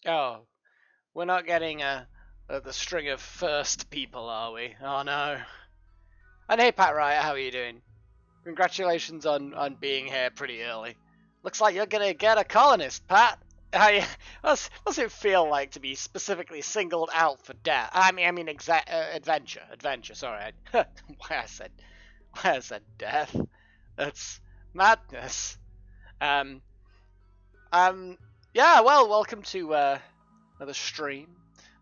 Oh, we're not getting the string of first people, are we? Oh no. And hey, Pat Riot, how are you doing? Congratulations on being here pretty early. Looks like you're gonna get a colonist, Pat. What's it feel like to be specifically singled out for death? I mean, adventure. Sorry, why I said death. That's madness. Um, yeah. Well, welcome to another stream,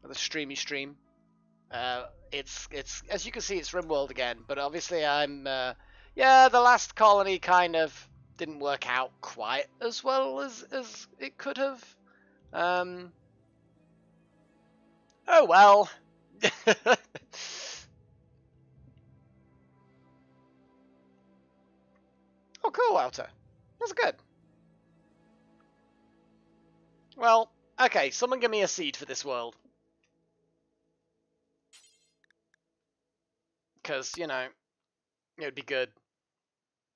another streamy stream. It's as you can see, it's RimWorld again, but obviously I'm yeah, the last colony kind of didn't work out quite as well as it could have. Oh well. Oh cool, Outer. That's good. Well, okay, someone give me a seed for this world. Because, you know, it would be good.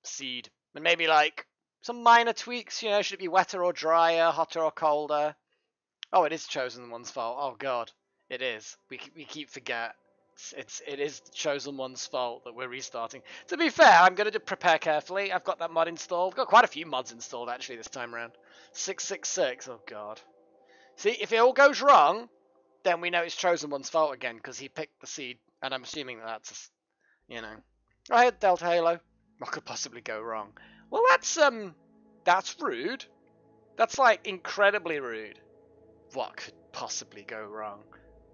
Seed. And maybe like some minor tweaks, you know, should it be wetter or drier, hotter or colder? Oh, it is Chosen One's fault. Oh god, it is. We keep forget. It is the Chosen One's fault that we're restarting. To be fair, I'm gonna prepare carefully. I've got that mod installed. Got quite a few mods installed actually this time around. 666. Oh god. See, if it all goes wrong, then we know it's Chosen One's fault again because he picked the seed, and I'm assuming that's, you know. I had Delta Halo. What could possibly go wrong? Well, that's rude. That's like incredibly rude. What could possibly go wrong?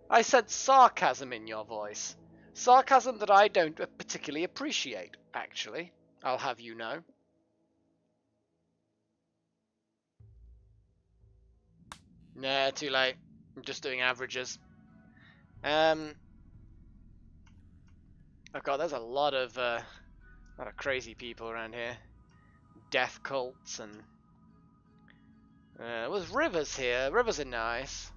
I said sarcasm in your voice. Sarcasm that I don't particularly appreciate, actually. I'll have you know. Nah, too late. I'm just doing averages. Oh god, there's a lot of crazy people around here. Death cults and there's rivers here. Rivers are nice.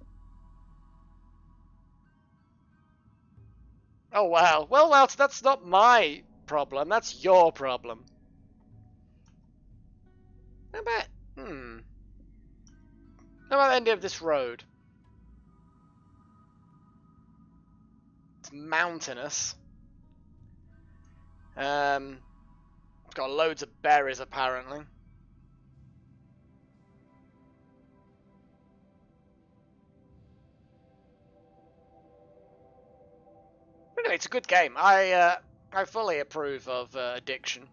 Oh wow. Well, that's not my problem. That's your problem. How about How about the end of this road? It's mountainous. It's got loads of berries apparently. Anyway, it's a good game. I fully approve of Addiction.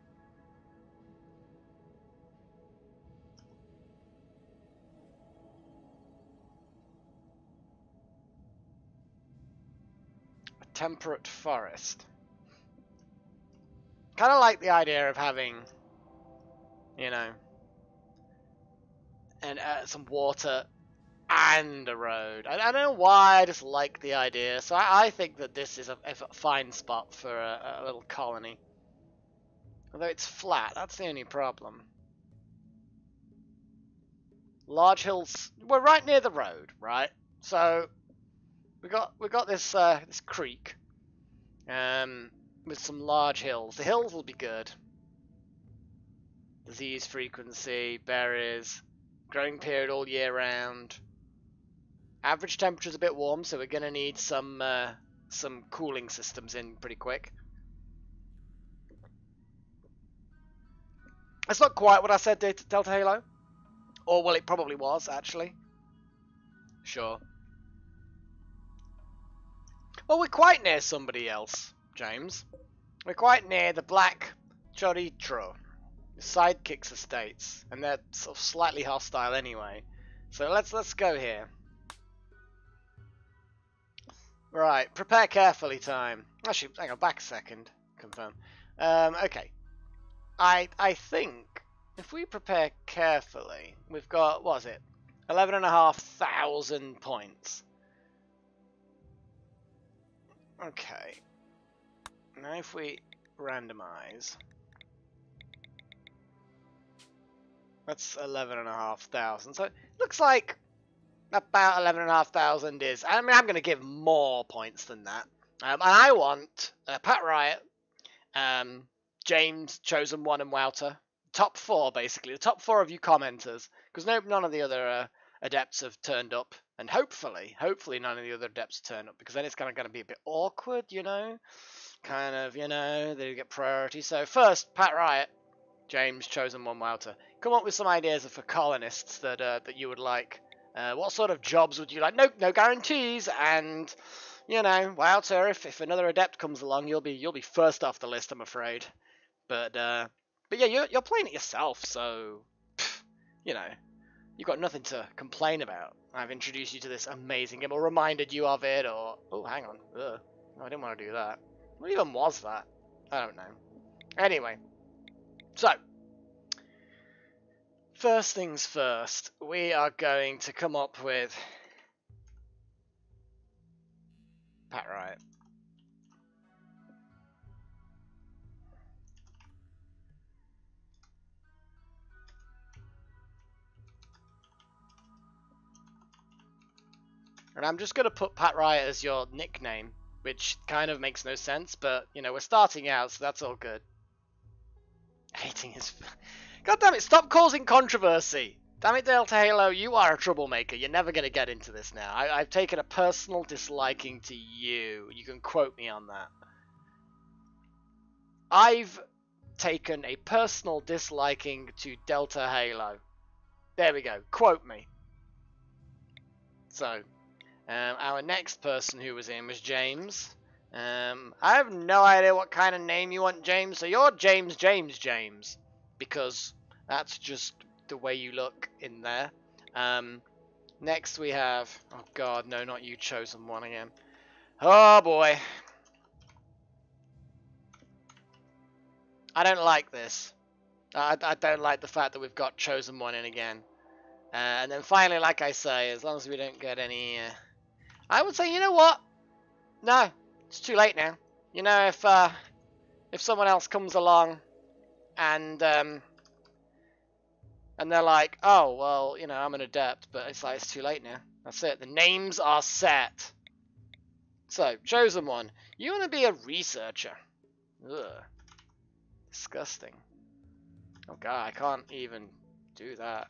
A temperate forest. Kind of like the idea of having, you know, and some water and a road. I don't know why, I just like the idea. So I think that this is a fine spot for a little colony. Although it's flat, that's the only problem. Large hills. We're right near the road, right? So we got this this creek, with some large hills. The hills will be good. Disease frequency, berries, growing period all year round. Average temperature's a bit warm, so we're gonna need some cooling systems in pretty quick. That's not quite what I said, Delta Halo. Or, well, it probably was, actually. Sure. Well, we're quite near somebody else, James. We're quite near the Black Chorizo, the Sidekicks estates, and they're sort of slightly hostile anyway. So let's go here. Right, prepare carefully time. Actually, hang on, back a second. Confirm. Okay. I think if we prepare carefully, we've got, what was it? 11,500 points. Okay. Now if we randomize, that's 11,500. So it looks like about 11,500 is. I mean, I'm going to give more points than that. And I want Pat Riot, James, Chosen One, and Wouter. Top 4, basically. The top 4 of you commenters. Because none of the other adepts have turned up, and hopefully none of the other adepts turn up, because then it's kind of going to be a bit awkward, you know? Kind of, you know, they get priority. So first, Pat Riot, James, Chosen One, Wouter, come up with some ideas for colonists that that you would like. What sort of jobs would you like? No guarantees, and you know, Wouter, if another adept comes along, you'll be first off the list, I'm afraid. But yeah, you're playing it yourself, so you know, you've got nothing to complain about. I've introduced you to this amazing game, or reminded you of it, or oh, hang on, no, I didn't want to do that. What even was that? I don't know. Anyway, so first things first, we are going to come up with Pat Riot. And I'm just going to put Pat Riot as your nickname, which kind of makes no sense, but, you know, we're starting out, so that's all good. Hating his... God damn it, stop causing controversy! Damn it, Delta Halo, you are a troublemaker. You're never going to get into this now. I've taken a personal disliking to you. You can quote me on that. I've taken a personal disliking to Delta Halo. There we go. Quote me. So... our next person who was in was James. I have no idea what kind of name you want, James, so you're James, because that's just the way you look in there. Next we have, oh god, no, not you, Chosen One again. Oh boy. I don't like this. I don't like the fact that we've got Chosen One in again. And then finally, like I say, as long as we don't get any... I would say, you know what? No, it's too late now. You know, if someone else comes along and they're like, oh, well, you know, I'm an adept, but it's like, it's too late now. That's it. The names are set. So, Chosen One, you want to be a researcher. Ugh. Disgusting. Oh, God, I can't even do that.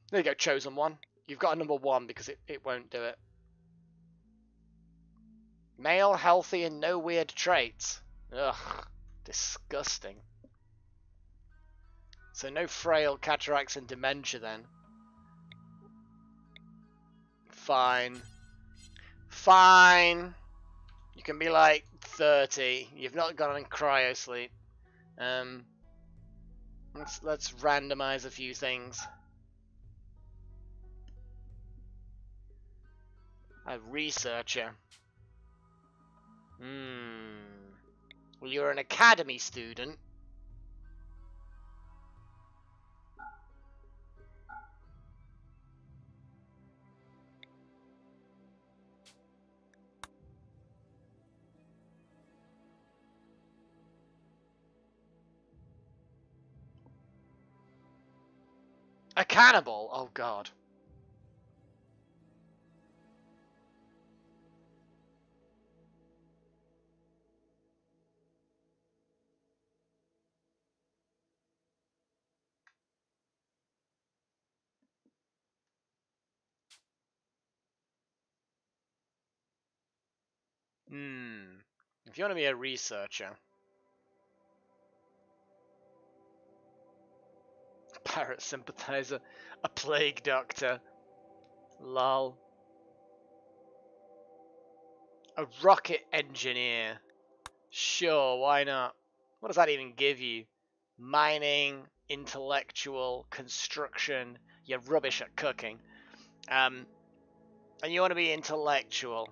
There you go, Chosen One. You've got a number 1 because it won't do it. Male, healthy, and no weird traits. Ugh, disgusting. So no frail, cataracts, and dementia then. Fine. Fine. You can be like 30. You've not gone on cryo sleep. Let's randomize a few things. A researcher. Well, you're an academy student. A cannibal? Oh, God. If you want to be a researcher. Parrot sympathizer. A plague doctor. Lol. A rocket engineer. Sure, why not? What does that even give you? Mining, intellectual, construction. You're rubbish at cooking. And you want to be intellectual.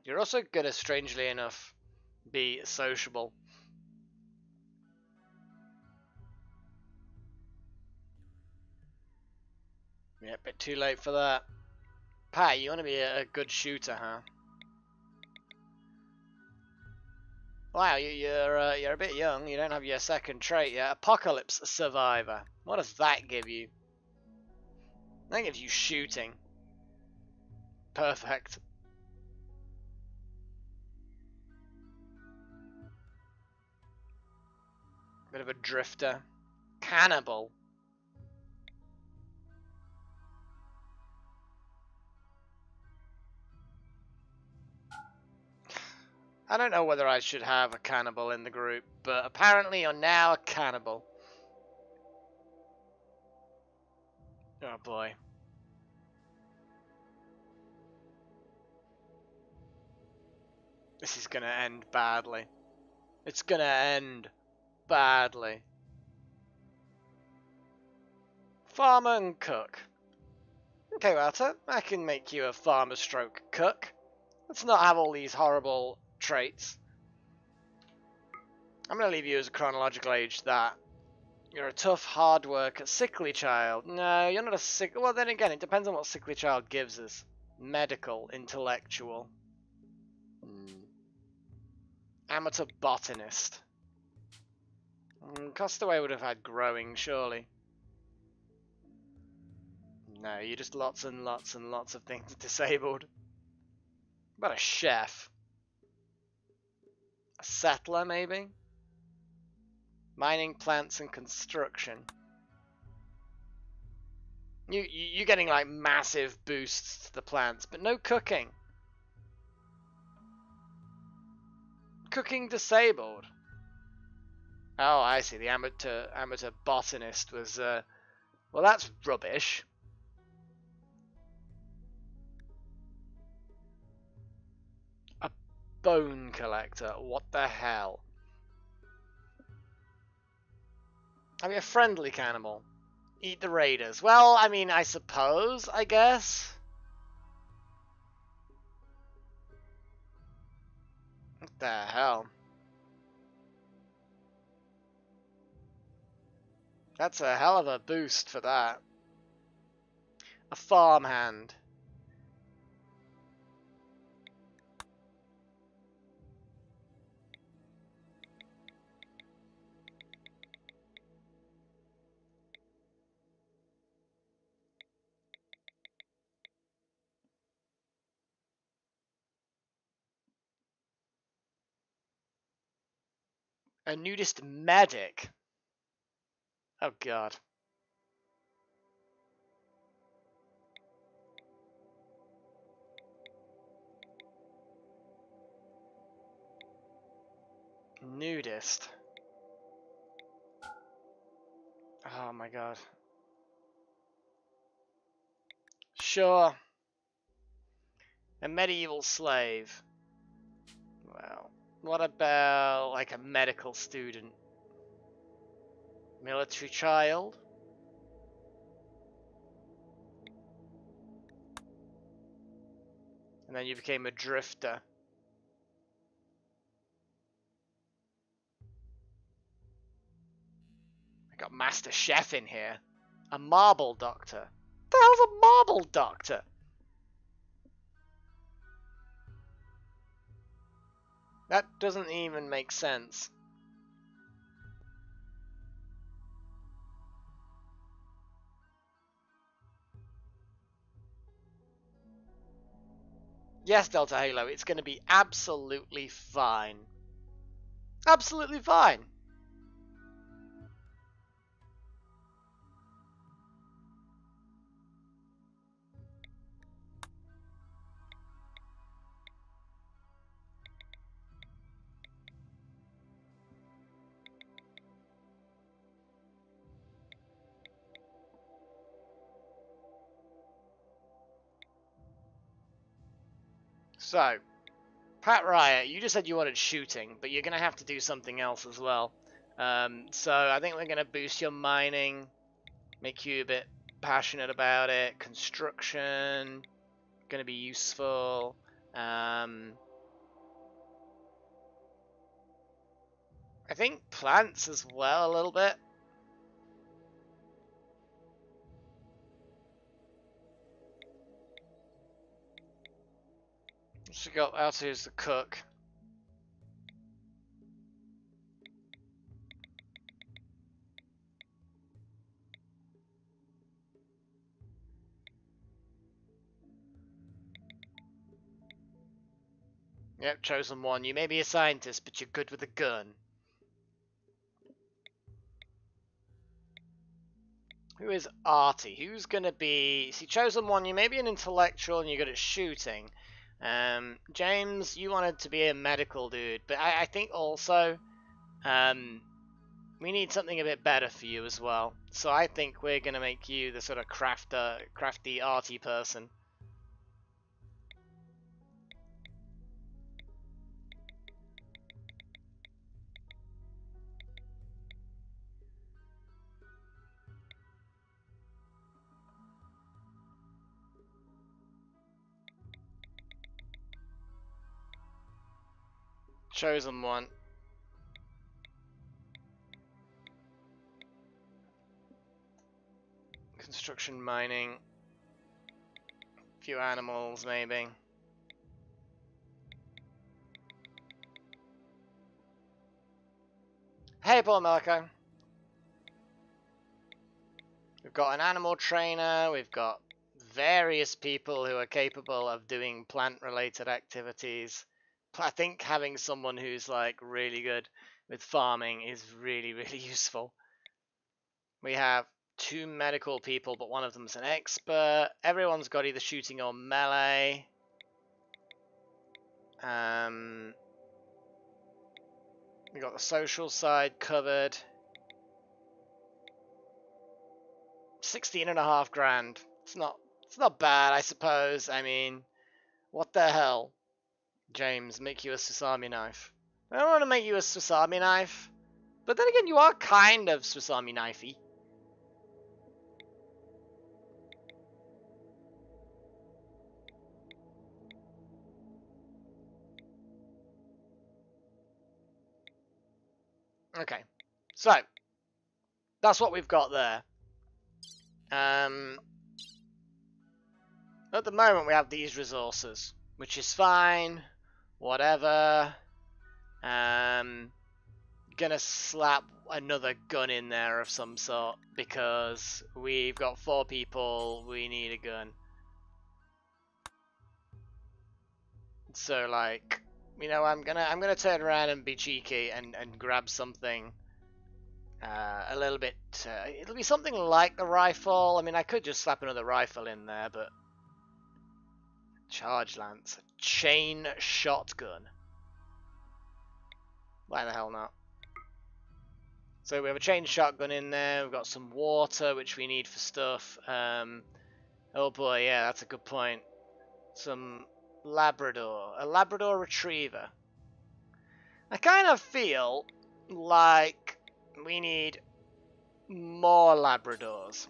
You're also gonna, strangely enough, be sociable. Yeah, a bit too late for that. Pat, you want to be a good shooter, huh? Wow, you're a bit young. You don't have your second trait yet. Apocalypse survivor. What does that give you? That gives you shooting. Perfect. Bit of a drifter. Cannibal. I don't know whether I should have a cannibal in the group, but apparently you're now a cannibal. Oh boy. This is gonna end badly. It's gonna end badly. Farmer and cook. Okay, Walter, I can make you a farmer stroke cook. Let's not have all these horrible traits. I'm gonna leave you as a chronological age that. You're a tough, hard worker, sickly child. No, you're not a sick... Well, then again, it depends on what sickly child gives us. Medical, intellectual. Amateur botanist. Castaway would have had growing, surely. No, you're just lots and lots and lots of things disabled. What about a chef? A settler, maybe? Mining, plants, and construction. You're getting like massive boosts to the plants, but no cooking. Cooking disabled. Oh, I see. The amateur botanist was. Well, that's rubbish. A bone collector. What the hell? I mean, a friendly cannibal. Eat the raiders. Well, I mean, I suppose, I guess. What the hell? That's a hell of a boost for that. A farmhand. A nudist medic. Oh god. Nudist. Oh my god. Sure. A medieval slave. Well, what about like a medical student? Military child? And then you became a drifter. I got Master Chef in here. A marble doctor. What the hell's a marble doctor? That doesn't even make sense. Yes, Delta Halo, it's going to be absolutely fine. Absolutely fine. So, Pat Riot, you just said you wanted shooting, but you're going to have to do something else as well. So I think we're going to boost your mining, make you a bit passionate about it. Construction, going to be useful. I think plants as well a little bit. So go out here's the cook. Yep, chosen one. You may be a scientist, but you're good with a gun. Who is Artie? Who's gonna be... See, chosen one, you may be an intellectual and you're good at shooting. James, you wanted to be a medical dude, but I think also we need something a bit better for you as well. So I think we're gonna make you the sort of crafty arty person. Chosen one. Construction, mining. Few animals, maybe. Hey, Paul Melko. We've got an animal trainer. We've got various people who are capable of doing plant-related activities. I think having someone who's like really good with farming is really, really useful. We have 2 medical people, but one of them's an expert. Everyone's got either shooting or melee. We got the social side covered. 16.5 grand. It's not bad, I suppose. I mean, what the hell? James, make you a Sasami knife. I don't want to make you a Sasami knife. But then again, you are kind of Sasami knifey. Okay, so that's what we've got there. At the moment, we have these resources, which is fine. Whatever. Gonna slap another gun in there of some sort because we've got 4 people. We need a gun. So like, you know, I'm gonna turn around and be cheeky and grab something a little bit. It'll be something like the rifle. I mean, I could just slap another rifle in there, but charge lance, chain shotgun. Why the hell not? So we have a chain shotgun in there. We've got some water, which we need for stuff. Oh boy, yeah, that's a good point. Some Labrador, a Labrador Retriever. I kind of feel like we need more Labradors.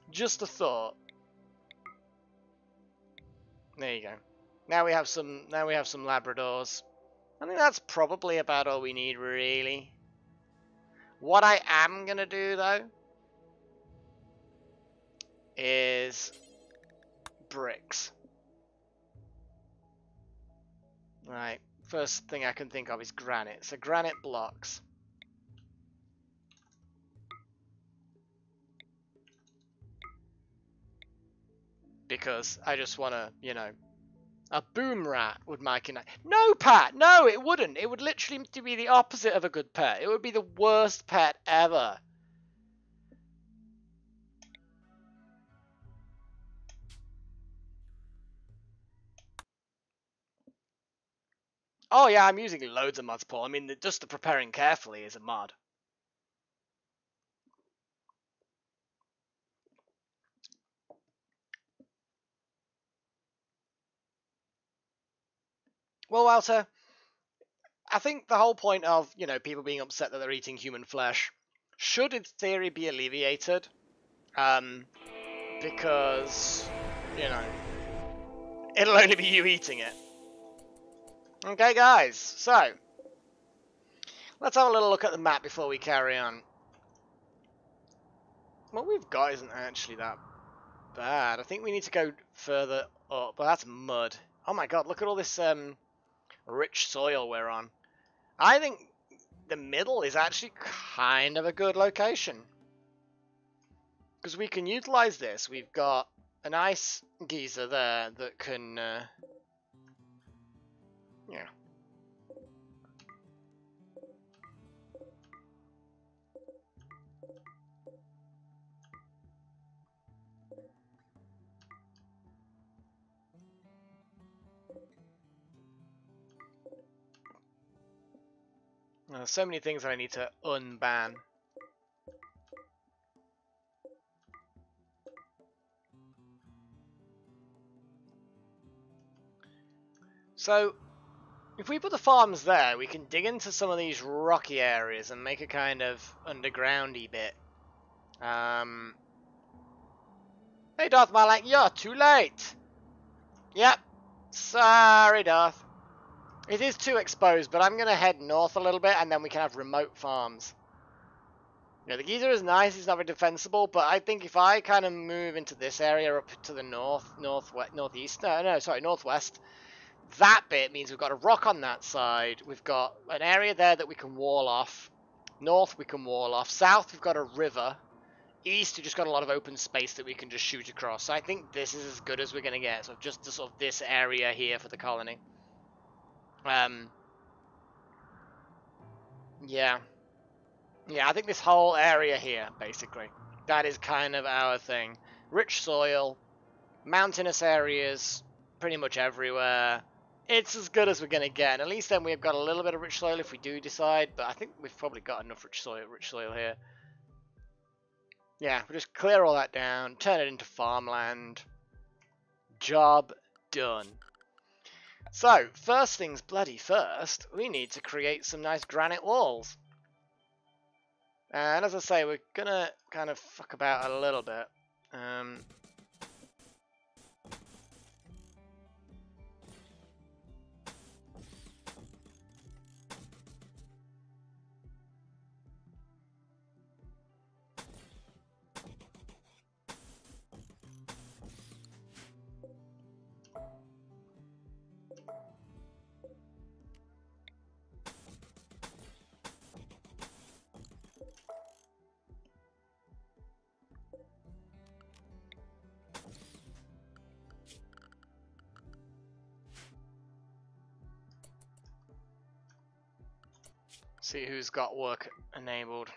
Just a thought. There you go. Now we have some Labradors. I think that's probably about all we need, really. What I am gonna do though is bricks. Right, first thing I can think of is granite. So granite blocks. Because I just want to, you know, a boom rat would make it. No, Pat, no, it wouldn't. It would literally be the opposite of a good pet. It would be the worst pet ever. Oh yeah, I'm using loads of mods, Paul. I mean, just the preparing carefully is a mod. Well, Walter, I think the whole point of, you know, people being upset that they're eating human flesh should, in theory, be alleviated. Because, you know, it'll only be you eating it. Okay, guys, so let's have a little look at the map before we carry on. What we've got isn't actually that bad. I think we need to go further up, but that's mud. Oh my god, look at all this rich soil we're on. I think the middle is actually kind of a good location. Because we can utilize this. We've got a nice geyser there that can, yeah. There's so many things that I need to unban. So, if we put the farms there, we can dig into some of these rocky areas and make a kind of undergroundy bit. Hey Darth Malak, you're too late! Yep. Sorry, Darth. It is too exposed, but I'm going to head north a little bit, and then we can have remote farms. You know, the geyser is nice, it's not very defensible, but I think if I kind of move into this area up to the northeast, northwest, that bit means we've got a rock on that side, we've got an area there that we can wall off, north we can wall off, south we've got a river, east we've just got a lot of open space that we can just shoot across. So I think this is as good as we're going to get, so just sort of this area here for the colony. Yeah. Yeah, I think this whole area here, basically, that is kind of our thing. Rich soil, mountainous areas, pretty much everywhere. It's as good as we're going to get. And at least then we've got a little bit of rich soil if we do decide, but I think we've probably got enough rich soil here. Yeah, we'll just clear all that down, turn it into farmland. Job done. So, first things bloody first, we need to create some nice granite walls. And as I say, we're gonna kind of fuck about a little bit. See who's got work enabled.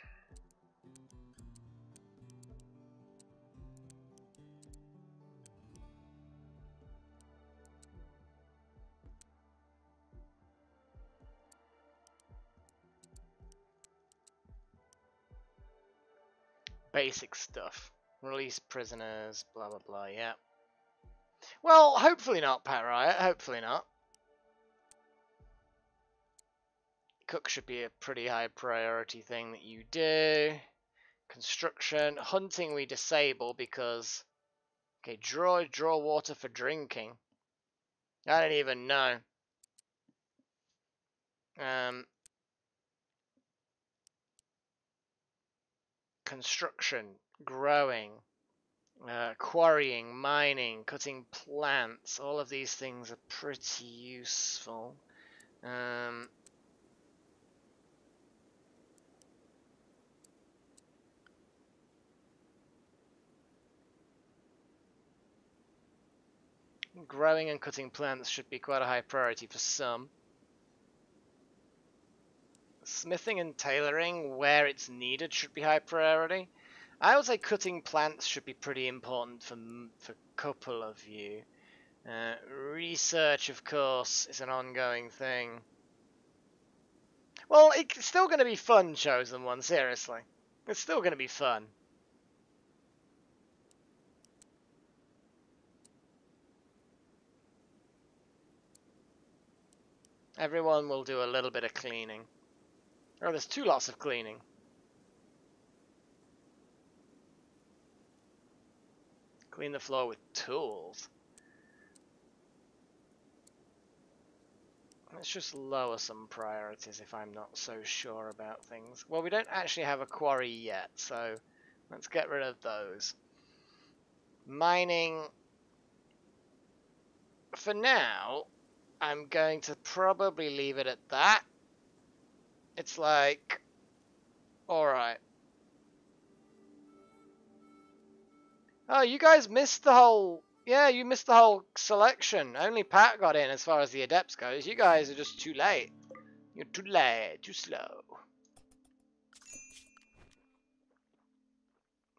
Basic stuff. Release prisoners, blah blah blah, yeah. Well, hopefully not, Pat Riot, hopefully not. Cook should be a pretty high priority thing that you do. Construction. Hunting we disable because... Okay, draw water for drinking. I don't even know. Construction, growing, quarrying, mining, cutting plants. All of these things are pretty useful. Growing and cutting plants should be quite a high priority for some. Smithing and tailoring, where it's needed, should be high priority. I would say cutting plants should be pretty important for a couple of you. Research, of course, is an ongoing thing. Well, it's still going to be fun, Chosen One, seriously. It's still going to be fun. Everyone will do a little bit of cleaning. Oh, there's 2 lots of cleaning. Clean the floor with tools. Let's just lower some priorities if I'm not so sure about things. Well, we don't actually have a quarry yet, so let's get rid of those. Mining. For now, I'm going to probably leave it at that. It's like, alright. Oh, you guys missed the whole... Yeah, you missed the whole selection. Only Pat got in as far as the Adepts goes. You guys are just too late. You're too late, too slow.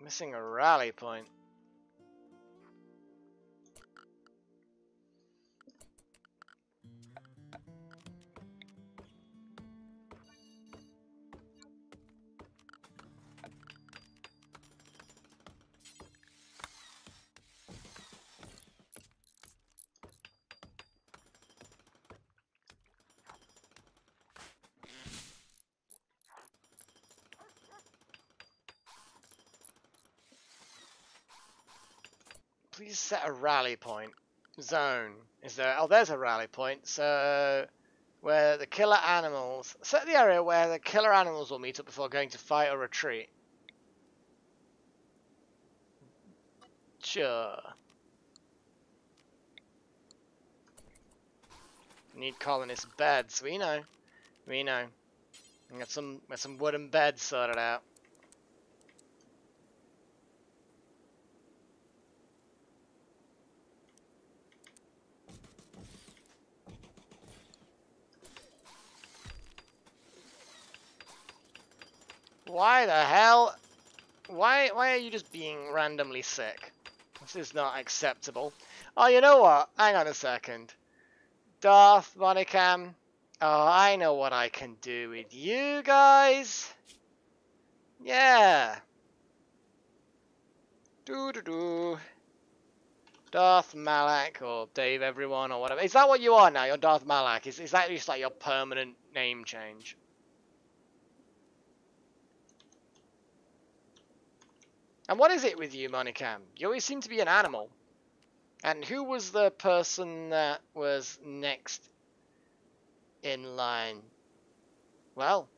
Missing a rally point. Please set a rally point. Zone. Is there... Oh, there's a rally point. So... Where the killer animals... Set the area where the killer animals will meet up before going to fight or retreat. Sure. Need colonist beds. We know. We know. We got some wooden beds sorted out. Why the hell? Why are you just being randomly sick? This is not acceptable. Oh, you know what? Hang on a second. Darth Monicam. Oh, I know what I can do with you guys. Yeah. Doo-doo-doo. Darth Malak or Dave Everyone or whatever. Is that what you are now? You're Darth Malak. Is that just like your permanent name change? And what is it with you, Monicam? You always seem to be an animal. And who was the person that was next in line? Well,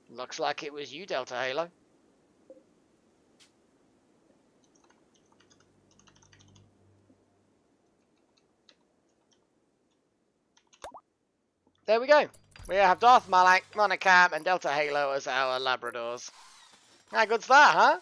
looks like it was you, Delta Halo. There we go. We have Darth Malak, Monicam, and Delta Halo as our Labradors. How good's that, huh?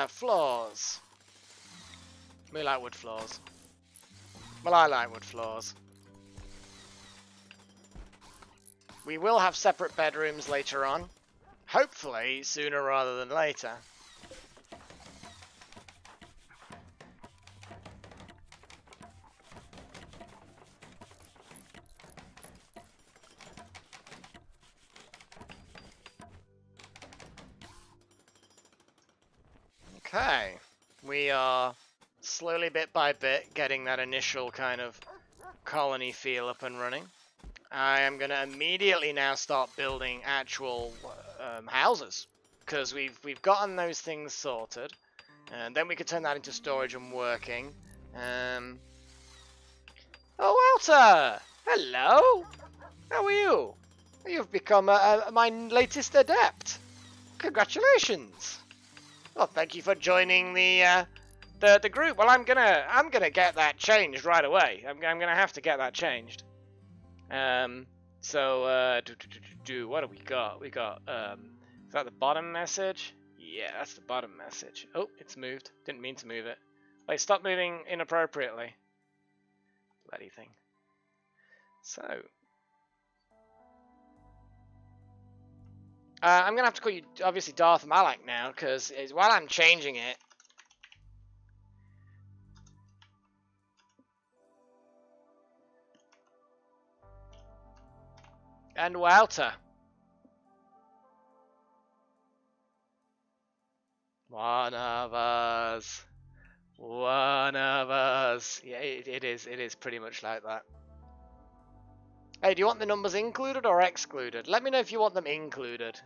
Floors. We like wood floors. Well, I like wood floors. We will have separate bedrooms later on. Hopefully, sooner rather than later. Okay, we are slowly bit by bit getting that initial kind of colony feel up and running. I am going to immediately now start building actual houses, because we've gotten those things sorted, and then we could turn that into storage and working. Oh, Walter! Hello! How are you? You've become my latest adept. Congratulations! Well, thank you for joining the group. Well, I'm gonna get that changed right away. I'm gonna have to get that changed. So what do we got? We got is that the bottom message? Yeah, that's the bottom message. Oh, it's moved. Didn't mean to move it. Wait, stop moving inappropriately. Bloody thing. So I'm going to have to call you, obviously, Darth Malak now, because while I'm changing it, And Wouter. One of us. One of us. Yeah, it is pretty much like that. Hey, do you want the numbers included or excluded? Let me know if you want them included.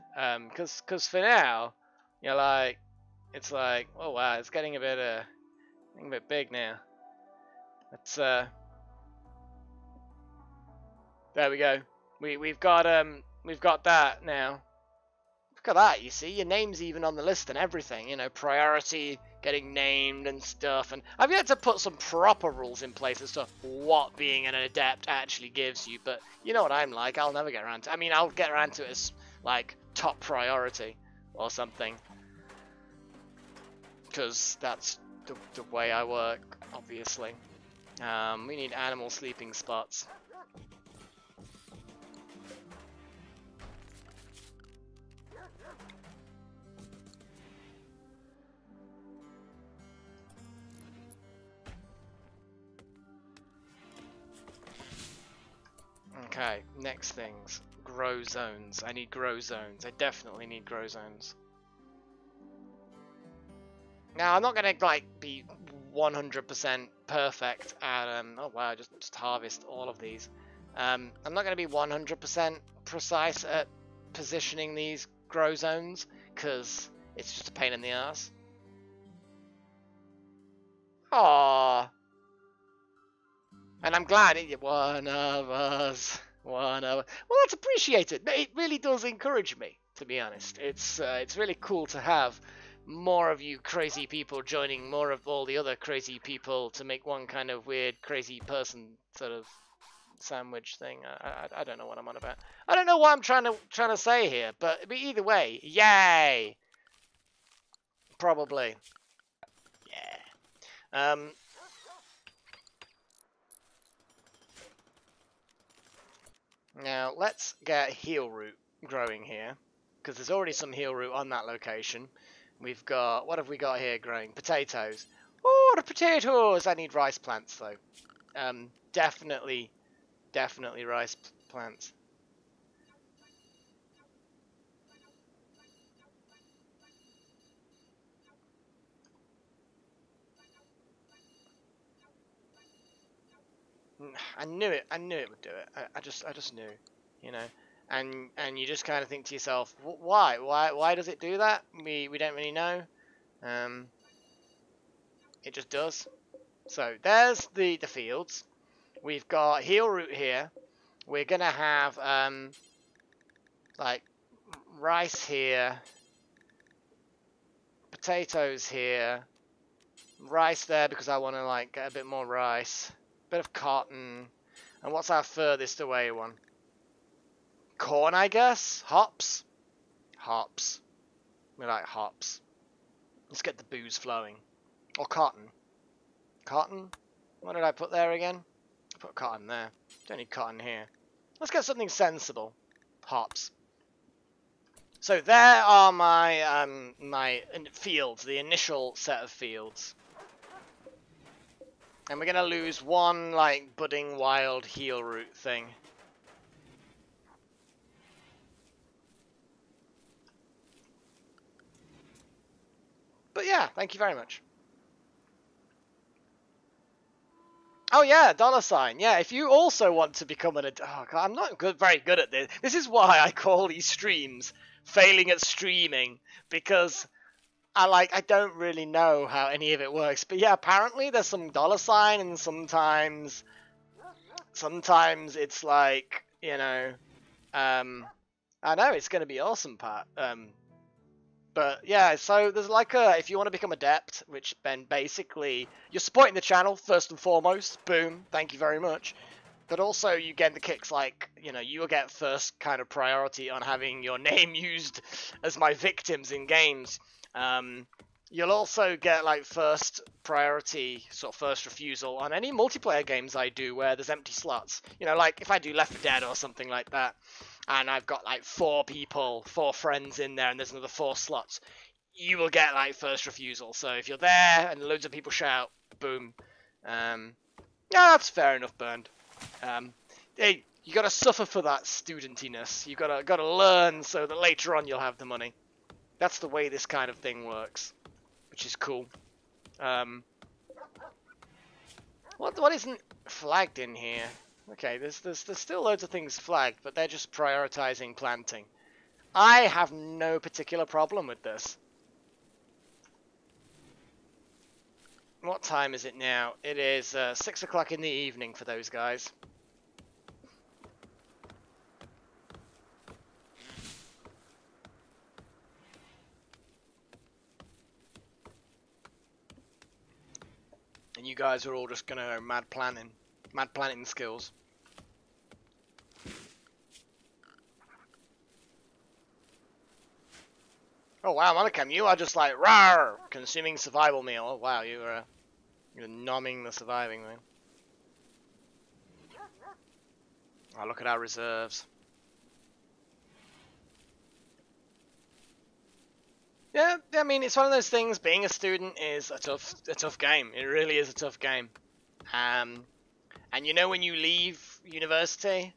Cause for now, you're like, it's like, oh wow, it's getting a bit big now. It's there we go. We've got that now. Look at that, you see, your name's even on the list and everything, you know, priority, getting named and stuff, and I've yet to put some proper rules in place as to what being an adept actually gives you, but you know what I'm like, I'll never get around to it. I mean, I'll get around to it as, like, top priority or something, because that's the way I work, obviously. We need animal sleeping spots. Okay, next things. Grow zones. I need grow zones. I definitely need grow zones. Now, I'm not gonna, like, be 100% perfect at, oh wow, just harvest all of these. I'm not gonna be 100% precise at positioning these grow zones, because it's just a pain in the ass. Aww. And I'm glad one of us. One of us. Well, that's appreciated. It really does encourage me, to be honest. It's really cool to have more of you crazy people joining more of all the other crazy people to make one kind of weird crazy person sort of sandwich thing. I don't know what I'm on about. I don't know what I'm trying to say here, but either way, yay. Probably. Yeah. Now, let's get heal root growing here, because there's already some heal root on that location. We've got, what have we got here growing? Potatoes. Oh, the potatoes! I need rice plants, though. Definitely rice plants. I knew it would do it. I just knew, you know. And you just kind of think to yourself, why does it do that? We don't really know. It just does. So there's the fields. We've got heal root here. We're gonna have like rice here, potatoes here, rice there because I want to like get a bit more rice, bit of cotton, and what's our furthest away one? Corn, I guess. Hops. We like hops. Let's get the booze flowing. Or cotton. Cotton? What did I put there again? I put cotton there. Don't need cotton here. Let's get something sensible. Hops. So there are my my fields, the initial set of fields. And we're gonna lose one like budding wild heal root thing. But yeah, thank you very much. Oh yeah, $sign. Yeah, if you also want to become an oh God, I'm not very good at this. This is why I call these streams failing at streaming, because I don't really know how any of it works. But yeah, apparently there's some $sign, and sometimes it's like, you know, I know it's gonna be awesome, Pat. But yeah, so there's like if you want to become adept, which then basically you're supporting the channel first and foremost, boom, thank you very much. But also you get the kicks like, you know, you will get first kind of priority on having your name used as my victims in games. You'll also get like first priority, sort of first refusal on any multiplayer games I do where there's empty slots. You know, like if I do Left 4 Dead or something like that, and I've got like 4 friends in there, and there's another 4 slots, you will get like first refusal. So if you're there and loads of people shout, boom. Yeah, that's fair enough, Burned. Hey, You got to suffer for that studentiness. You got to learn so that later on you'll have the money. That's the way this kind of thing works, which is cool. What isn't flagged in here? Okay, there's still loads of things flagged, but they're just prioritizing planting. I have no particular problem with this. What time is it now? It is 6 o'clock in the evening for those guys. And you guys are all just gonna go mad planting skills. Oh wow, Monicam, you are just like rawr, consuming survival meal. Oh wow, you're nomming the surviving thing. Oh, look at our reserves. Yeah, I mean, it's one of those things. Being a student is a tough game. It really is a tough game. And you know, when you leave university,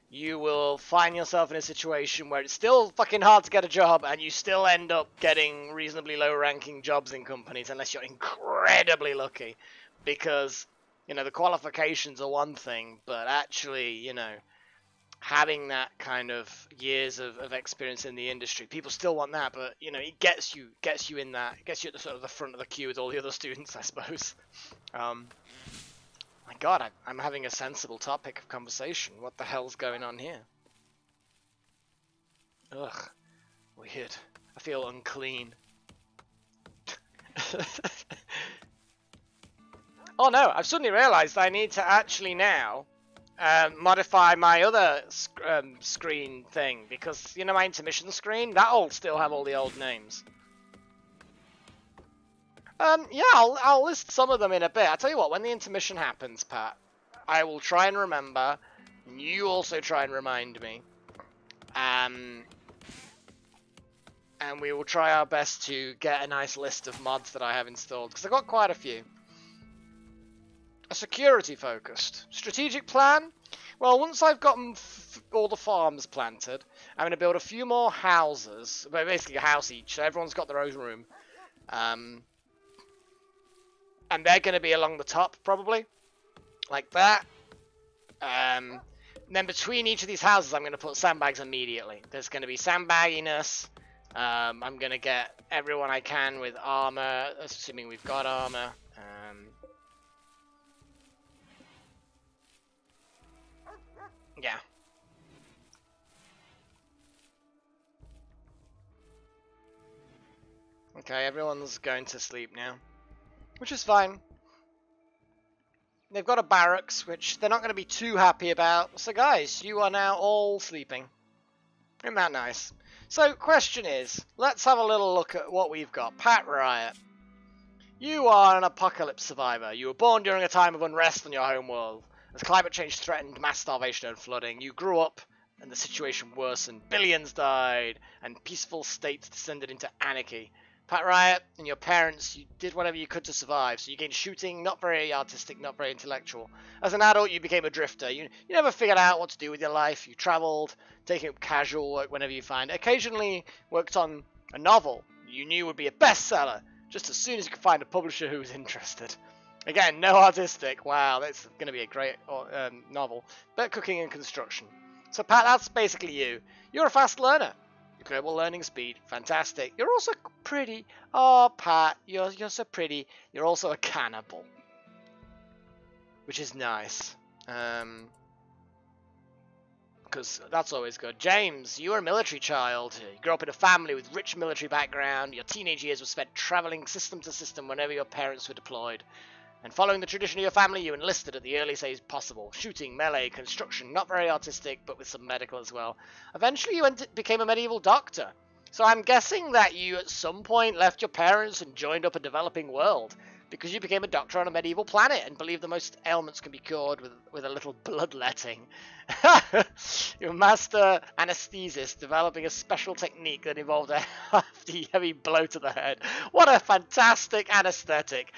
you will find yourself in a situation where it's still fucking hard to get a job, and you still end up getting reasonably low-ranking jobs in companies, unless you're incredibly lucky. Because, you know, the qualifications are one thing, but actually, you know, having that kind of years of experience in the industry, people still want that, but you know, it gets you in that, it gets you at the sort of the front of the queue with all the other students, I suppose. My God, I'm having a sensible topic of conversation. What the hell's going on here? Ugh, weird. I feel unclean. Oh no, I've suddenly realised I need to actually now modify my other screen thing, because, you know, my intermission screen, that'll still have all the old names. Yeah, I'll list some of them in a bit. I'll tell you what, when the intermission happens, Pat, I will try and remember, and you also try and remind me. And we will try our best to get a nice list of mods that I have installed, because I've got quite a few. A security focused. Strategic plan? Well, once I've gotten all the farms planted, I'm going to build a few more houses, basically a house each, so everyone's got their own room. And they're going to be along the top, probably, like that. And then between each of these houses, I'm going to put sandbags immediately. There's going to be sandbagginess. I'm going to get everyone I can with armor, assuming we've got armor. Yeah. Okay, everyone's going to sleep now, which is fine. They've got a barracks, which they're not going to be too happy about. So guys, you are now all sleeping. Isn't that nice? So, question is, let's have a little look at what we've got. Pat Riot. You are an apocalypse survivor. You were born during a time of unrest on your home world. As climate change threatened mass starvation and flooding, you grew up and the situation worsened. Billions died, and peaceful states descended into anarchy. Pat Riot and your parents, you did whatever you could to survive, so you gained shooting, not very artistic, not very intellectual. As an adult, you became a drifter. You never figured out what to do with your life. You travelled, taking up casual work whenever you find it. Occasionally worked on a novel you knew would be a bestseller, just as soon as you could find a publisher who was interested. Again, no artistic. Wow, that's going to be a great novel. But cooking and construction. So Pat, that's basically you. You're a fast learner. Your global learning speed, fantastic. You're also pretty. Oh, Pat, you're so pretty. You're also a cannibal, which is nice. Because that's always good. James, you're a military child. You grew up in a family with rich military background. Your teenage years were spent traveling system to system whenever your parents were deployed. And following the tradition of your family, you enlisted at the earliest age possible. Shooting, melee, construction, not very artistic, but with some medical as well. Eventually, you became a medieval doctor. So I'm guessing that you, at some point, left your parents and joined up a developing world, because you became a doctor on a medieval planet and believed the most ailments can be cured with a little bloodletting. You're a master anesthesist, developing a special technique that involved a hefty, heavy blow to the head. What a fantastic anesthetic.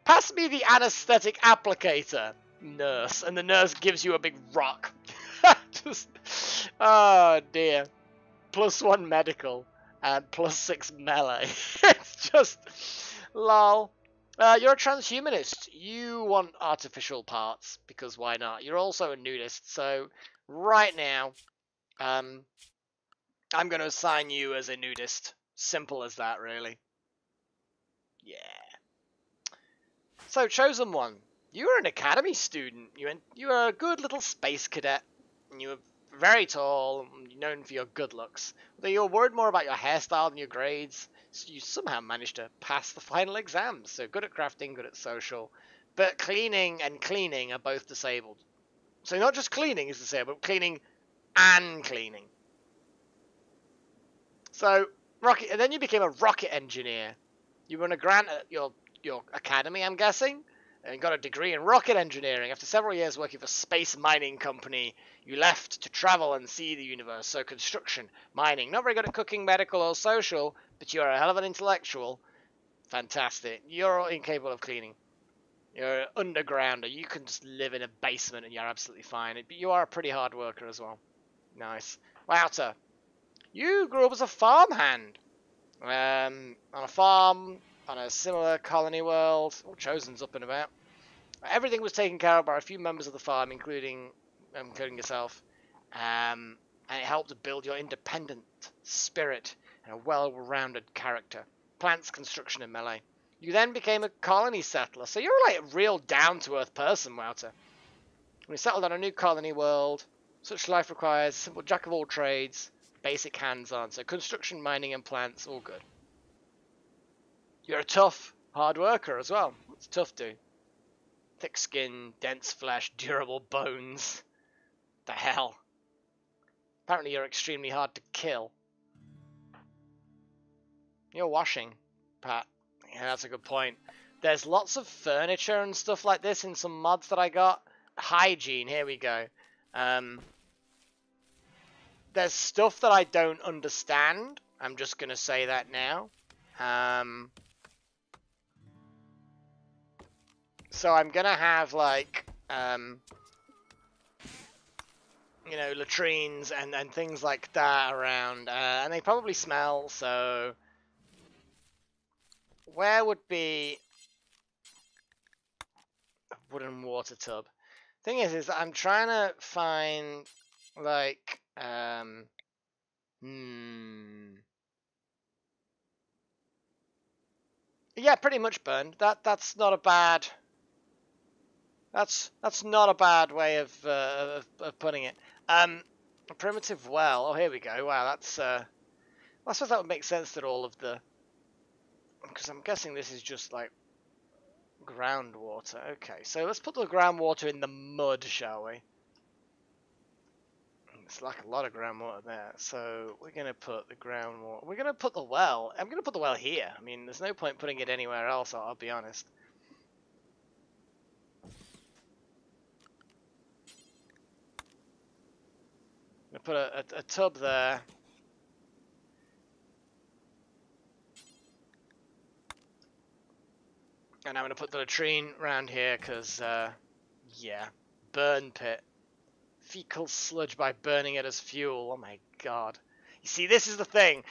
Pass me the anesthetic applicator, nurse. And the nurse gives you a big rock. Just, oh dear. +1 medical and +6 melee. It's just, lol. You're a transhumanist. You want artificial parts, because why not? You're also a nudist, so right now, I'm going to assign you as a nudist. Simple as that, really. Yeah. So, chosen one. You were an academy student. You were a good little space cadet, and you were very tall, and known for your good looks. Although you were worried more about your hairstyle than your grades, so you somehow managed to pass the final exams. So good at crafting, good at social, but cleaning and cleaning are both disabled. So not just cleaning is disabled, but cleaning and cleaning. So rocket, and then you became a rocket engineer. You won a grant at your academy, I'm guessing, and got a degree in rocket engineering. After several years working for a space mining company, you left to travel and see the universe. So construction, mining, not very good at cooking, medical, or social, but you're a hell of an intellectual. Fantastic. You're incapable of cleaning. You're an undergrounder. You can just live in a basement and you're absolutely fine. But you are a pretty hard worker as well. Nice. Wouter, you grew up as a farmhand. On a farm, on a similar colony world. All Chosen's up and about. Everything was taken care of by a few members of the farm, including yourself. And it helped to build your independent spirit and a well-rounded character. Plants, construction, and melee. You then became a colony settler, so you're like a real down-to-earth person, Wouter. We settled on a new colony world. Such life requires simple jack-of-all trades, basic hands-on. So construction, mining, and plants, all good. You're a tough, hard worker as well. What's tough do? Thick skin, dense flesh, durable bones. The hell? Apparently you're extremely hard to kill. You're washing, Pat. Yeah, that's a good point. There's lots of furniture and stuff like this in some mods that I got. Hygiene, here we go. There's stuff that I don't understand. I'm just going to say that now. So I'm going to have, like, you know, latrines and things like that around. And they probably smell, so... Where would be a wooden water tub? Thing is I'm trying to find, like, yeah, pretty much burned. That's not a bad. That's not a bad way of putting it. A primitive well. Oh, here we go. Wow, that's. I suppose that would make sense that all of the. Because I'm guessing this is just like groundwater. Okay, so let's put the groundwater in the mud, shall we? It's like a lot of groundwater there. So we're going to put the groundwater... We're going to put the well... I'm going to put the well here. I mean, there's no point putting it anywhere else, I'll be honest. I'm going to put a tub there. And I'm going to put the latrine around here because, yeah, burn pit. Fecal sludge by burning it as fuel. Oh my god. You see, this is the thing.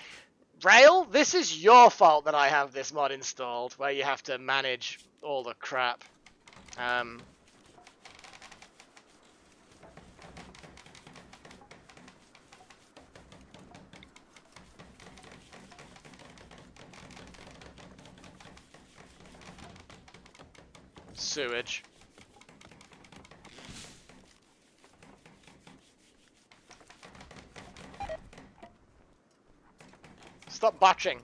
Rail, this is your fault that I have this mod installed, where you have to manage all the crap. Sewage. Stop batching.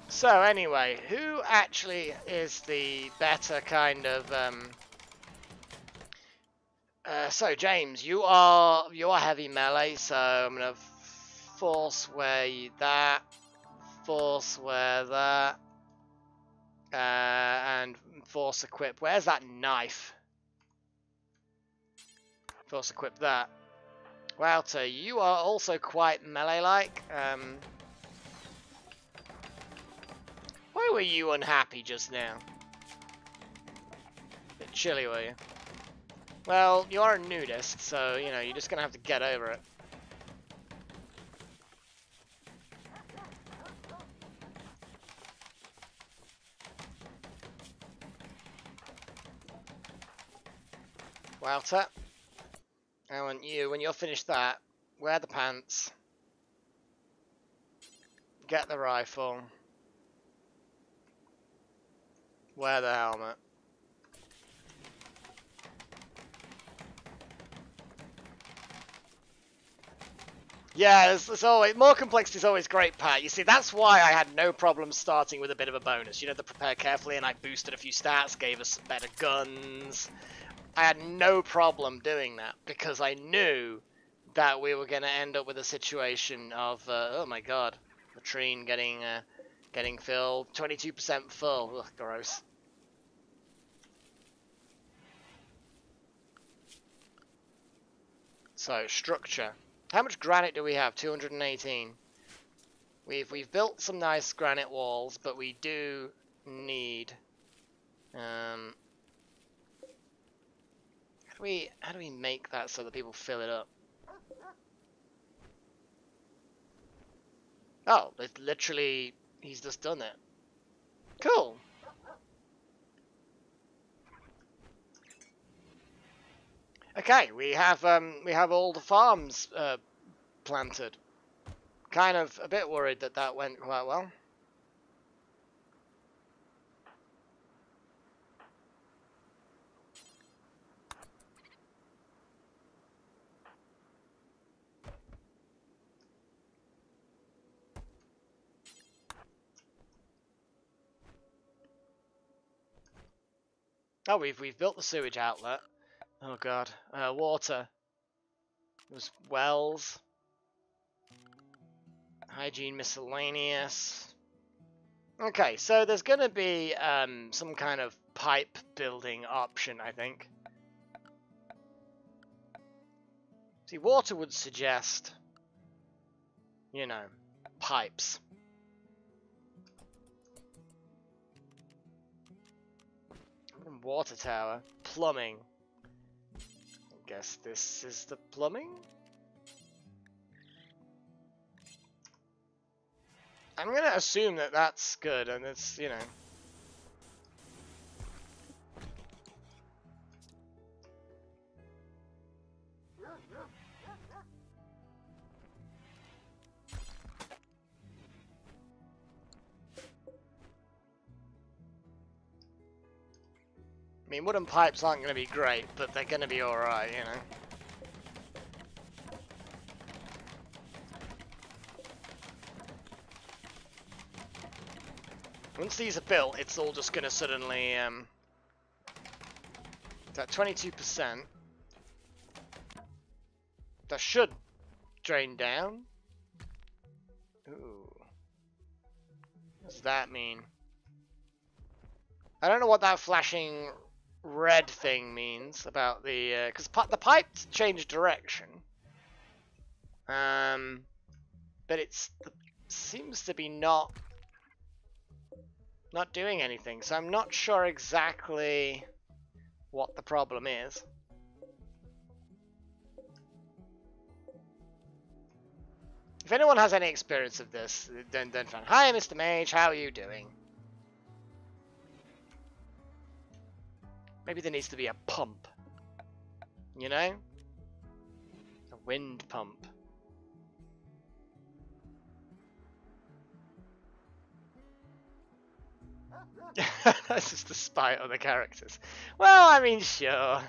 So anyway, who actually is the better kind of so James, you are heavy melee, so I'm gonna force wear you that, force wear that, and force equip. Where's that knife? Force equip that. Wouter, you are also quite melee-like. Why were you unhappy just now? Bit chilly, were you? Well, you are a nudist, so, you know, you're just gonna have to get over it. Wouter, I want you, when you're finished that, wear the pants, get the rifle, wear the helmet. Yeah, it's always more complexity is always great, Pat. You see, that's why I had no problem starting with a bit of a bonus. You know, the prepare carefully, and I boosted a few stats, gave us better guns. I had no problem doing that because I knew that we were going to end up with a situation of oh my god, latrine getting filled, 22% full. Ugh, gross. So structure. How much granite do we have? 218. We've built some nice granite walls, but we do need how do we make that so that people fill it up? Oh, it's literally he's just done it. Cool. Okay, we have all the farms planted. Kind of a bit worried that that went quite well. Oh, we've built the sewage outlet. Oh god, water. There's wells. Hygiene miscellaneous. Okay, so there's gonna be some kind of pipe building option, I think. See, water would suggest, you know, pipes. Water tower. Plumbing. I guess this is the plumbing? I'm gonna assume that that's good, and it's, you know... I mean, wooden pipes aren't gonna be great, but they're gonna be alright, you know? Once these are built, it's all just gonna suddenly, that 22%. That should drain down. Ooh. What does that mean? I don't know what that flashing red thing means about the, because the pipe changed direction. But it seems to be not doing anything, so I'm not sure exactly what the problem is. If anyone has any experience of this, then fine. Hi, Mr. Mage, how are you doing? Maybe there needs to be a pump. You know? A wind pump. That's just to spite other characters. Well, I mean, sure.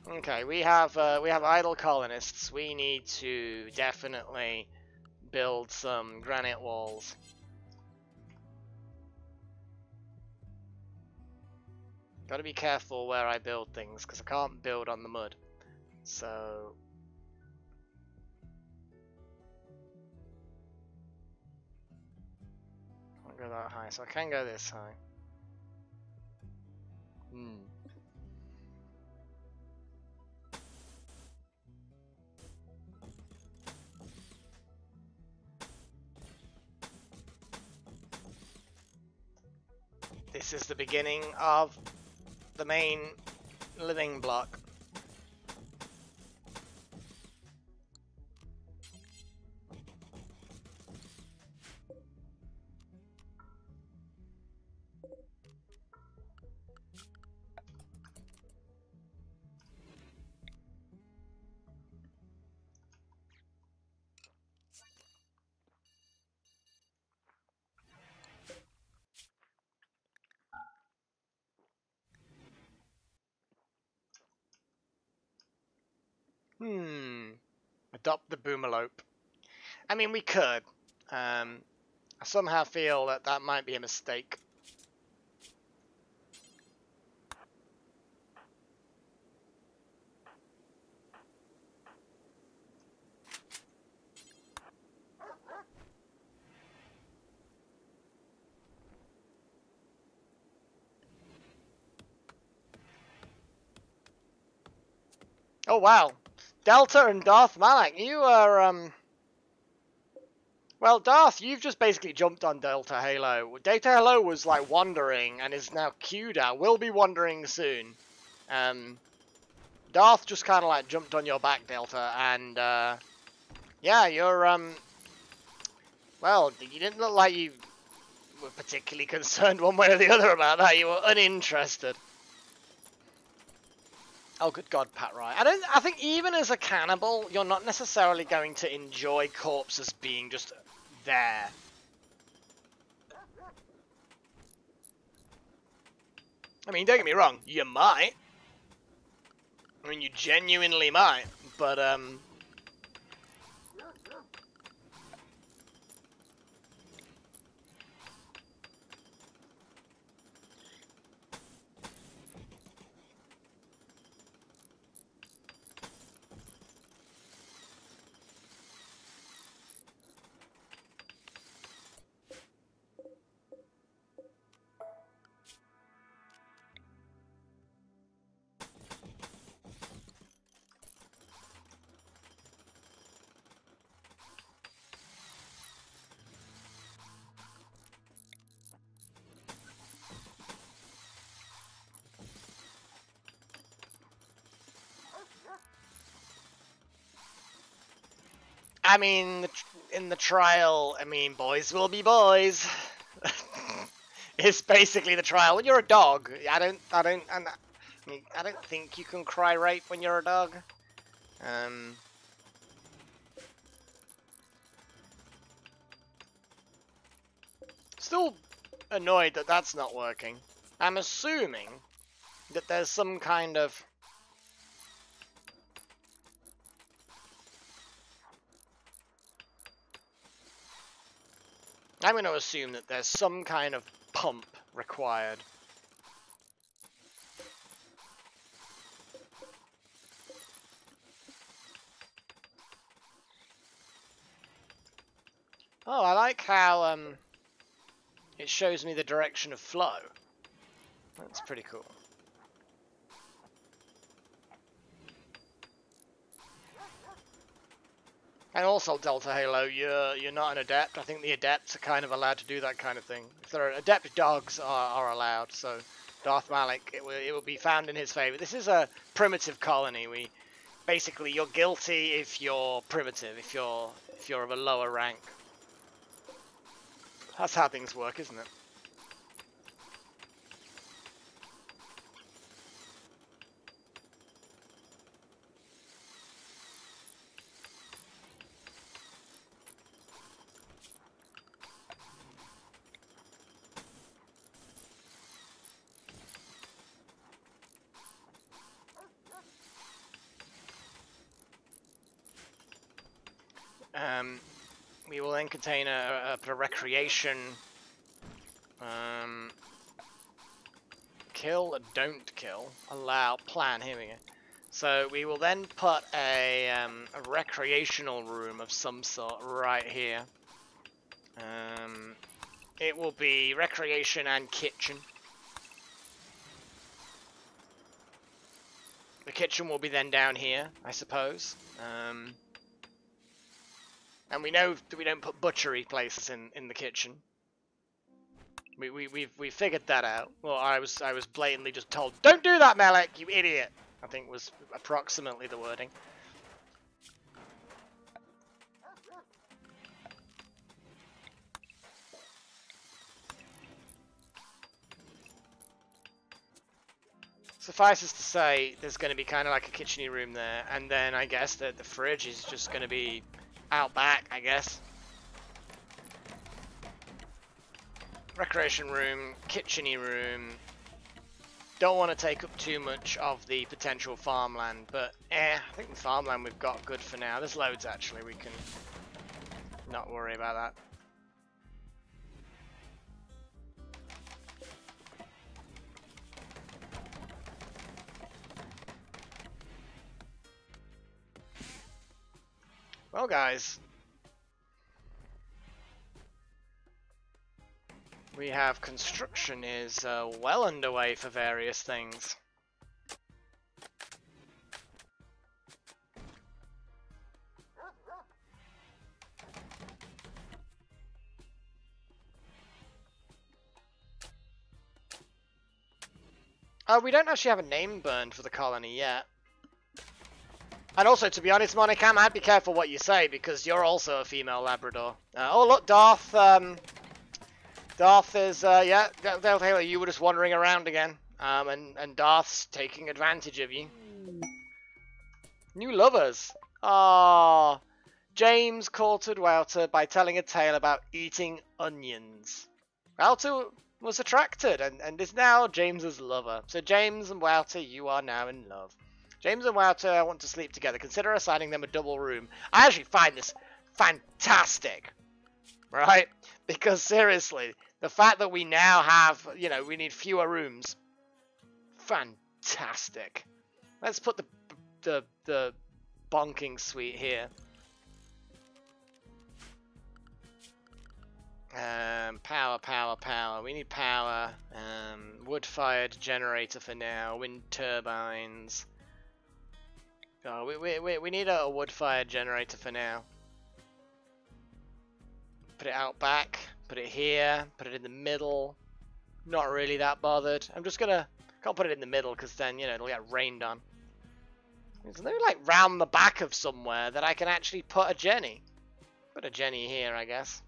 Okay, we have idle colonists. We need to definitely build some granite walls. Gotta be careful where I build things, because I can't build on the mud. So... I can't go that high, so I can go this high. This is the beginning of the main living block. Adopt the boomerlope. I mean, we could. I somehow feel that that might be a mistake. Oh wow, Delta and Darth Malak, you are well, Darth, you've just basically jumped on Delta Halo. Delta Halo was like wandering and is now queued out. Will be wandering soon. Darth just kind of like jumped on your back, Delta, and yeah, you're well, you didn't look like you were particularly concerned one way or the other about that. You were uninterested. Oh, good God, Pat Wright. I think even as a cannibal, you're not necessarily going to enjoy corpses being just there. I mean, don't get me wrong, you might. I mean, you genuinely might, but I mean, in the trial, I mean, boys will be boys. It's basically the trial. When you're a dog, I don't think you can cry rape when you're a dog. Still annoyed that that's not working. I'm assuming that there's some kind of... I'm going to assume that there's some kind of pump required. Oh, I like how it shows me the direction of flow. That's pretty cool. And also, Delta Halo, you're not an adept. I think the adepts are kind of allowed to do that kind of thing. If there are adept dogs are allowed. So Darth Malak, it will be found in his favor. This is a primitive colony. Basically you're guilty if you're primitive, if you're of a lower rank. That's how things work, isn't it? We will then contain a recreation kill, don't kill, allow, plan, here we go. So we will then put a recreational room of some sort right here. It will be recreation and kitchen. The kitchen will be then down here, I suppose. And we know that we don't put butchery places in the kitchen. We figured that out. Well, I was blatantly just told, don't do that, Melek, you idiot. I think was approximately the wording. Suffices to say, there's going to be kind of like a kitcheny room there, and then I guess that the fridge is just going to be out back, I guess. Recreation room, kitcheny room. Don't want to take up too much of the potential farmland, but I think the farmland we've got good for now. There's loads actually, we can not worry about that. Well, guys, we have construction is well underway for various things. We don't actually have a name burned for the colony yet. And also, to be honest, Monicam, I'd be careful what you say, because you're also a female Labrador. Oh, look, Darth. Darth is, yeah, you were just wandering around again. And Darth's taking advantage of you. New lovers. Ah, James courted Wouter by telling a tale about eating onions. Wouter was attracted and is now James's lover. So James and Wouter, you are now in love. James and Wouter want to sleep together. Consider assigning them a double room. I actually find this fantastic, right? Because seriously, the fact that we now have, you know, we need fewer rooms. Fantastic. Let's put the bonking suite here. Power. We need power. Wood-fired generator for now. Wind turbines. Oh, we need a wood-fired generator for now. Put it out back. Put it here. Put it in the middle. Not really that bothered. I'm just gonna... Can't put it in the middle because then, you know, it'll get rained on. There's no, like, round the back of somewhere that I can actually put a Jenny. Put a Jenny here, I guess.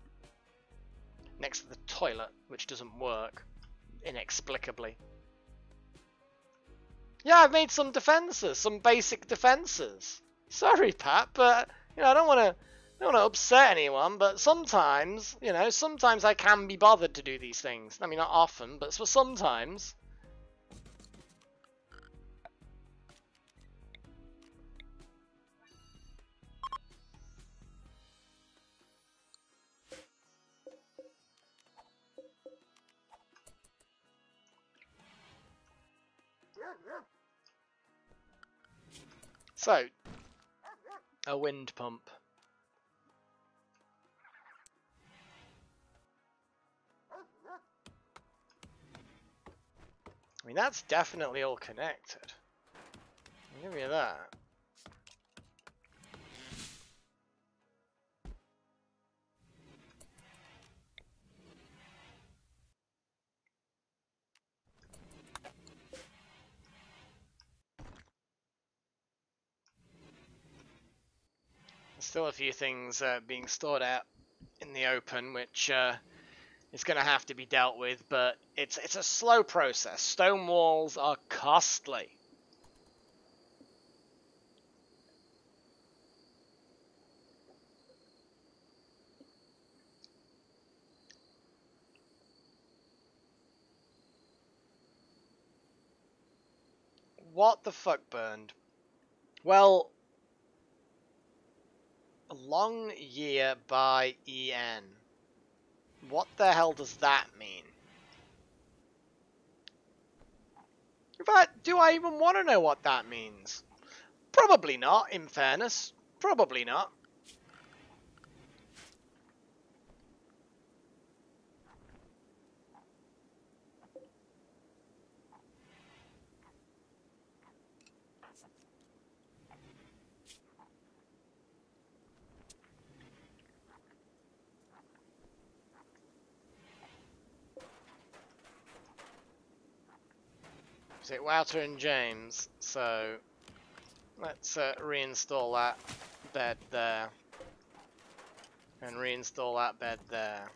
Next to the toilet, which doesn't work. Inexplicably. Yeah, I've made some defenses, some basic defenses. Sorry, Pat, but you know I don't want to upset anyone. But sometimes, you know, sometimes I can be bothered to do these things. I mean, not often, but for sometimes. So, a wind pump. I mean, that's definitely all connected. I'll give you that. Still a few things being stored out in the open, which is going to have to be dealt with, but it's a slow process. Stone walls are costly. What the fuck burned? Well, a long year by EN. What the hell does that mean? In fact, do I even want to know what that means? Probably not, in fairness. Probably not. Is it Wouter and James? So let's reinstall that bed there. And reinstall that bed there.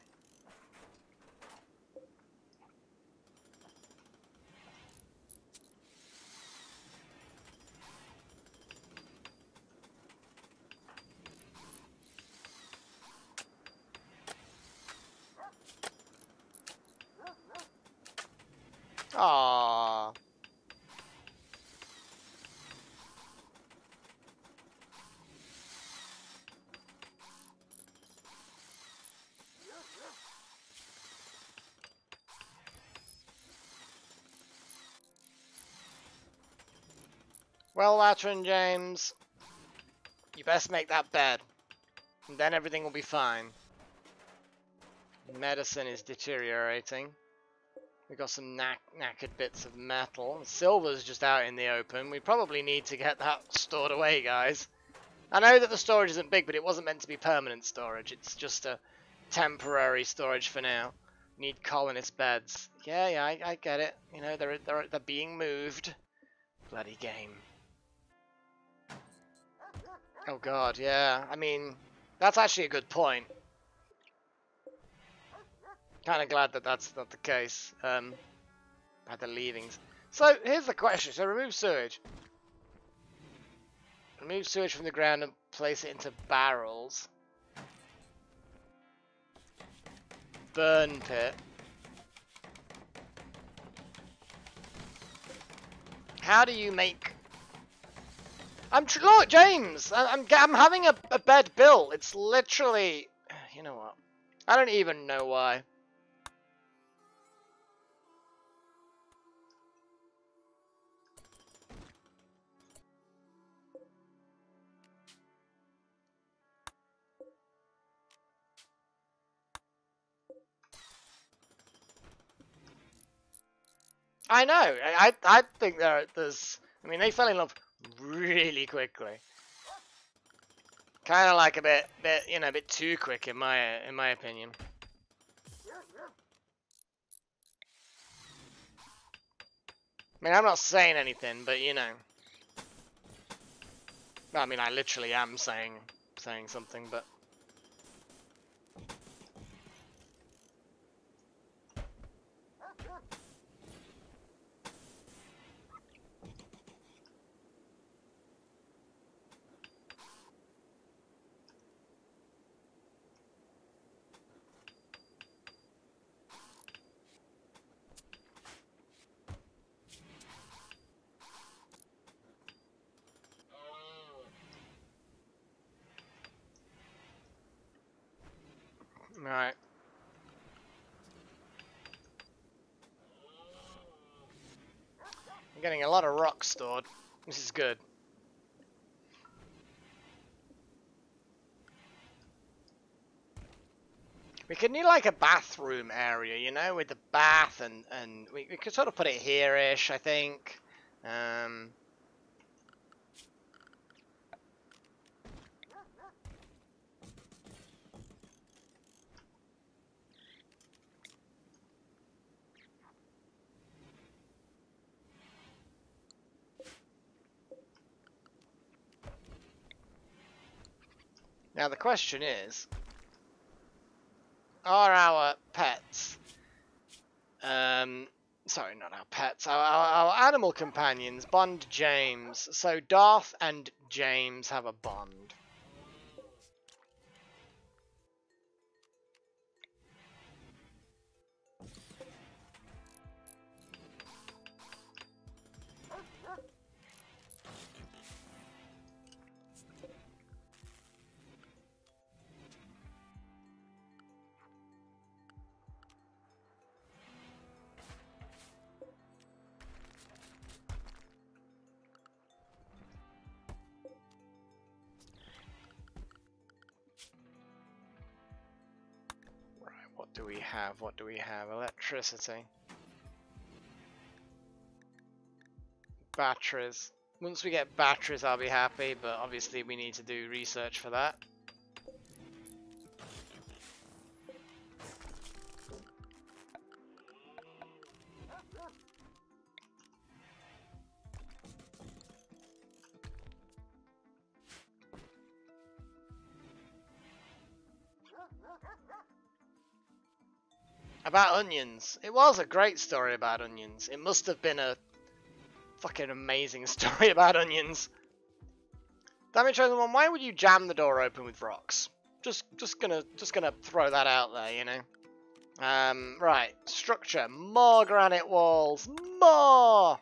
Aww. Well, Wouter and James, you best make that bed, and then everything will be fine. Medicine is deteriorating. We've got some knackered bits of metal. Silver's just out in the open. We probably need to get that stored away, guys. I know that the storage isn't big, but it wasn't meant to be permanent storage. It's just a temporary storage for now. Need colonist beds. Yeah, I get it. You know, they're being moved. Bloody game. Oh god, yeah. I mean, that's actually a good point. Kind of glad that that's not the case. By the leavings. So here's the question. So remove sewage. Remove sewage from the ground and place it into barrels. Burn pit. How do you make? Look, James. I'm having a bed built. It's literally. You know what? I don't even know why. I know. I think there's. I mean, they fell in love really quickly. Kind of like a bit, you know, a bit too quick in my opinion. I mean, I'm not saying anything, but you know. I mean, I literally am saying something, but. Right. I'm getting a lot of rocks stored. This is good. We could need like a bathroom area, you know, with the bath and we could sort of put it here-ish, I think. Now the question is, are our pets, sorry, not our pets, our animal companions bond James? So Darth and James have a bond. What do we have? What do we have? Electricity. Batteries. Once we get batteries, I'll be happy, but obviously we need to do research for that. About onions. It was a great story about onions. It must have been a fucking amazing story about onions. Damage chosen one, why would you jam the door open with rocks? Just gonna throw that out there, you know. Right, structure, more granite walls, more.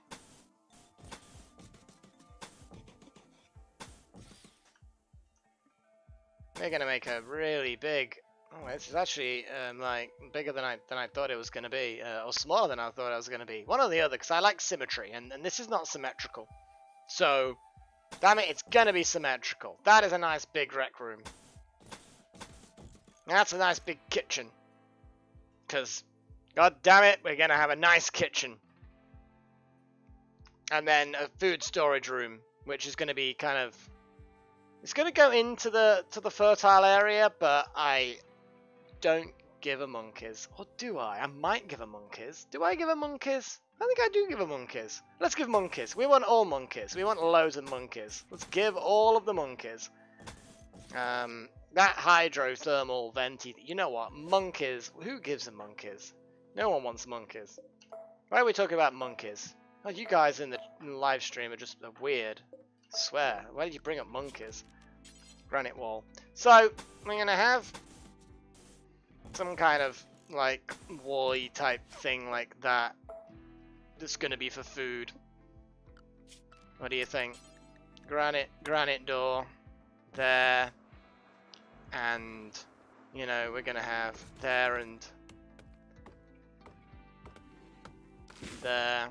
We're gonna make a really big. Oh, this is actually like bigger than I thought it was gonna be, or smaller than I thought it was gonna be. One or the other, because I like symmetry, and this is not symmetrical. So, damn it, it's gonna be symmetrical. That is a nice big rec room. That's a nice big kitchen. Because, god damn it, we're gonna have a nice kitchen. And then a food storage room, which is gonna be kind of. It's gonna go into the fertile area, but I don't give a monkeys. Or do I? I might give a monkeys. Do I give a monkeys? I think I do give a monkeys. Let's give monkeys. We want all monkeys. We want loads of monkeys. Let's give all of the monkeys. That hydrothermal venty. You know what? Monkeys. Who gives a monkeys? No one wants monkeys. Why are we talking about monkeys? Oh, you guys in the live stream are just weird. I swear. Why did you bring up monkeys? Granite wall. So, we're gonna have some kind of like wall-y type thing like that. That's gonna be for food. What do you think? Granite door there, and you know we're gonna have there and there.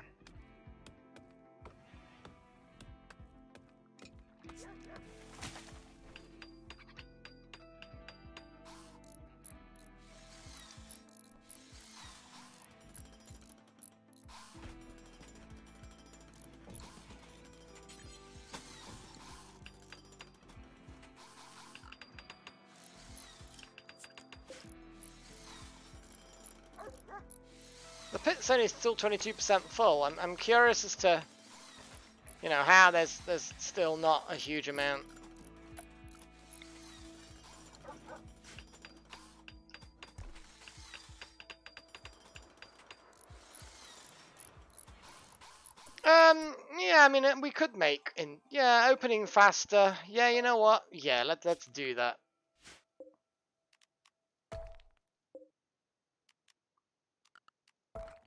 The pit's only still 22% full. I'm curious as to, you know, how there's still not a huge amount. Yeah, I mean, we could make opening faster. Yeah, you know what? Yeah, let's do that.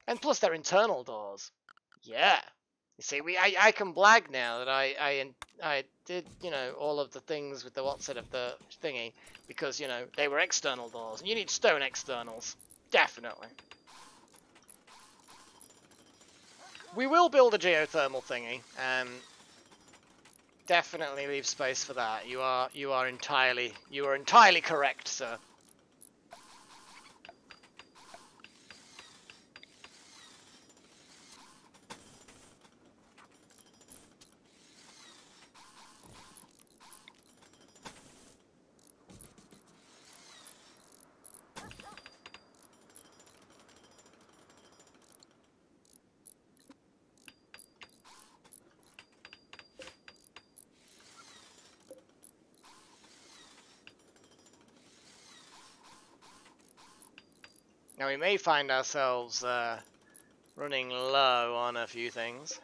And plus they're internal doors. Yeah. You see, I can blag now that I did, you know, all of the things with the what's it of the thingy because, you know, they were external doors. And you need stone externals. Definitely. We will build a geothermal thingy. Definitely leave space for that. You are entirely correct, sir. Now we may find ourselves running low on a few things.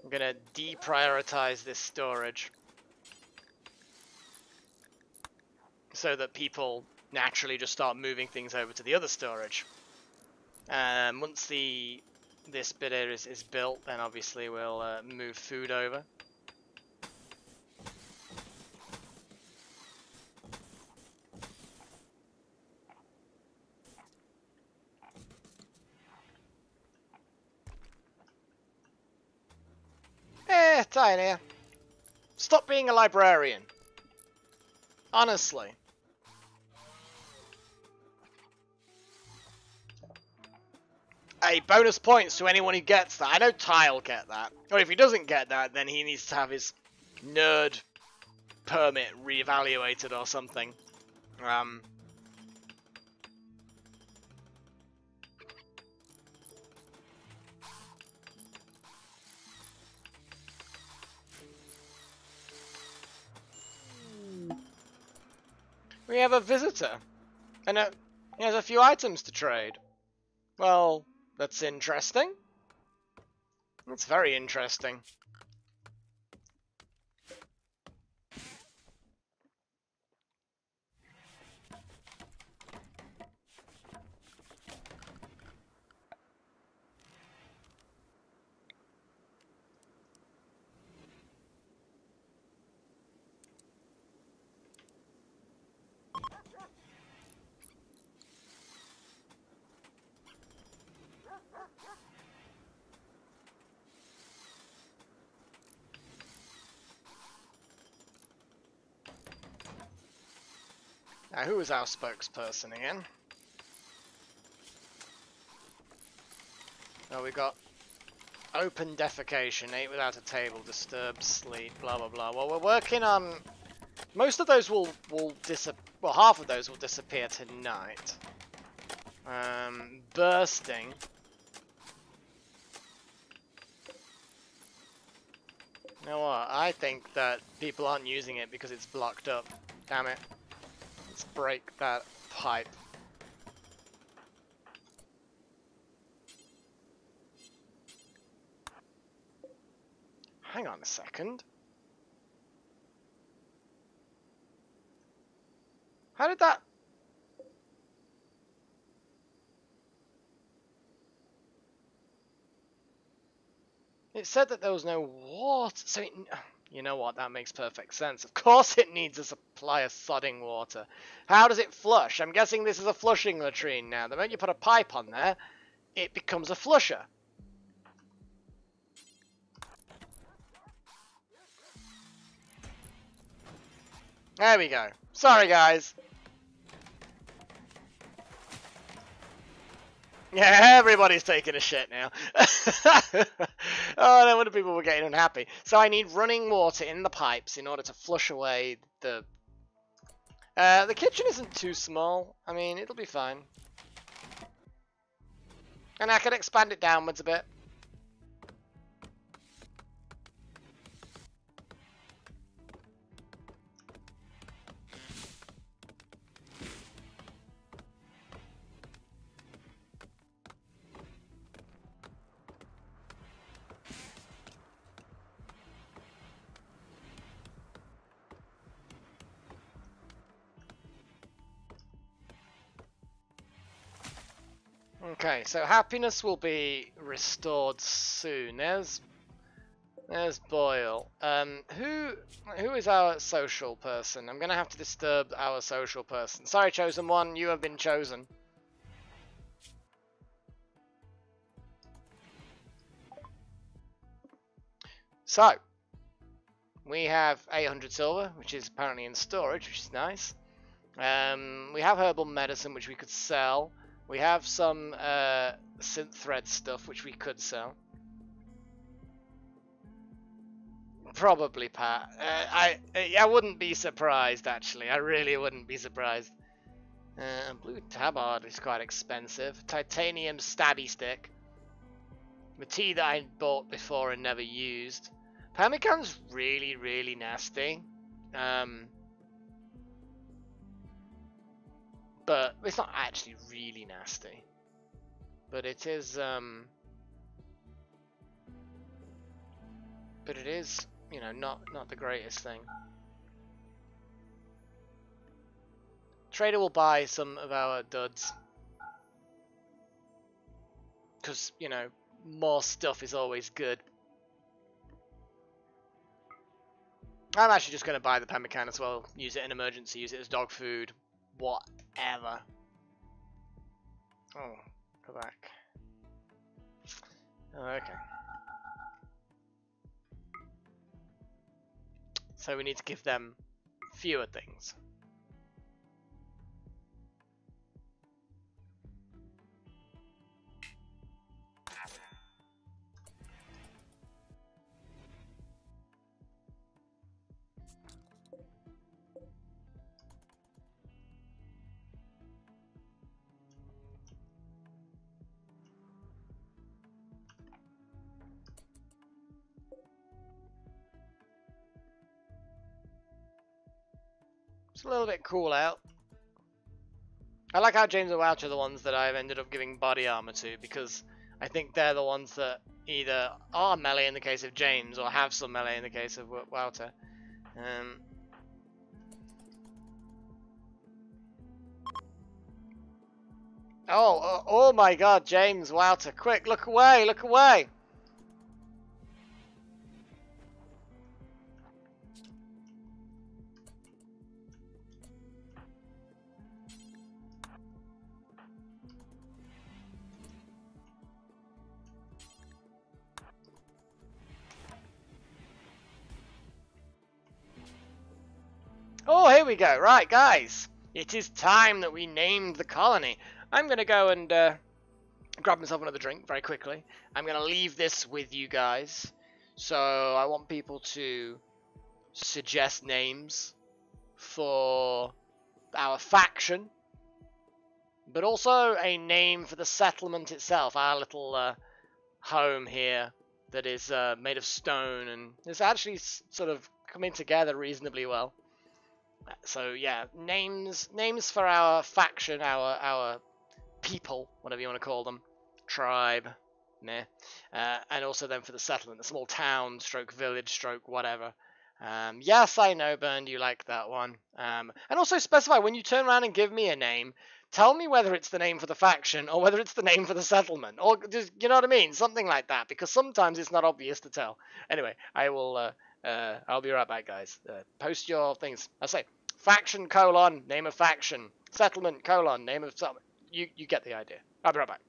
I'm gonna deprioritize this storage so that people naturally just start moving things over to the other storage. Once this bit here is built, then obviously we'll move food over. Tiny. Stop being a librarian. Honestly. Hey, bonus points to anyone who gets that. I know Ty'll get that. Or if he doesn't get that, then he needs to have his nerd permit reevaluated or something. We have a visitor. And He has a few items to trade. Well, that's interesting. That's very interesting. Now, who is our spokesperson again? Oh, we got open defecation, ate without a table, disturbed sleep, blah blah blah. Well, we're working on... Most of those will disappear. Well, half of those will disappear tonight. Bursting. You know what? I think that people aren't using it because it's blocked up. Damn it. Let's break that pipe. Hang on a second. How did that... It said that there was no water, so it... You know what, that makes perfect sense. Of course it needs a supply of sodding water. How does it flush? I'm guessing this is a flushing latrine now. The moment you put a pipe on there, it becomes a flusher. There we go. Sorry, guys. Yeah, everybody's taking a shit now. Oh, no wonder people were getting unhappy. So I need running water in the pipes in order to flush away the... the kitchen isn't too small. I mean, it'll be fine. And I can expand it downwards a bit. Okay, so happiness will be restored soon. There's Boyle. Who is our social person? I'm gonna have to disturb our social person. Sorry, chosen one, you have been chosen. So we have 800 silver, which is apparently in storage, which is nice. We have herbal medicine, which we could sell. We have some synth thread stuff, which we could sell. Probably, Pat. I wouldn't be surprised, actually. I really wouldn't be surprised. Blue tabard is quite expensive. Titanium stabby stick. The tea that I bought before and never used. Pemmican's really, really nasty. But it's not actually really nasty. But it is, you know, not the greatest thing. Trader will buy some of our duds. Because, you know, more stuff is always good. I'm actually just going to buy the pemmican as well. Use it in emergency, use it as dog food. Whatever. Oh, go back. Oh, okay. So we need to give them fewer things. It's a little bit cool out. I like how James and Welch are the ones that I've ended up giving body armor to, because I think they're the ones that either are melee in the case of James or have some melee in the case of Wouter. Oh my god, James, Wouter, quick, look away, look away! Oh, here we go. Right, guys. It is time that we named the colony. I'm going to go and grab myself another drink very quickly. I'm going to leave this with you guys. So I want people to suggest names for our faction, but also a name for the settlement itself, our little home here that is made of stone and is actually sort of coming together reasonably well. So yeah, names for our faction, our people, whatever you want to call them, tribe, meh, and also then for the settlement, the small town, stroke village, stroke whatever. Yes, I know, Bernd, you like that one. And also specify when you turn around and give me a name. Tell me whether it's the name for the faction or whether it's the name for the settlement, or just, you know what I mean, something like that, because sometimes it's not obvious to tell. Anyway, I will. I'll be right back, guys. Post your things. I say faction : name of faction, settlement : name of settlement. You get the idea. I'll be right back.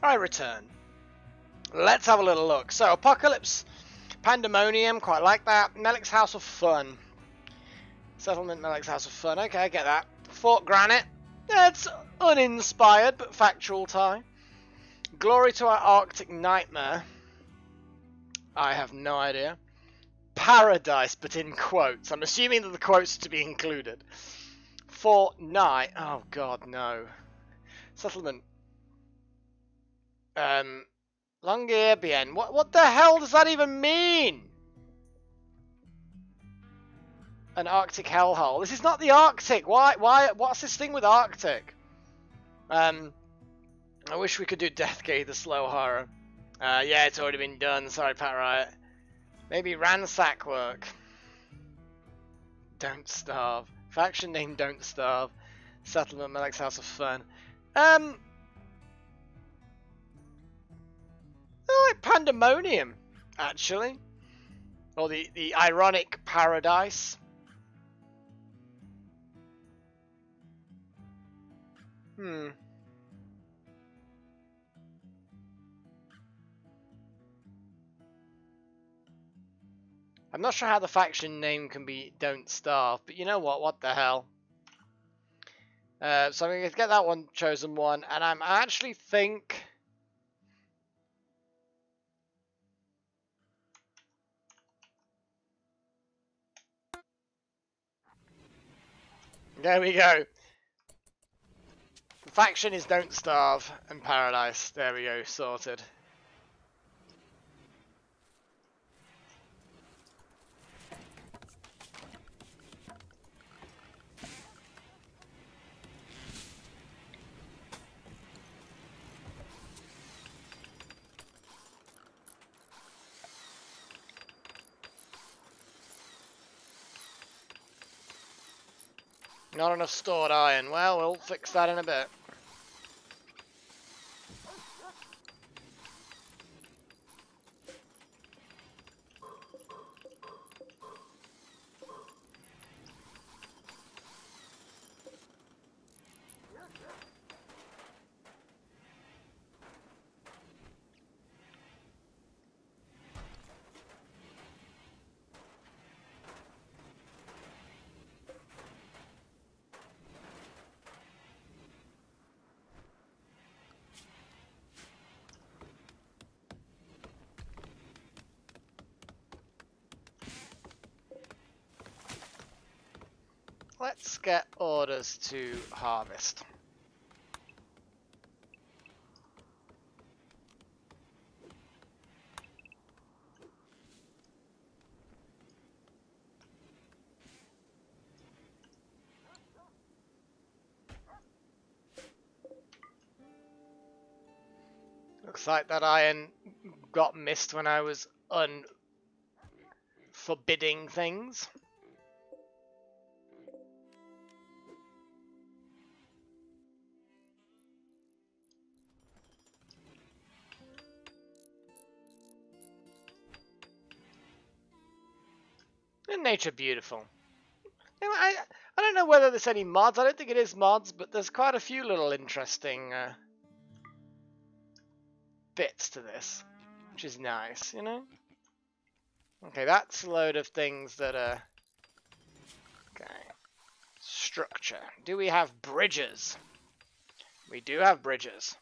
I return. Let's have a little look. So, Apocalypse, Pandemonium, quite like that. Melik's House of Fun. Settlement, Melik's House of Fun. Okay, I get that. Fort Granite. It's uninspired, but factual tie. Glory to our Arctic Nightmare. I have no idea. Paradise, but in quotes. I'm assuming that the quotes are to be included. Fort Night. Oh, God, no. Settlement. Longier Bien. What the hell does that even mean? An Arctic hellhole. This is not the Arctic. Why? What's this thing with Arctic? I wish we could do Deathgate, the slow horror. Yeah, it's already been done. Sorry, Pat Riot. Maybe Ransack work. Don't Starve. Faction name Don't Starve. Settlement, Melik's House of Fun. I like Pandemonium, actually. Or the ironic Paradise. I'm not sure how the faction name can be Don't Starve, but you know what the hell. So I'm going to get that one, chosen one, and I actually think... There we go. The faction is Don't Starve and Paradise. There we go, sorted. Not enough stored iron. Well, we'll fix that in a bit. Let's get orders to harvest. Looks like that iron got missed when I was forbidding things. Isn't nature beautiful? I don't know whether there's any mods. I don't think it is mods, but there's quite a few little interesting bits to this, which is nice, you know? Okay, that's a load of things that are... Okay. Structure. Do we have bridges? We do have bridges.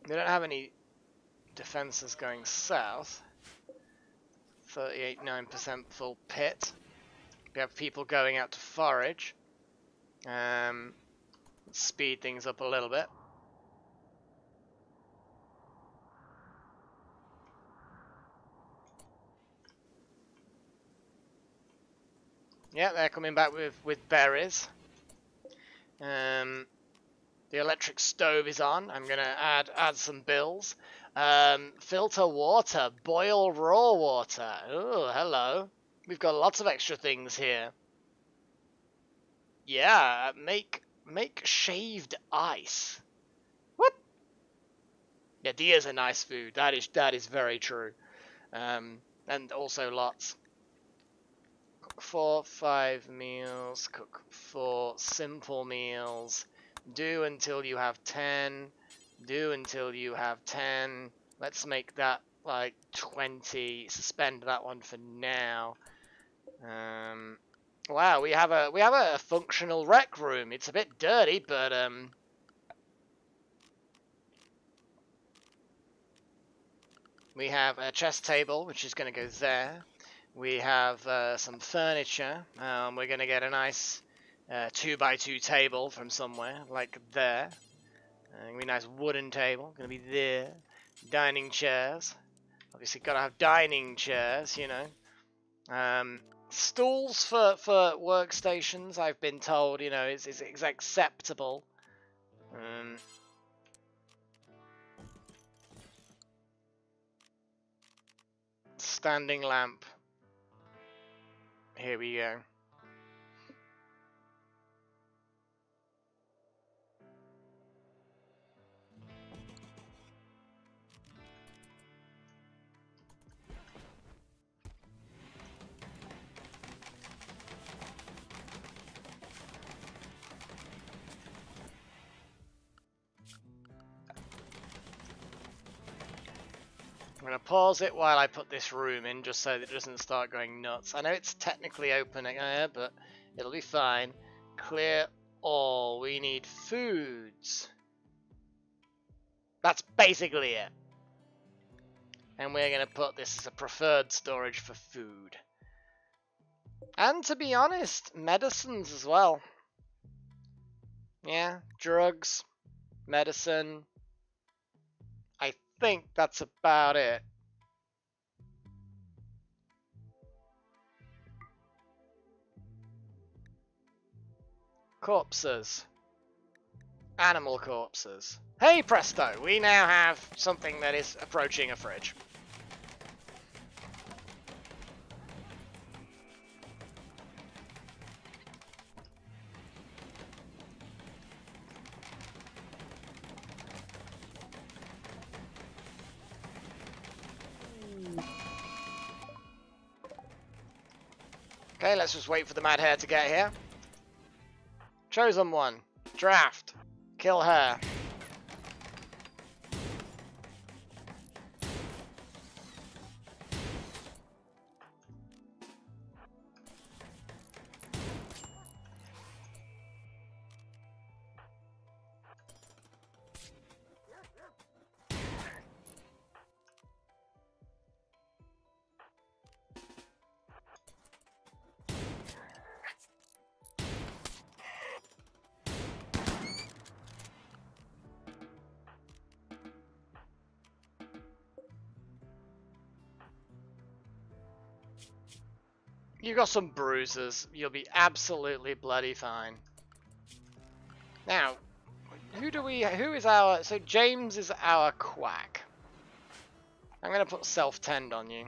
We don't have any defenses going south. 38.9% full pit. We have people going out to forage. Let's speed things up a little bit. Yeah, they're coming back with berries. The electric stove is on. I'm gonna add some bills. Filter water, boil raw water. Oh, hello. We've got lots of extra things here. Yeah, make shaved ice. What? Yeah, deer's a nice food. That is very true. And also lots. Cook 4, 5 meals. Cook 4 simple meals. Do until you have 10. Do until you have 10. Let's make that like 20. Suspend that one for now. Wow, we have a functional rec room. It's a bit dirty, but we have a chess table, which is going to go there. We have some furniture. We're going to get a nice 2x2 table from somewhere, like there. Gonna be a nice wooden table. Gonna be there. Dining chairs. Obviously, gotta have dining chairs, you know. Stools for workstations, I've been told, you know, is acceptable. Standing lamp. Here we go. I'm going to pause it while I put this room in, just so that it doesn't start going nuts. I know it's technically open air, but it'll be fine. Clear all. We need foods. That's basically it. And we're going to put this as a preferred storage for food. And to be honest, medicines as well. Yeah, drugs, medicine. I think that's about it. Corpses. Animal corpses. Hey presto, we now have something that is approaching a fridge. Okay, let's just wait for the mad hare to get here. Chosen one. Draft. Kill her. You got some bruises. You'll be absolutely bloody fine. Now, who is our, so James is our quack. I'm gonna put self-tend on you.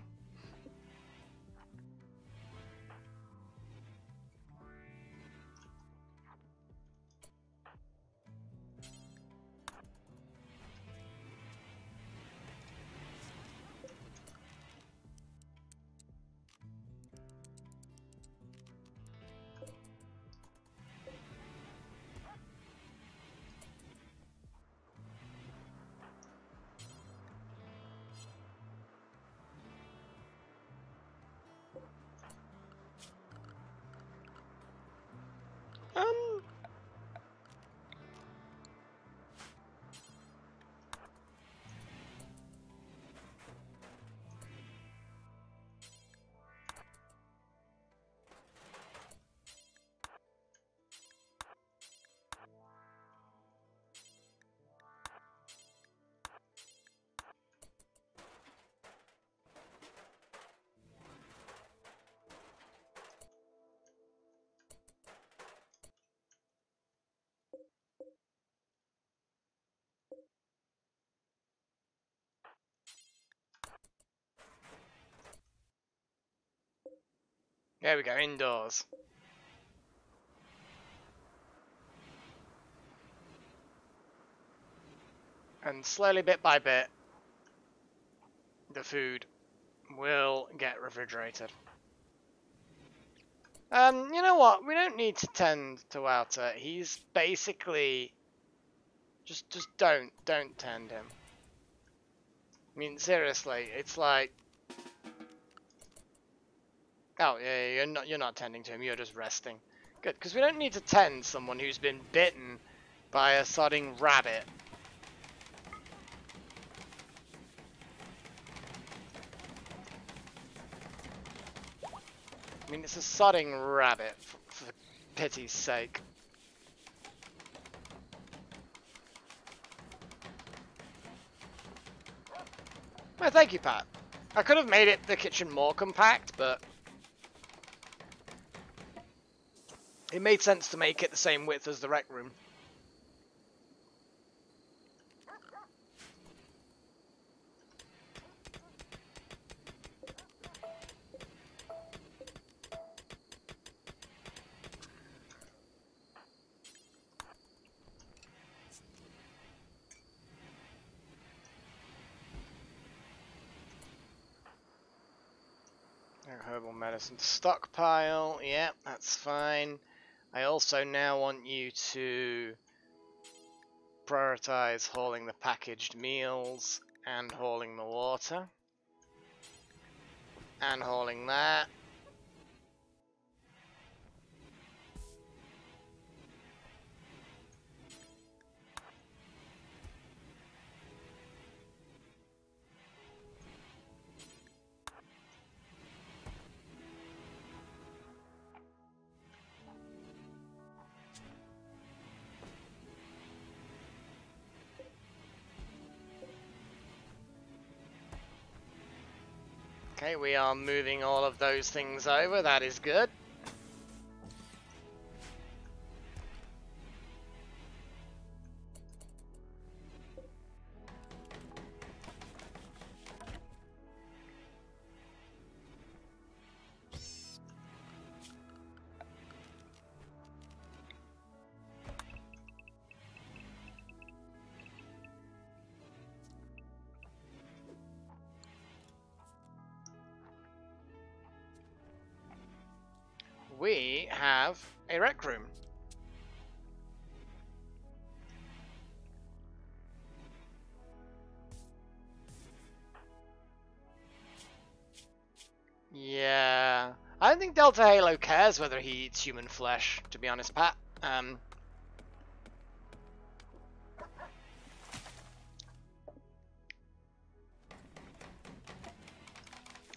There we go, indoors. And slowly, bit by bit, the food will get refrigerated. You know what? We don't need to tend to Outer. He's basically... Just don't tend him. I mean, seriously, it's like... Oh, yeah, you're not tending to him, you're just resting. Good, because we don't need to tend someone who's been bitten by a sodding rabbit. I mean, it's a sodding rabbit, for pity's sake. Well, thank you, Pat. I could have made it the kitchen more compact, but... it made sense to make it the same width as the rec room. Herbal medicine stockpile, yeah, that's fine. I also now want you to prioritize hauling the packaged meals and hauling the water. And hauling that. Okay, we are moving all of those things over, that is good. We have a rec room. Yeah, I don't think Delta Halo cares whether he eats human flesh, to be honest, Pat.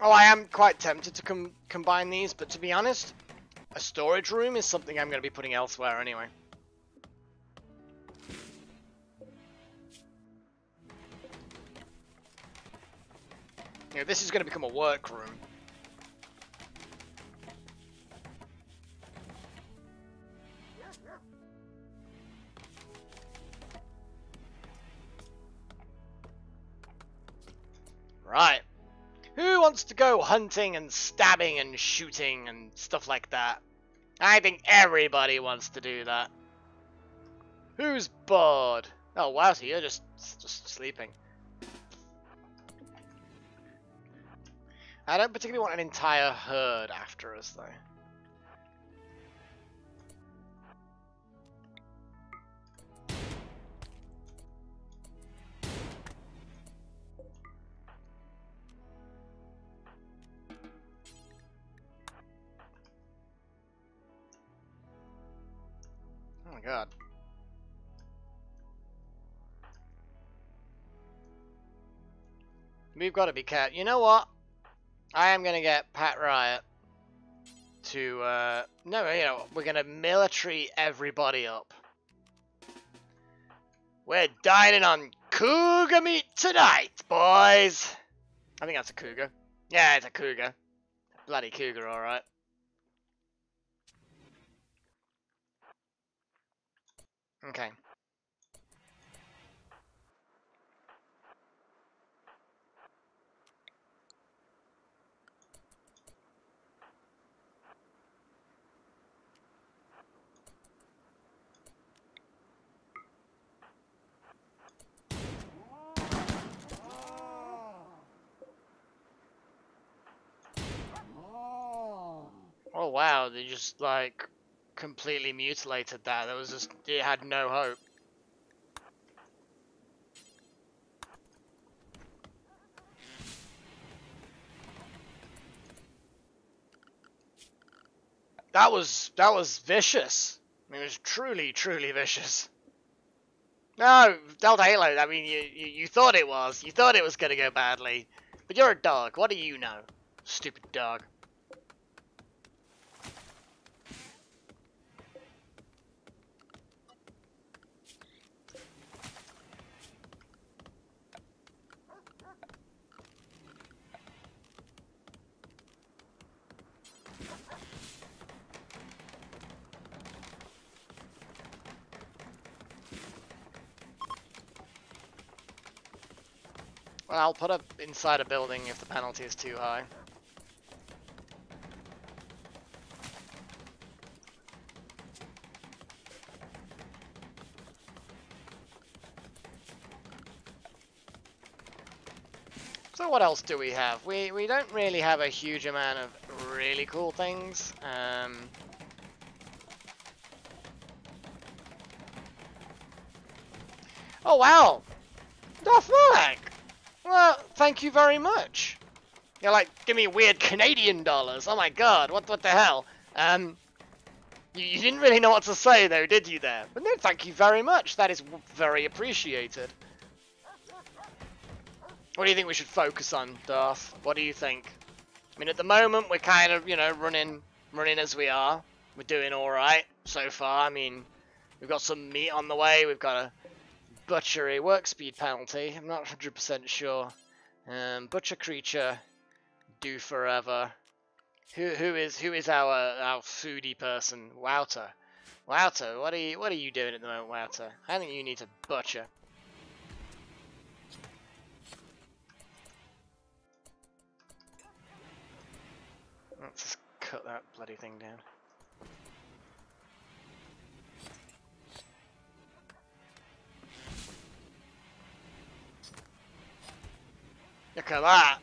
Oh, I am quite tempted to combine these, but to be honest, a storage room is something I'm going to be putting elsewhere anyway. You know, this is going to become a workroom. Right. Who wants to go hunting and stabbing and shooting and stuff like that? I think everybody wants to do that. Who's bored? Oh wow, so you're just sleeping. I don't particularly want an entire herd after us though. Oh my god. We've got to be careful. You know what? I am going to get Pat Riot to, no, you know, we're going to military everybody up. We're dining on cougar meat tonight, boys. I think that's a cougar. Yeah, it's a cougar. Bloody cougar, alright. Okay. wow, they just like completely mutilated that. There was just, it had no hope. That was vicious. I mean, it was truly, truly vicious. No, Delta Halo, I mean, you thought it was. You thought it was going to go badly. But you're a dog. What do you know? Stupid dog. Well, I'll put up inside a building if the penalty is too high. So what else do we have? We don't really have a huge amount of really cool things. Oh wow! Darth Malak! Well, thank you very much. You're like, give me weird Canadian dollars. Oh my god, what the hell? You didn't really know what to say though, did you there? But no, thank you very much. That is very appreciated. What do you think we should focus on, Darth? What do you think? I mean, at the moment, we're kind of, you know, running as we are. We're doing alright so far. I mean, we've got some meat on the way. We've got a butchery work speed penalty. I'm not 100% sure. Butcher creature, do forever. Who is our foodie person? Wouter. Wouter, what are you doing at the moment, Wouter? I think you need to butcher. Let's just cut that bloody thing down. Look at that.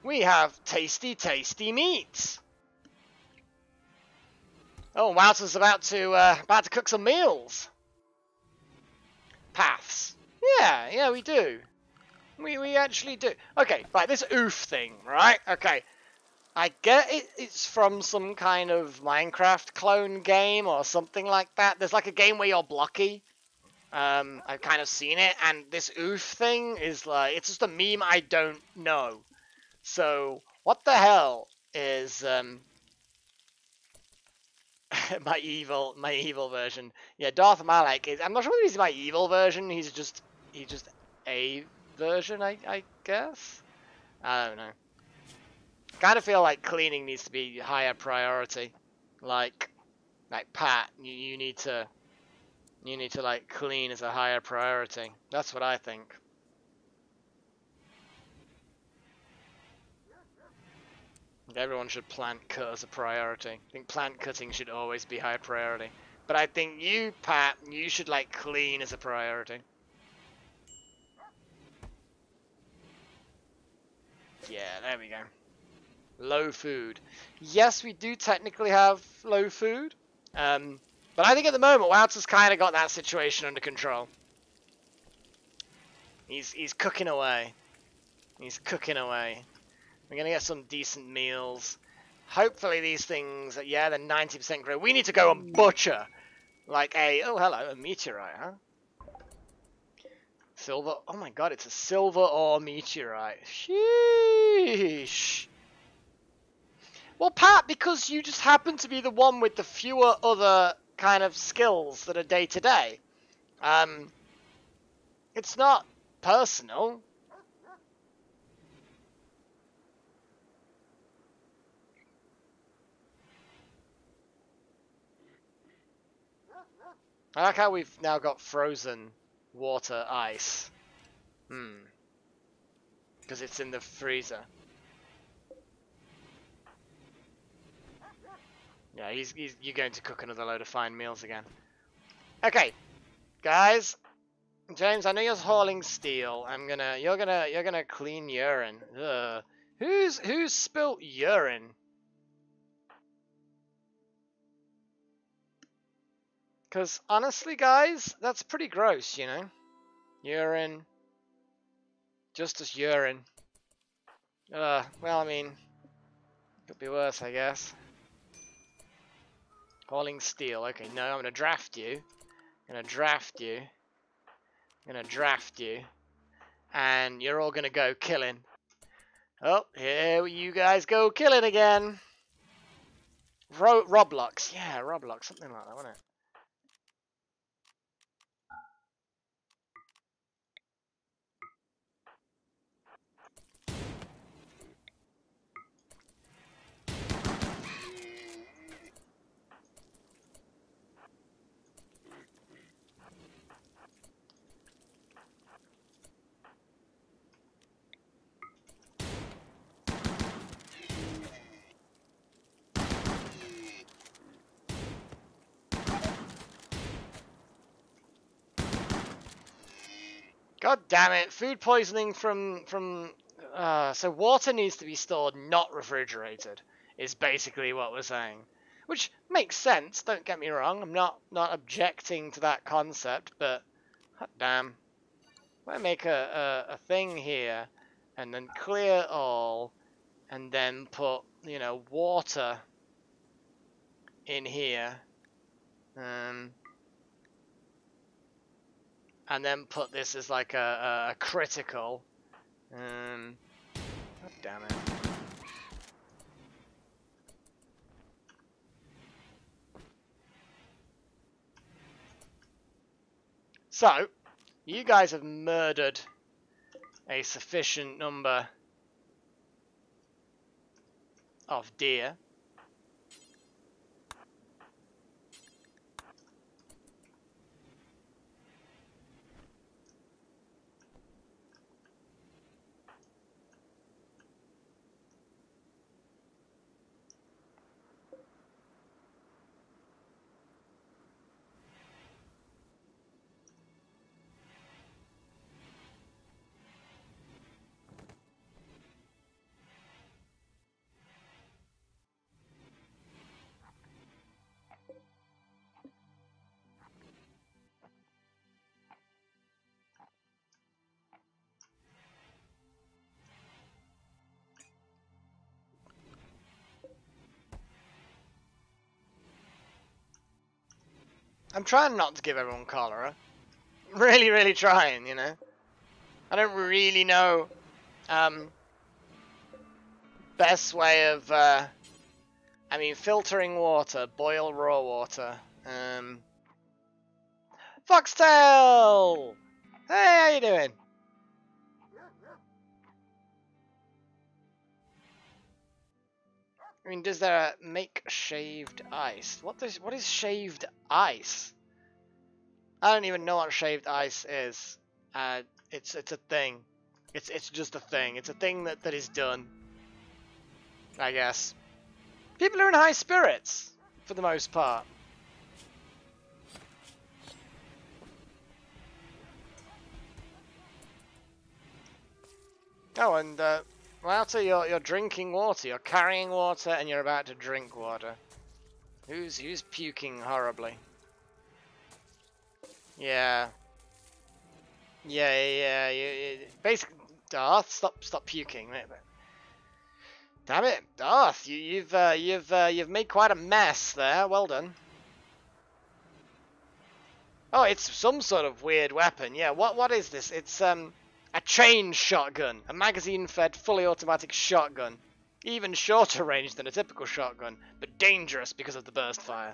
We have tasty, tasty meats. Oh, Wouter's about to cook some meals. Paths. Yeah, we do. We actually do. Okay, right, this oof thing, right? Okay. I get it's from some kind of Minecraft clone game or something like that. There's like a game where you're blocky. I've kind of seen it, and this oof thing is like, it's just a meme I don't know. So, what the hell is, my evil version? Yeah, Darth Malak is, I'm not sure whether he's my evil version, he's just a version, I guess? I don't know. Kind of feel like cleaning needs to be higher priority. Like Pat, you need to like clean as a higher priority. That's what I think. Everyone should plant cut as a priority. I think plant cutting should always be high priority. But I think you, Pat, you should like clean as a priority. Yeah, there we go. Low food. Yes, we do technically have low food. But I think at the moment, Wouter's kind of got that situation under control. He's cooking away. He's cooking away. We're going to get some decent meals. Hopefully these things, yeah, they're 90% grow. We need to go and butcher. Like oh hello, a meteorite, huh? Silver, oh my god, it's a silver ore meteorite. Sheesh. Well, Pat, because you just happen to be the one with the fewer other kind of skills that are day to day. It's not personal. I like how we've now got frozen water ice. Because it's in the freezer. Yeah, you're going to cook another load of fine meals again. Okay, guys. James, I know you're hauling steel. You're gonna clean urine. Ugh. Who's spilt urine? Because honestly, guys, that's pretty gross, you know? Urine. Just as urine. Well, I mean, could be worse, I guess. Hauling steel. Okay, no, I'm gonna draft you. I'm gonna draft you. I'm gonna draft you. And you're all gonna go killing. Oh, here you guys go killing again. Roblox. Yeah, Roblox. Something like that, wasn't it? God damn it! Food poisoning from so water needs to be stored, not refrigerated. Is basically what we're saying, which makes sense. Don't get me wrong. I'm not objecting to that concept, but god damn, I make a thing here, and then clear all, and then put water in here, and then put this as like a critical. God damn it. So, you guys have murdered a sufficient number of deer. I'm trying not to give everyone cholera. Really, really trying, you know. I don't really know best way of I mean, filtering water, boil raw water. Foxtail! Hey, how you doing? I mean, does there make shaved ice? What is shaved ice? I don't even know what shaved ice is. It's a thing. It's just a thing. It's a thing that is done. I guess. People are in high spirits for the most part. Oh, and after you're drinking water, you're carrying water, and you're about to drink water. Who's puking horribly? Yeah. Yeah. You basically, Darth, stop puking. Damn it, Darth! You've made quite a mess there. Well done. Oh, it's some sort of weird weapon. Yeah. What is this? It's a chain shotgun, a magazine-fed, fully automatic shotgun. Even shorter range than a typical shotgun, but dangerous because of the burst fire.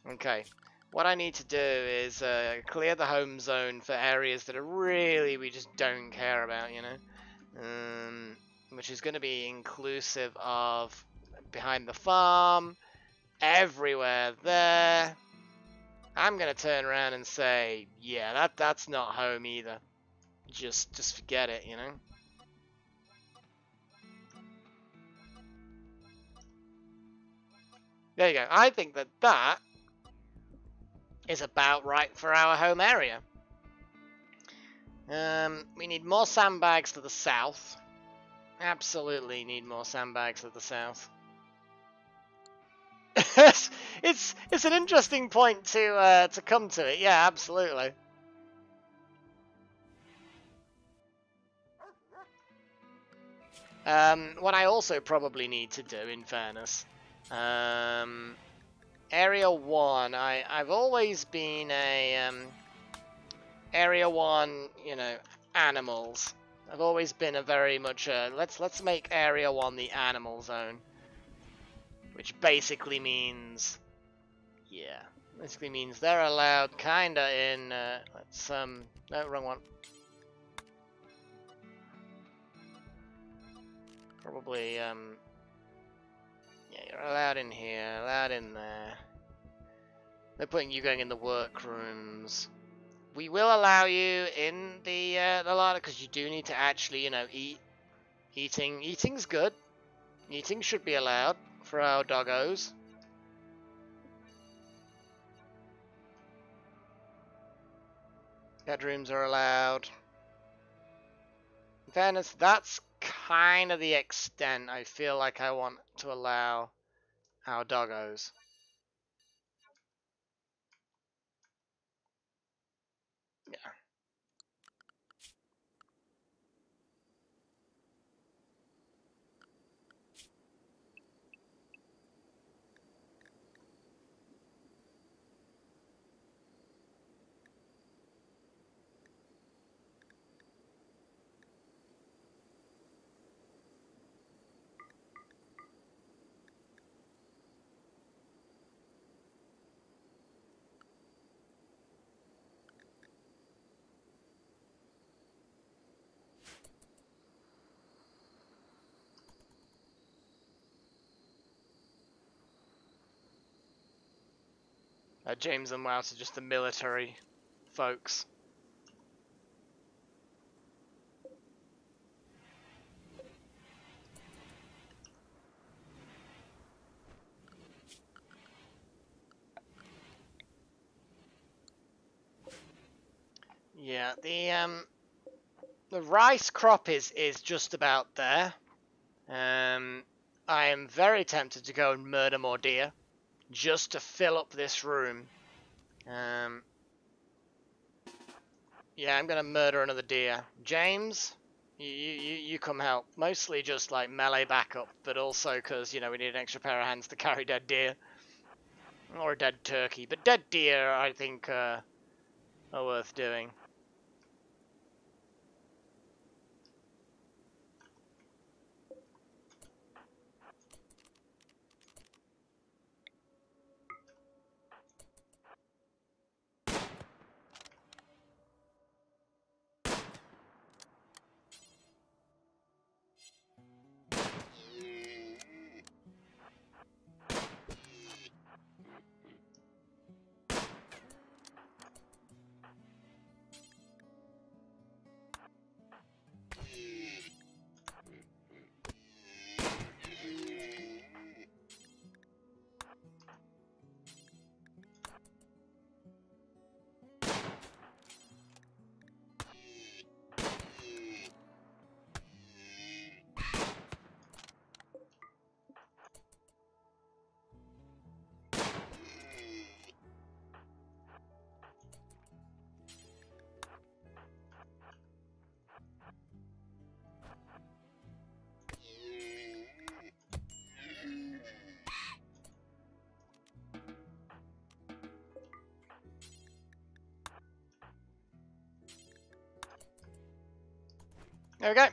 Okay. What I need to do is clear the home zone for areas that are really we just don't care about, you know, which is going to be inclusive of behind the farm, everywhere there. I'm going to turn around and say, yeah, that's not home either. Just forget it, you know. There you go. I think that is about right for our home area. We need more sandbags to the south. Absolutely need more sandbags to the south. it's an interesting point to come to it. Yeah, absolutely. What I also probably need to do, in fairness, Area 1. I've always been a Area 1, you know, animals. I've always been a very much let's make Area 1 the animal zone, which basically means, yeah, basically means they're allowed kinda in let's no, wrong one. Probably yeah, you're allowed in here, allowed in there. They're putting you going in the workrooms. We will allow you in the larder because you do need to actually, you know, eat. Eating's good. Eating should be allowed for our doggos. Bedrooms are allowed. In fairness, that's kind of the extent I feel like I want to allow our doggos. Yeah. James and Wout are just the military folks. Yeah, the rice crop is just about there. I am very tempted to go and murder more deer just to fill up this room. Yeah, I'm gonna murder another deer. James, you come help. Mostly just like melee backup, but also because, you know, we need an extra pair of hands to carry dead deer. Or a dead turkey. But dead deer, I think, are worth doing. Okay,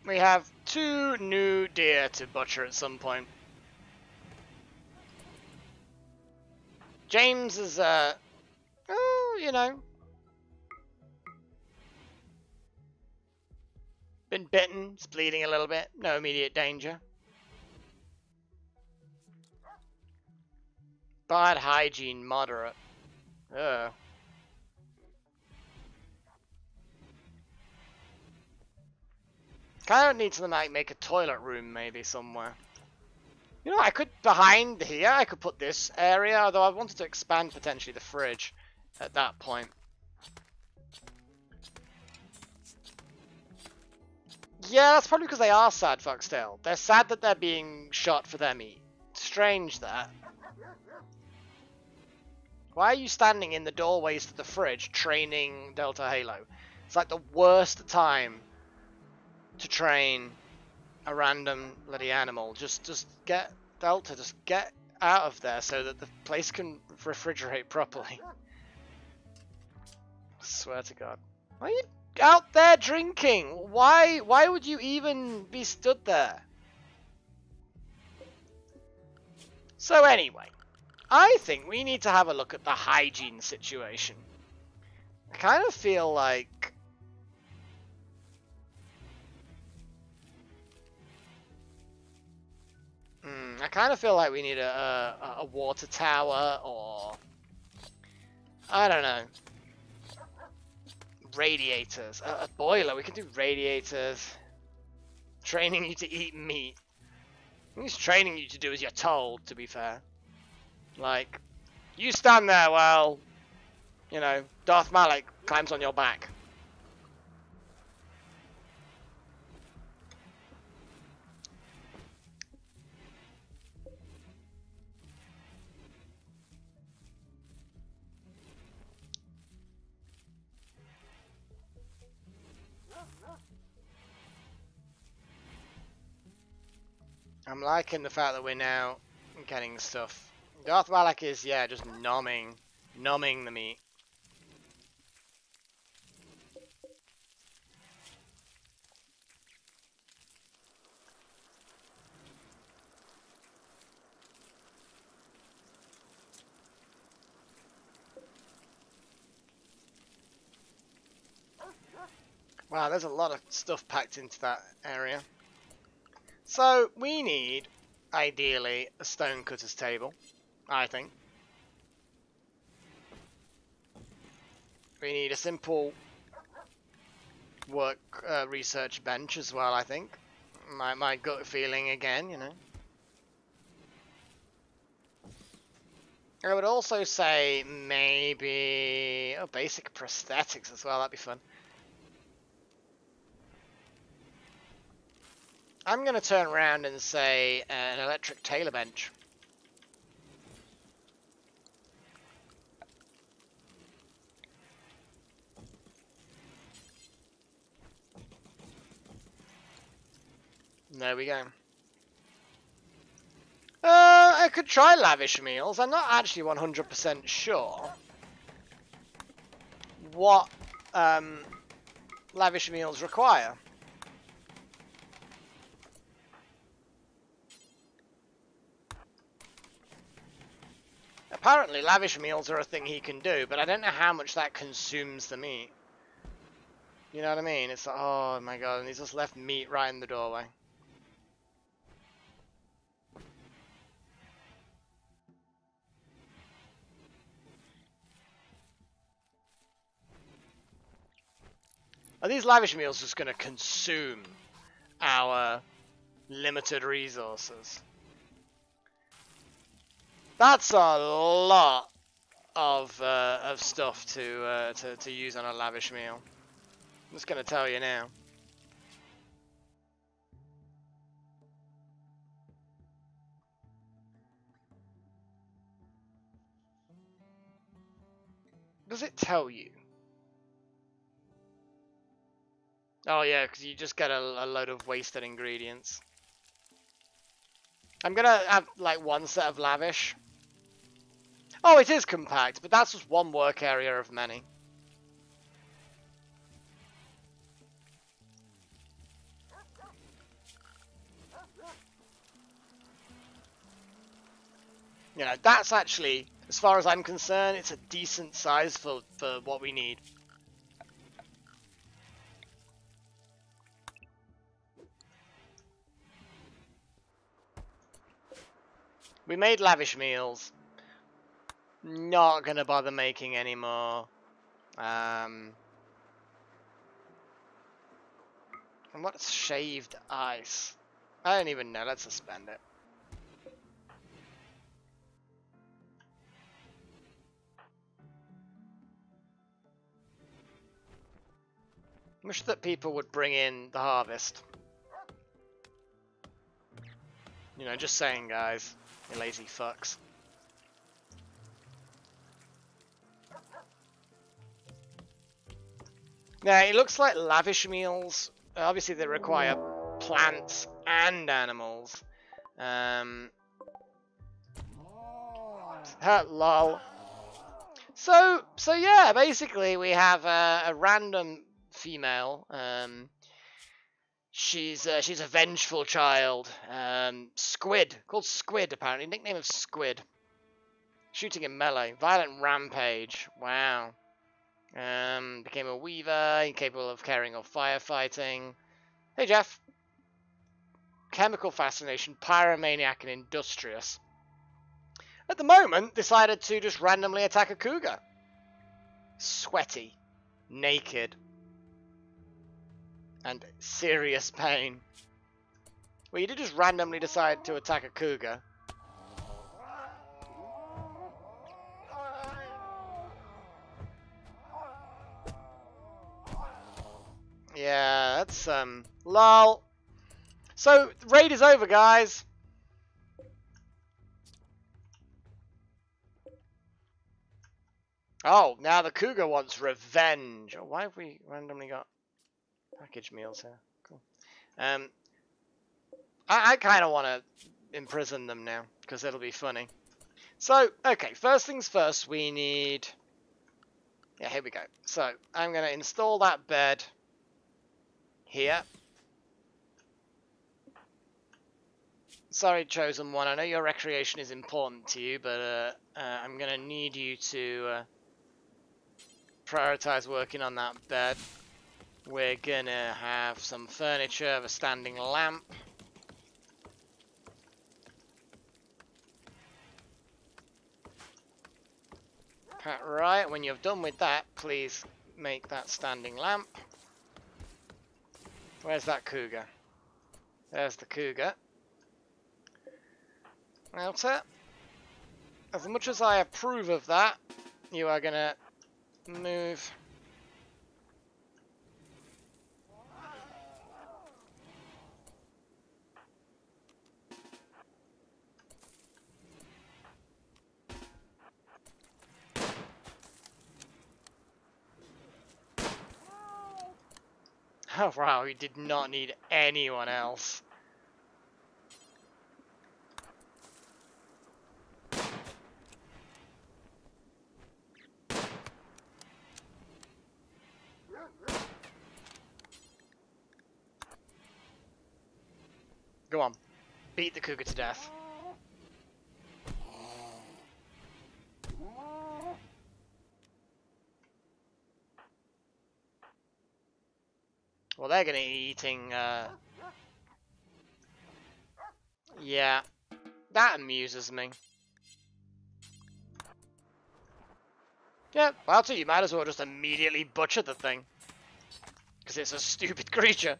we have 2 new deer to butcher at some point. James is, oh, you know, been bitten, it's bleeding a little bit, no immediate danger. Bad hygiene, moderate. Ugh. Kind of need to like make a toilet room maybe somewhere. You know, I could, behind here, I could put this area, although I wanted to expand potentially the fridge at that point. Yeah, that's probably because they are sad, Foxtail. They're sad that they're being shot for their meat. Strange that. Why are you standing in the doorways to the fridge training Delta Halo? It's like the worst time to train a random bloody animal. Just get Delta, just get out of there so that the place can refrigerate properly. I swear to God. Why are you out there drinking? Why would you even be stood there? So anyway, I think we need to have a look at the hygiene situation. I kind of feel like we need a water tower, or I don't know, radiators, a boiler. We can do radiators. Training you to eat meat. He's training you to do as you're told, to be fair. Like, you stand there while, you know, Darth Malik climbs on your back. I'm liking the fact that we're now getting stuff. Darth Malik is, yeah, just numbing the meat. Wow, there's a lot of stuff packed into that area. So, we need, ideally, a stonecutter's table, I think. We need a simple work research bench as well, I think. My gut feeling again, you know. I would also say maybe basic prosthetics as well, that'd be fun. I'm going to turn around and say an electric tailor bench. There we go. I could try lavish meals. I'm not actually 100% sure what lavish meals require. Apparently, lavish meals are a thing he can do, but I don't know how much that consumes the meat. You know what I mean? It's like, oh my god, and he's just left meat right in the doorway. Are these lavish meals just going to consume our limited resources? That's a lot of stuff to use on a lavish meal. I'm just going to tell you now. Does it tell you? Oh yeah, because you just get a load of wasted ingredients. I'm going to have like one set of lavish. Oh, it is compact, but that's just one work area of many. You know, that's actually, as far as I'm concerned, it's a decent size for what we need. We made lavish meals. Not gonna bother making any more. And what's shaved ice? I don't even know. Let's suspend it. Wish that people would bring in the harvest. You know, just saying, guys. You lazy fucks. Now, it looks like lavish meals. Obviously, they require plants and animals. Lol. So yeah, basically we have a random female. She's a vengeful child. Squid, called Squid apparently, nickname of Squid. Shooting in melee, violent rampage. Wow. Became a weaver, incapable of caring or firefighting. Hey Jeff. Chemical fascination, pyromaniac, and industrious. At the moment, decided to just randomly attack a cougar. Sweaty, naked, and serious pain. Well, you did just randomly decide to attack a cougar. Yeah, that's, lol. So, raid is over, guys. Oh, now the cougar wants revenge. Oh, why have we randomly got package meals here? Cool. I kind of want to imprison them now, because it'll be funny. So, okay, first things first, we need... Yeah, here we go. So, I'm going to install that bed here. Sorry, Chosen One, I know your recreation is important to you, but I'm going to need you to prioritize working on that bed. We're going to have some furniture of a standing lamp. Right, when you've done with that, please make that standing lamp. Where's that cougar? There's the cougar. Outer. As much as I approve of that, you are gonna move. Oh wow, he did not need anyone else. Go on, beat the cougar to death. Well, they're gonna be eating, yeah, that amuses me. Yeah, well, I'll tell you, might as well just immediately butcher the thing. Because it's a stupid creature.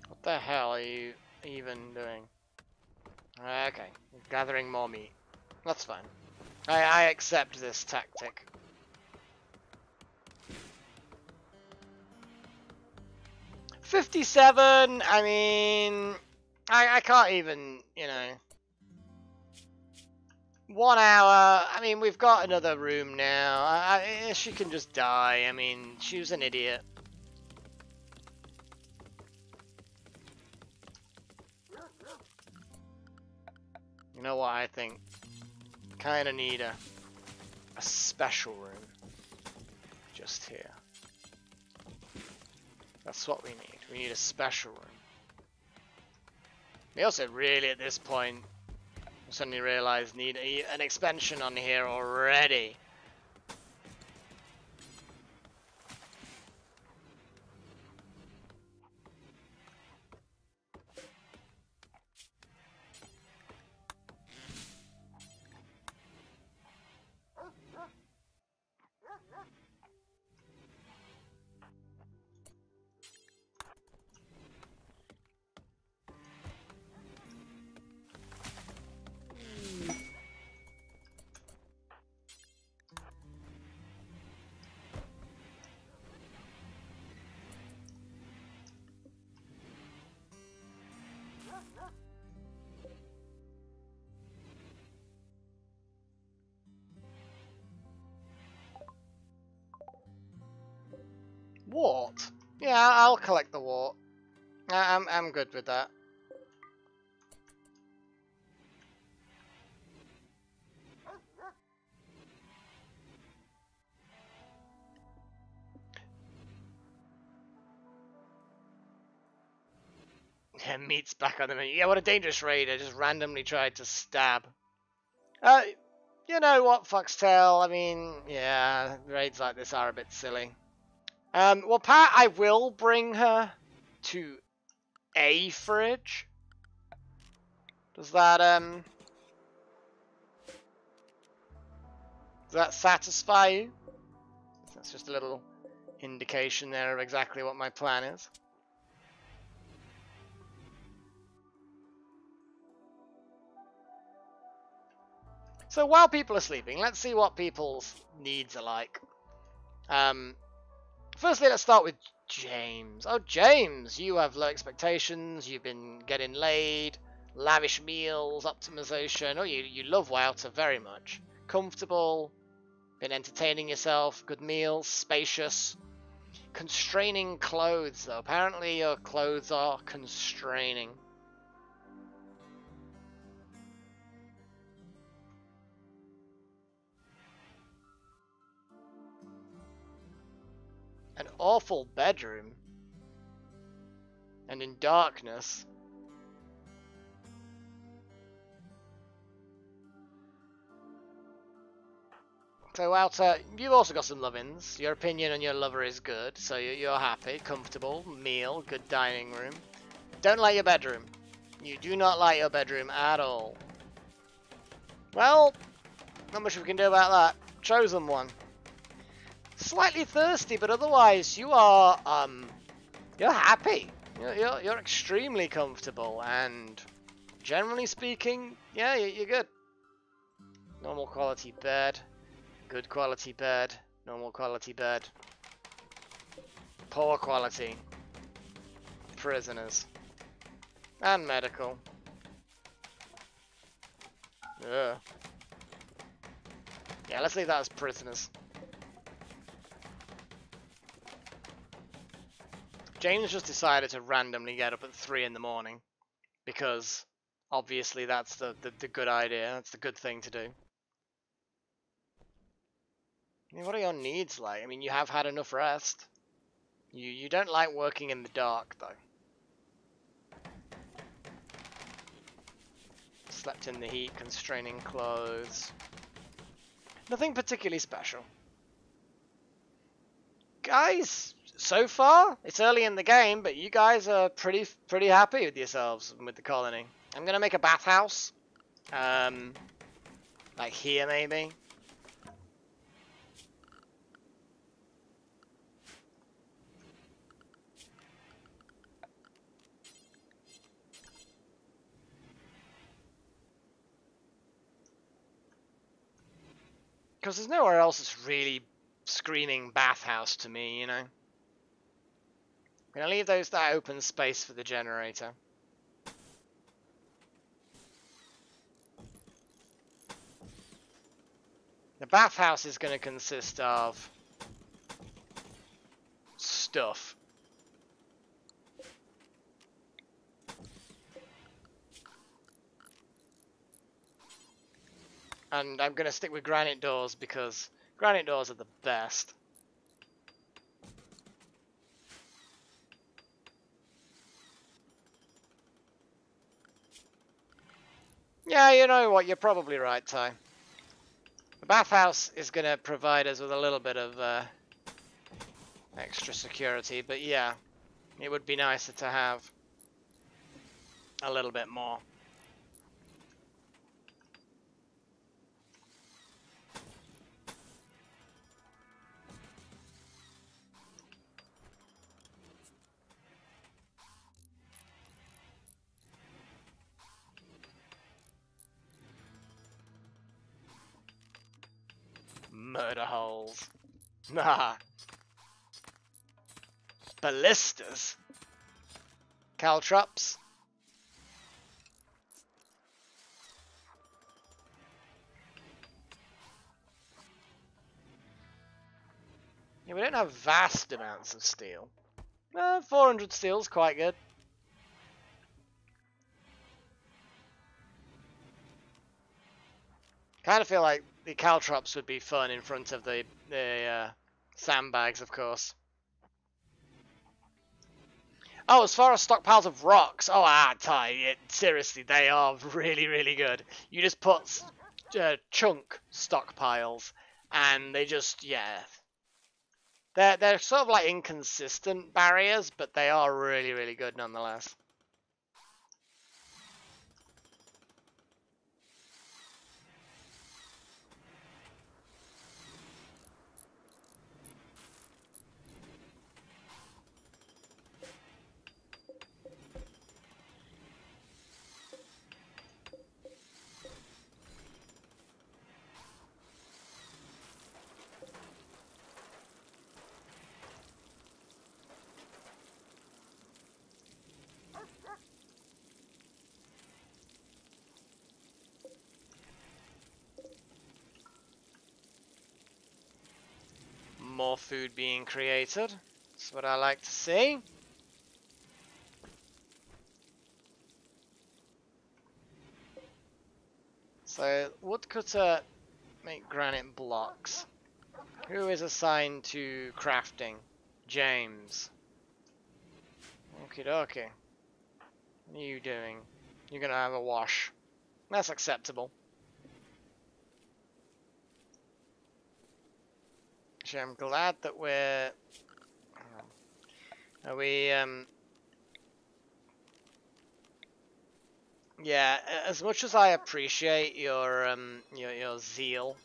What the hell are you even doing? Okay, gathering more meat. That's fine. I accept this tactic. $57, I mean... I can't even, you know... 1 hour, I mean, we've got another room now. She can just die, I mean, she was an idiot. You know what I think? Kinda need a special room. Just here. That's what we need. We need a special room. We also really, at this point, suddenly realize need an expansion on here already. Wart? Yeah, I'll collect the wart. I'm good with that. Yeah, meat's back on the menu. Yeah, what a dangerous raider just randomly tried to stab. You know what, Foxtail? I mean, yeah, raids like this are a bit silly. Well, Pat, I will bring her to a fridge. Does that satisfy you? That's just a little indication there of exactly what my plan is. So while people are sleeping, let's see what people's needs are like. Firstly, let's start with James. Oh, James, you have low expectations. You've been getting laid, lavish meals, optimization. Oh, you love Wouter very much. Comfortable, been entertaining yourself, good meals, spacious. Constraining clothes, though. Apparently your clothes are constraining. An awful bedroom. And in darkness. So, Wouter, you've also got some love-ins. Your opinion on your lover is good, so you're happy, comfortable, meal, good dining room. Don't like your bedroom. You do not like your bedroom at all. Well, not much we can do about that. Chosen one. Slightly thirsty, but otherwise you are, you're happy. You're extremely comfortable, and generally speaking, yeah, you're good. Normal quality bed. Good quality bed, normal quality bed, poor quality, prisoners, and medical. Ugh. Yeah, let's leave that as prisoners. James just decided to randomly get up at 3 in the morning, because obviously that's the good idea, that's the good thing to do. I mean, what are your needs like? I mean, you have had enough rest. You don't like working in the dark, though. Slept in the heat, constraining clothes. Nothing particularly special. Guys, so far, it's early in the game, but you guys are pretty happy with yourselves and with the colony. I'm gonna make a bathhouse. Like here, maybe. Because there's nowhere else that's really screaming bathhouse to me, you know. I'm gonna leave that open space for the generator. The bathhouse is gonna consist of stuff. And I'm gonna stick with granite doors because granite doors are the best. Yeah, you know what, you're probably right, Ty. The bathhouse is gonna provide us with a little bit of extra security, but yeah, it would be nicer to have a little bit more. Murder holes. Nah. Ballistas. Caltrops. Yeah, we don't have vast amounts of steel. 400 steel's quite good. Kind of feel like the caltrops would be fun in front of the sandbags, of course. Oh, as far as stockpiles of rocks, seriously, they are really, really good. You just put chunk stockpiles, and they just, yeah. They're sort of like inconsistent barriers, but they are really, really good nonetheless. More food being created. That's what I like to see. So, woodcutter, make granite blocks. Who is assigned to crafting? James. Okie dokie. What are you doing? You're gonna have a wash. That's acceptable. Actually, I'm glad that we're... Are we, Yeah, as much as I appreciate your zeal,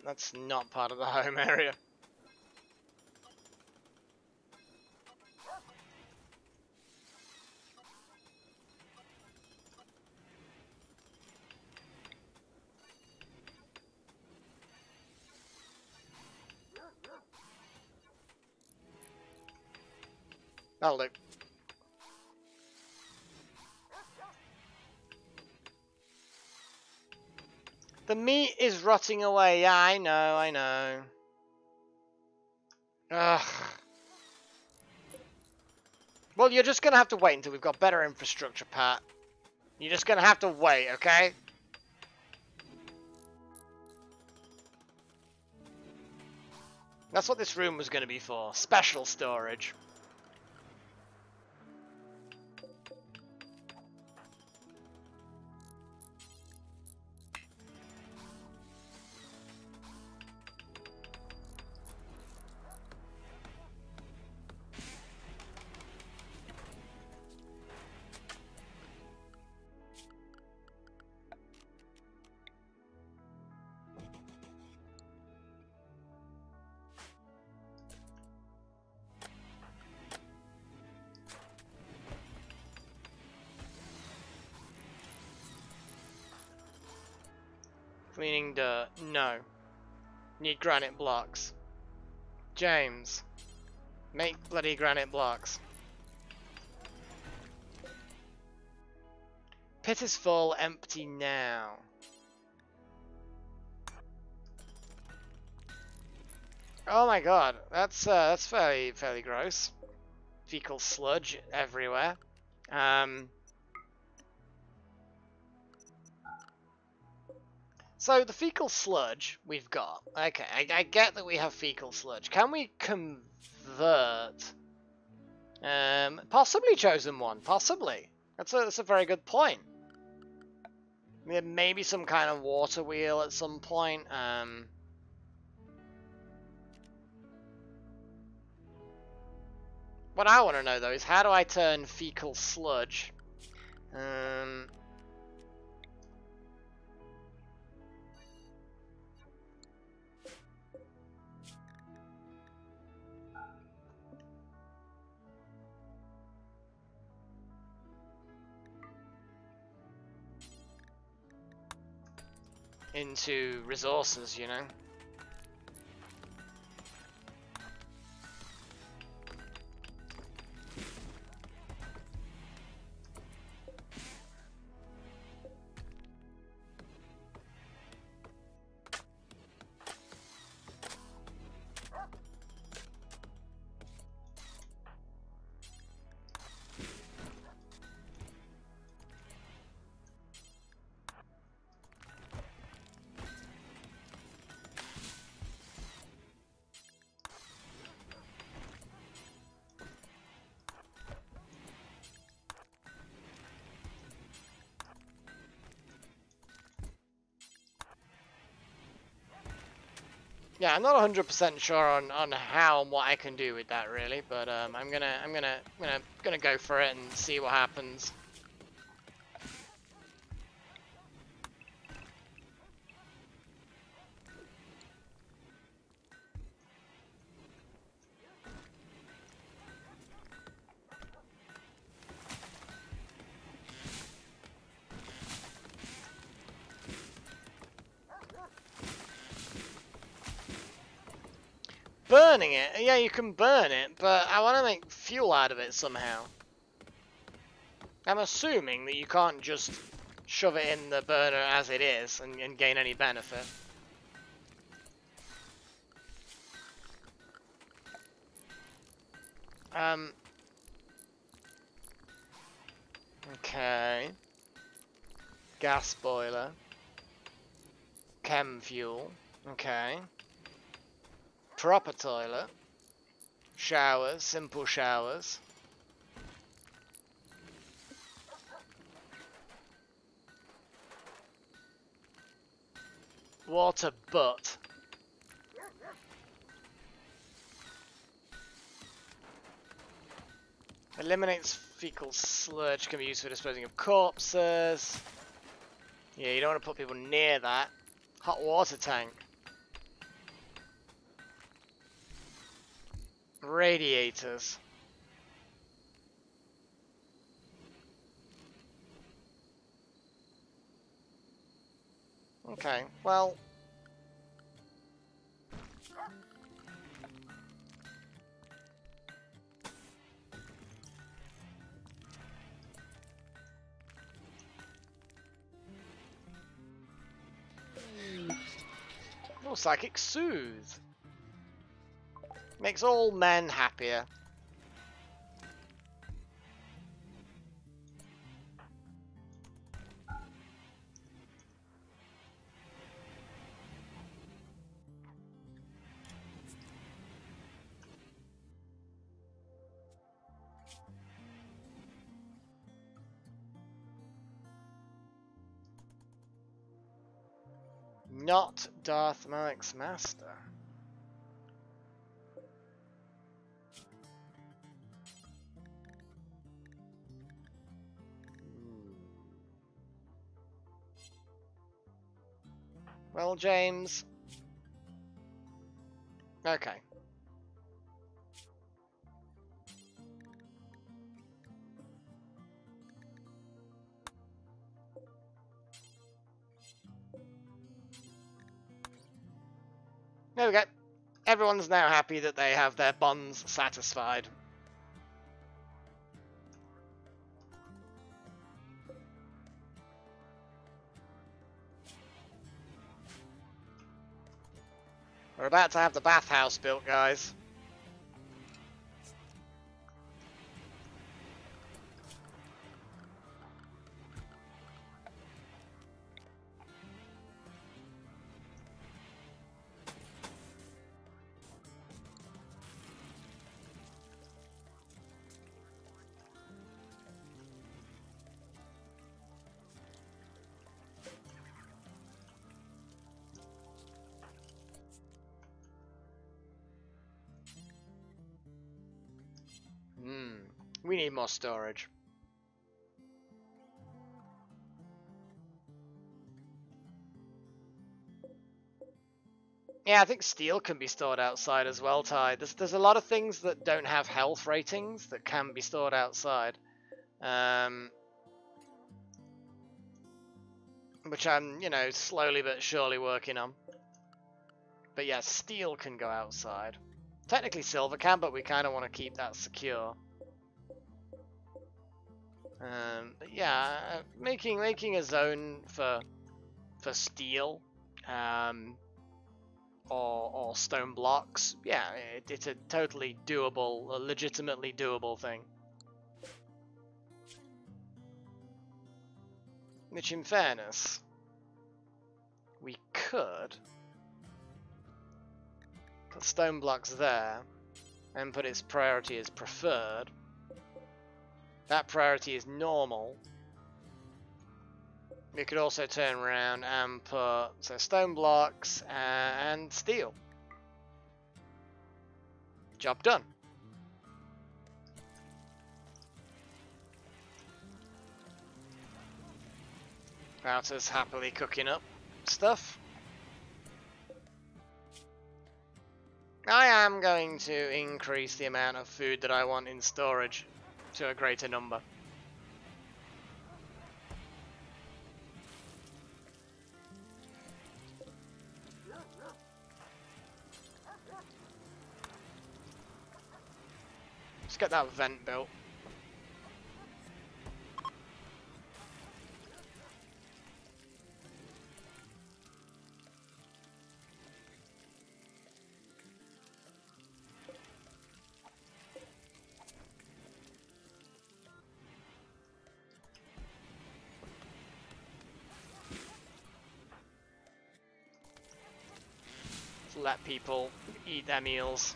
that's not part of the home area. That'll do. The meat is rotting away. Yeah, I know. Ugh. Well, you're just gonna have to wait until we've got better infrastructure, Pat. You're just gonna have to wait, okay? That's what this room was gonna be for. Special storage. Cleaning dirt. No. Need granite blocks. James. Make bloody granite blocks. Pit is full, empty now. Oh my god, that's fairly gross. Fecal sludge everywhere. So the fecal sludge we've got. Okay, I get that we have fecal sludge. Can we convert? Possibly chosen one. Possibly. That's a very good point. Maybe some kind of water wheel at some point. What I want to know though is how do I turn fecal sludge? Into resources, you know. Yeah, I'm not 100% sure on how and what I can do with that really, but I'm gonna go for it and see what happens. Burning it? Yeah, you can burn it, but I want to make fuel out of it somehow. I'm assuming that you can't just shove it in the burner as it is and gain any benefit. Okay. Gas boiler. Chem fuel. Okay. Proper toilet. Showers, simple showers. Water butt. Eliminates fecal sludge, can be used for disposing of corpses. Yeah, you don't want to put people near that. Hot water tank. Radiators. Okay, well... Oh, psychic soothe. Makes all men happier. Not Darth Malik's master. Well, James. Okay. There we go. Everyone's now happy that they have their bonds satisfied. We're about to have the bathhouse built, guys. We need more storage. Yeah, I think steel can be stored outside as well, Ty. There's a lot of things that don't have health ratings that can be stored outside. Which I'm, you know, slowly but surely working on. But yeah, steel can go outside. Technically silver can, but we kind of want to keep that secure. But yeah, making a zone for steel, or stone blocks. Yeah, it's a totally doable, a legitimately doable thing. Which, in fairness, we could put stone blocks there and put its priority as preferred. That priority is normal. We could also turn around and put stone blocks and steel. Job done. Router's happily cooking up stuff. I am going to increase the amount of food that I want in storage to a greater number. Let's get that vent built. Let people eat their meals.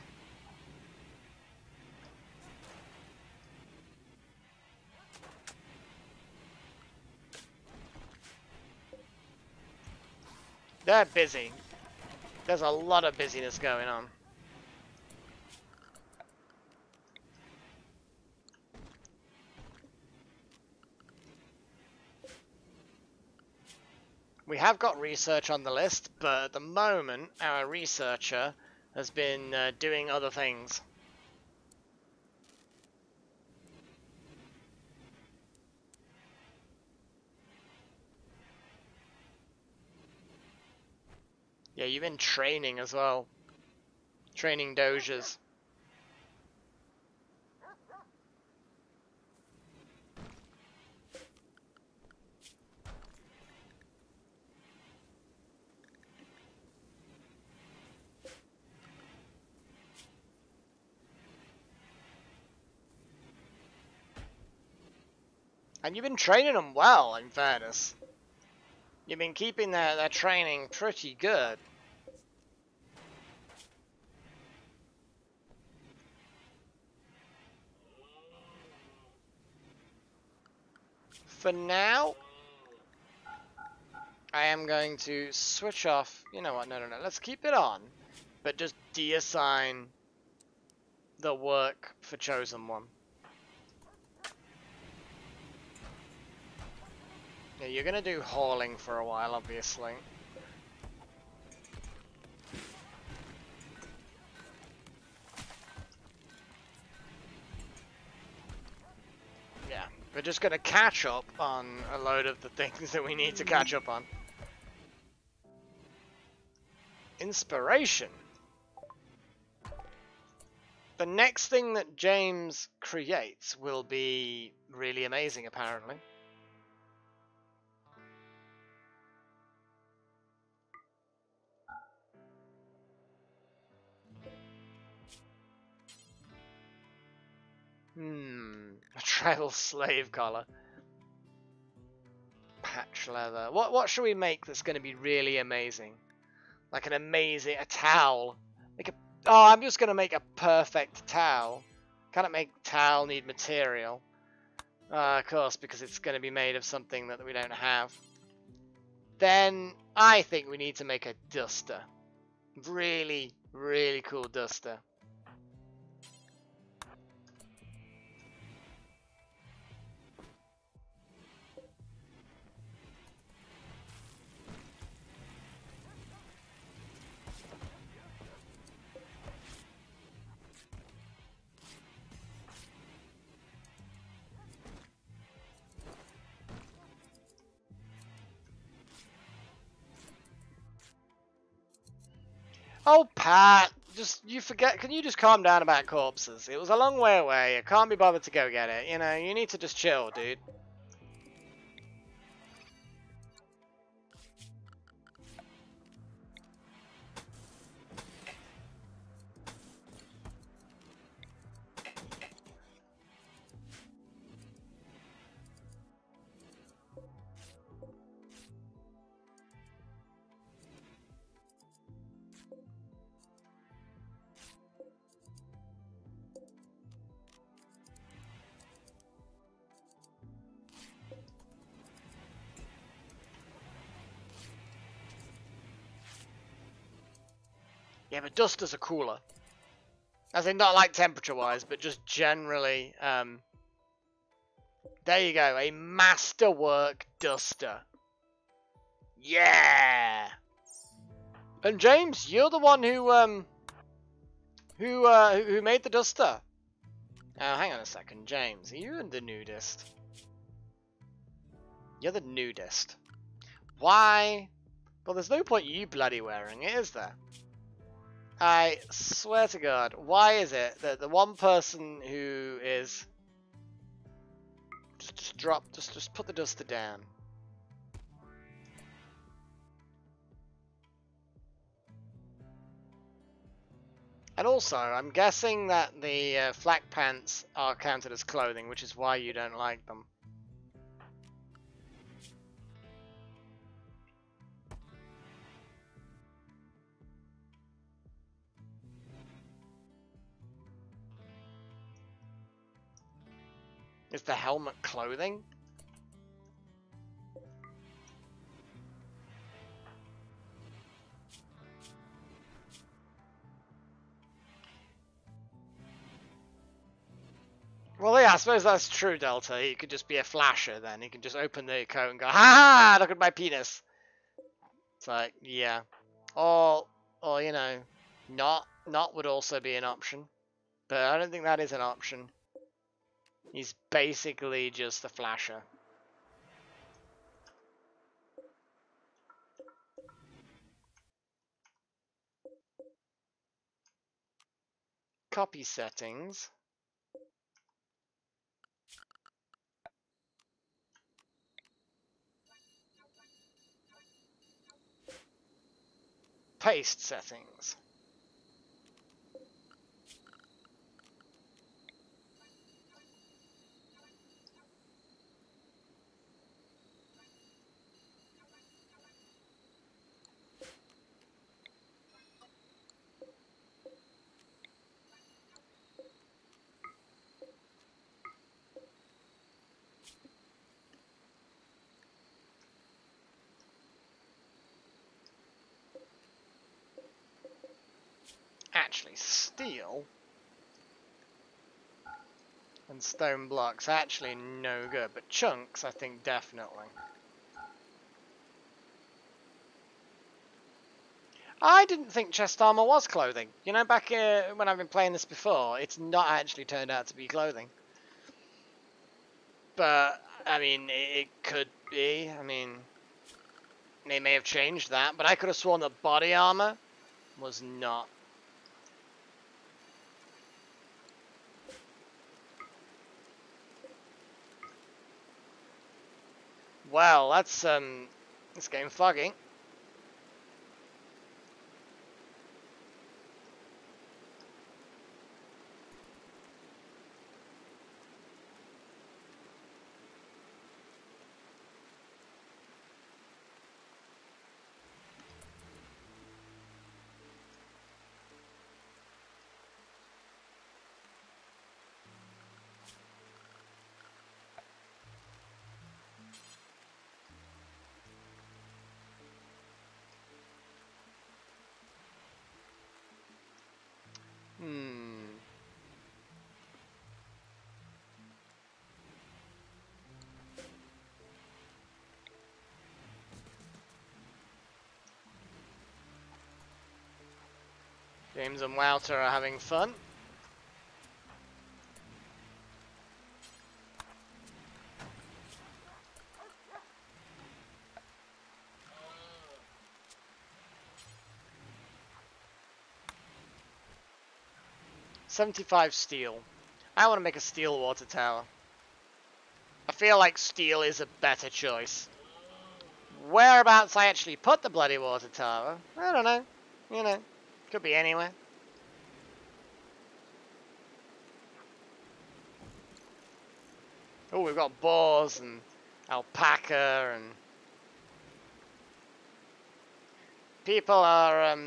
They're busy. There's a lot of busyness going on. We have got research on the list, but at the moment our researcher has been doing other things. Yeah, you've been training as well. Training doges. And you've been training them well, in fairness. You've been keeping their training pretty good. For now, I am going to switch off. You know what? No. Let's keep it on, but just deassign the work for Chosen One. Yeah, you're gonna do hauling for a while, obviously. Yeah, we're just gonna catch up on a load of the things that we need to catch up on. Inspiration. The next thing that James creates will be really amazing, apparently. A tribal slave collar. Patch leather. What should we make that's going to be really amazing? Like a towel. Oh, I'm just going to make a perfect towel. Can it make towel need material? Of course, because it's going to be made of something that we don't have. Then I think we need to make a duster. Really, really cool duster. Oh, Pat, you forget. Can you just calm down about corpses? It was a long way away. I can't be bothered to go get it. You know, you need to just chill, dude. Yeah, but dusters are cooler. As in, not like temperature-wise, but just generally. There you go, a masterwork duster. Yeah! And James, you're the one who made the duster. Now, hang on a second, James, are you the nudist? You're the nudist. Why? Well, there's no point you bloody wearing it, is there? I swear to God, why is it that the one person who is... Just put the duster down. And also, I'm guessing that the flak pants are counted as clothing, which is why you don't like them. Is the helmet clothing? Well, yeah, I suppose that's true, Delta. He could just be a flasher then. He can just open the coat and go, ha ha, look at my penis. It's like, yeah. Or you know, not would also be an option. But I don't think that is an option. He's basically just a flasher. Copy settings. Paste settings. Actually, steel and stone blocks actually no good, but chunks I think definitely. I didn't think chest armor was clothing. You know, back when I've been playing this before, it's not actually turned out to be clothing. But, I mean, it could be. I mean, they may have changed that, but I could have sworn that body armor was not. Well, that's getting foggy. James and Wouter are having fun. $75 steel. I want to make a steel water tower. I feel like steel is a better choice. Whereabouts I actually put the bloody water tower, I don't know. You know, could be anywhere. Oh, we've got boars and alpaca and... People are,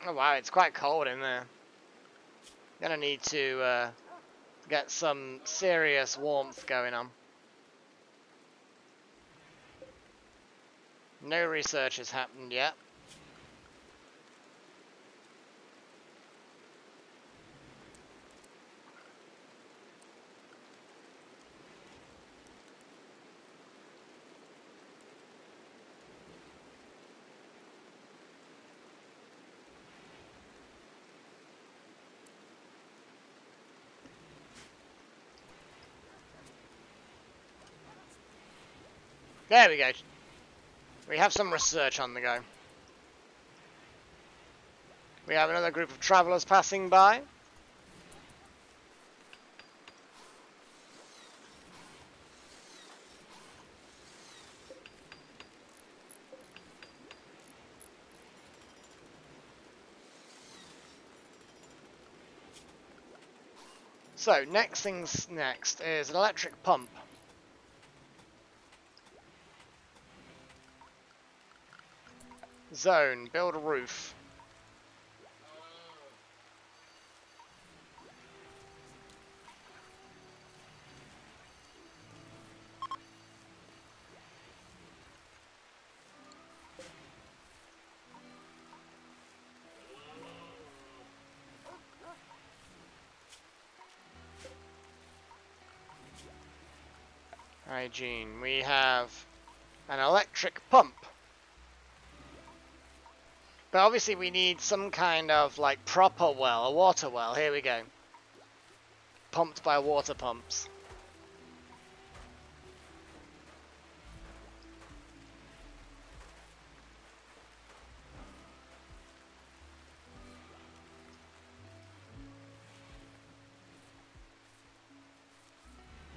oh wow, it's quite cold in there. Gonna need to get some serious warmth going on. No research has happened yet. There we go. We have some research on the go. We have another group of travellers passing by. So, next things next is an electric pump. Zone, build a roof. Hygiene. We have an electric pump. But obviously we need some kind of like proper well, a water well. Here we go. Pumped by water pumps.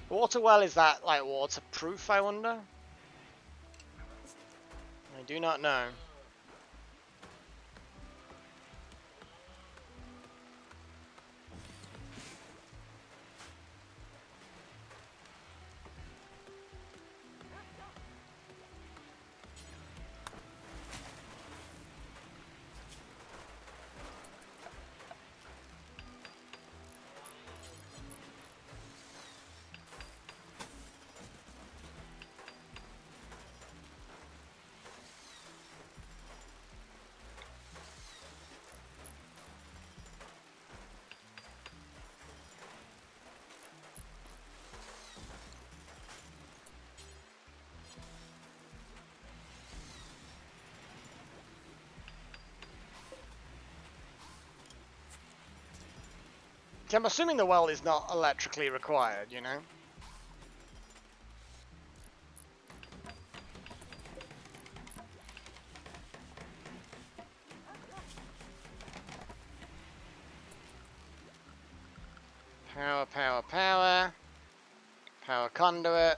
Water well, is that like waterproof, I wonder? I do not know. I'm assuming the well is not electrically required, you know? Power, power, power. Power conduit.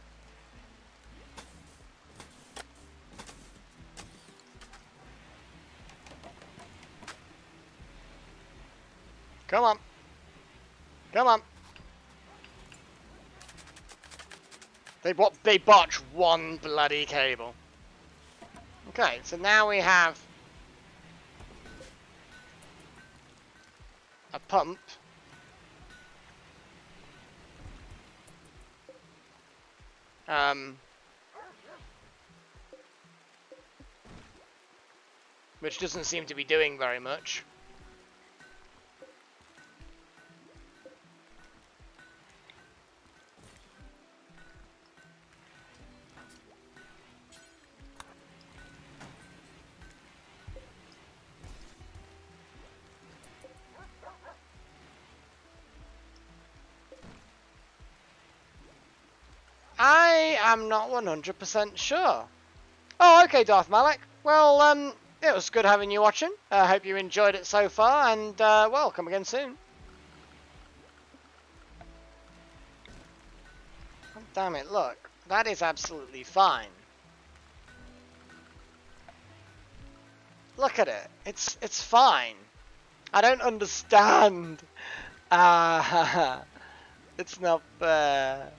Come on. Come on. They botch one bloody cable. Okay, so now we have a pump. Which doesn't seem to be doing very much. I am not 100% sure. Oh, okay, Darth Malak. Well, it was good having you watching. I hope you enjoyed it so far, and, well, come again soon. Oh, damn it, look. That is absolutely fine. Look at it. It's fine. I don't understand. It's not fair.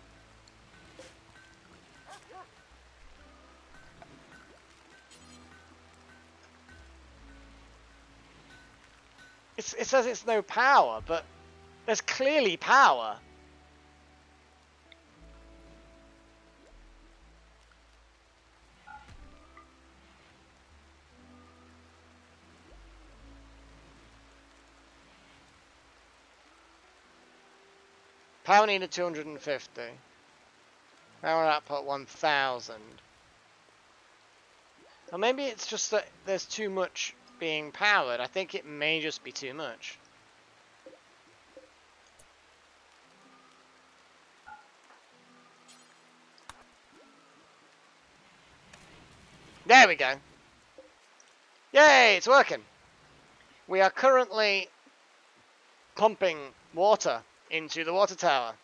It says it's no power, but there's clearly power. Power needed 250. Power output 1000. Or maybe it's just that there's too much being powered. I think it may just be too much. There we go. Yay, it's working. We are currently pumping water into the water tower.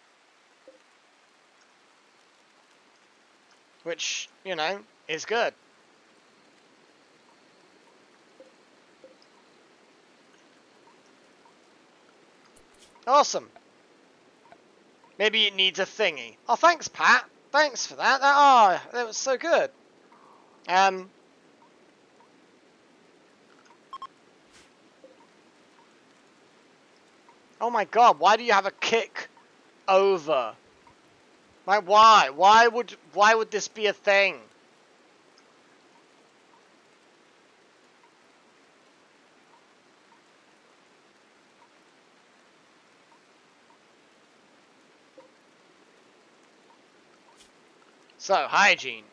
Which, you know, is good. Awesome. Maybe it needs a thingy. Oh, thanks, Pat. Thanks for that. That was so good. Oh my god, why do you have a kick over? Like, why? Why would this be a thing? So, hygiene.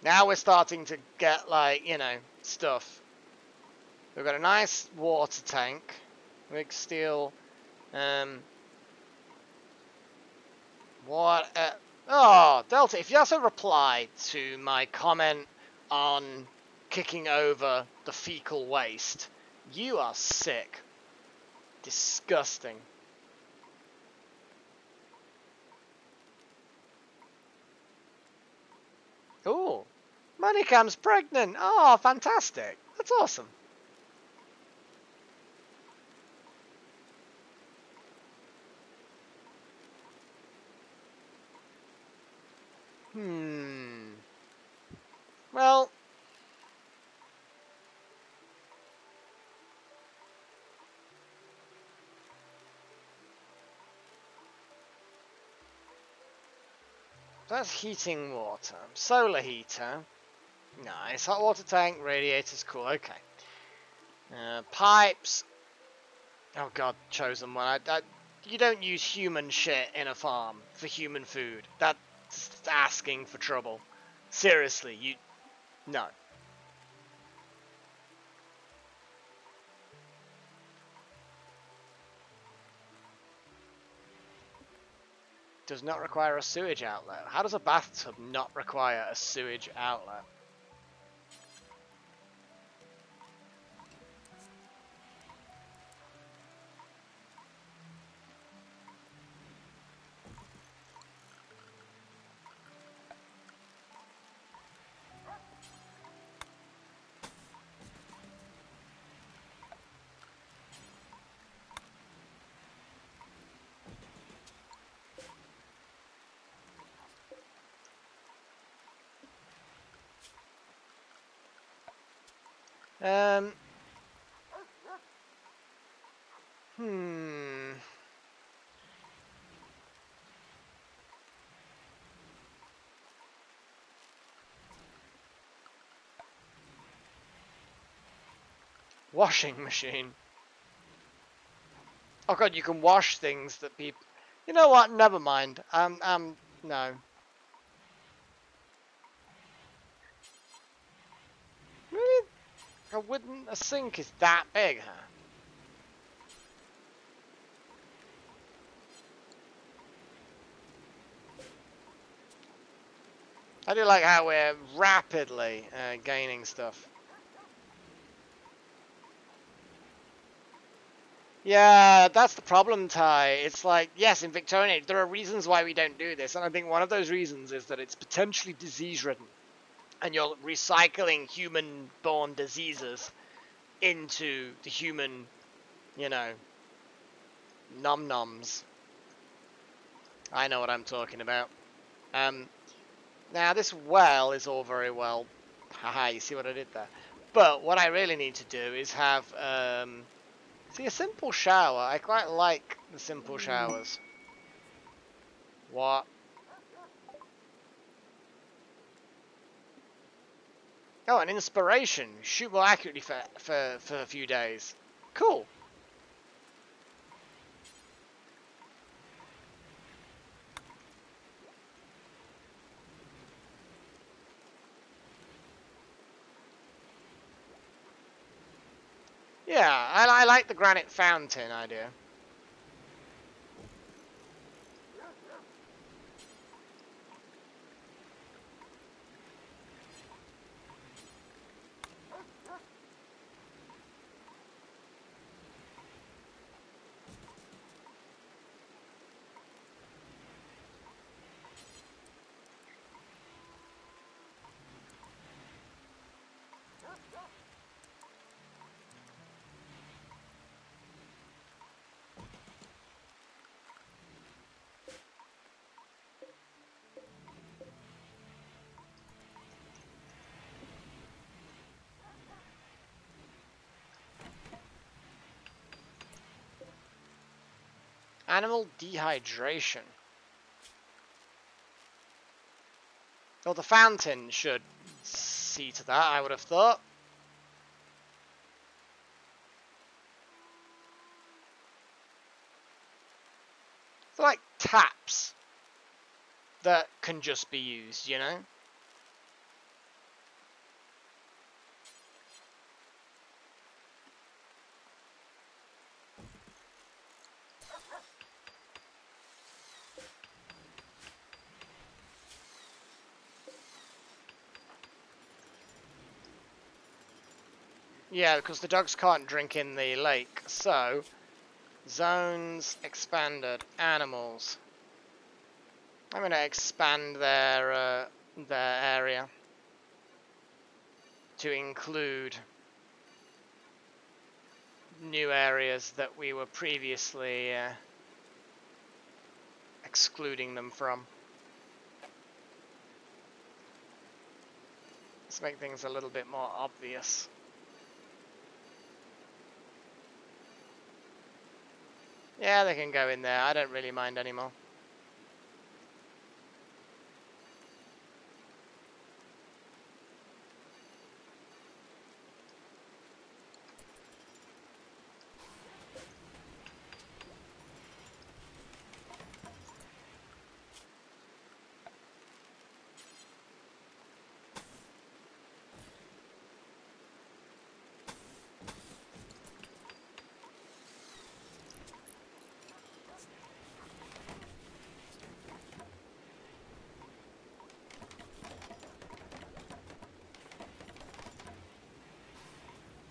Now we're starting to get, like, you know, stuff. We've got a nice water tank. Big steel. What? Oh, Delta, if you also reply to my comment on kicking over the fecal waste, you are sick. Disgusting. Ooh. Monicam's pregnant. Oh, fantastic. That's awesome. Well, that's heating water. Solar heater. Nice. Hot water tank. Radiators. Cool. Okay. Pipes. Oh god, chosen one. You don't use human shit in a farm for human food. That's asking for trouble. Seriously, no. Does not require a sewage outlet. How does a bathtub not require a sewage outlet? Washing machine. Oh god, you can wash things that people... You know what? Never mind. No. Really? A sink is that big, huh? I do like how we're rapidly gaining stuff. Yeah, that's the problem, Ty. It's like, yes, in Victorian Age, there are reasons why we don't do this, and I think one of those reasons is that it's potentially disease-ridden, and you're recycling human-born diseases into the human, you know, nom-noms. I know what I'm talking about. Now, this well is all very well. Haha, you see what I did there? But what I really need to do is have, see, a simple shower. I quite like the simple showers. What? Oh, an inspiration. Shoot more accurately for a few days. Cool. Yeah, I like the granite fountain idea. Animal dehydration. Well, the fountain should see to that, I would have thought. They're like taps that can just be used, you know? Yeah, because the dogs can't drink in the lake, so zones expanded, animals. I'm going to expand their area to include new areas that we were previously excluding them from. Let's make things a little bit more obvious. Yeah, they can go in there. I don't really mind anymore.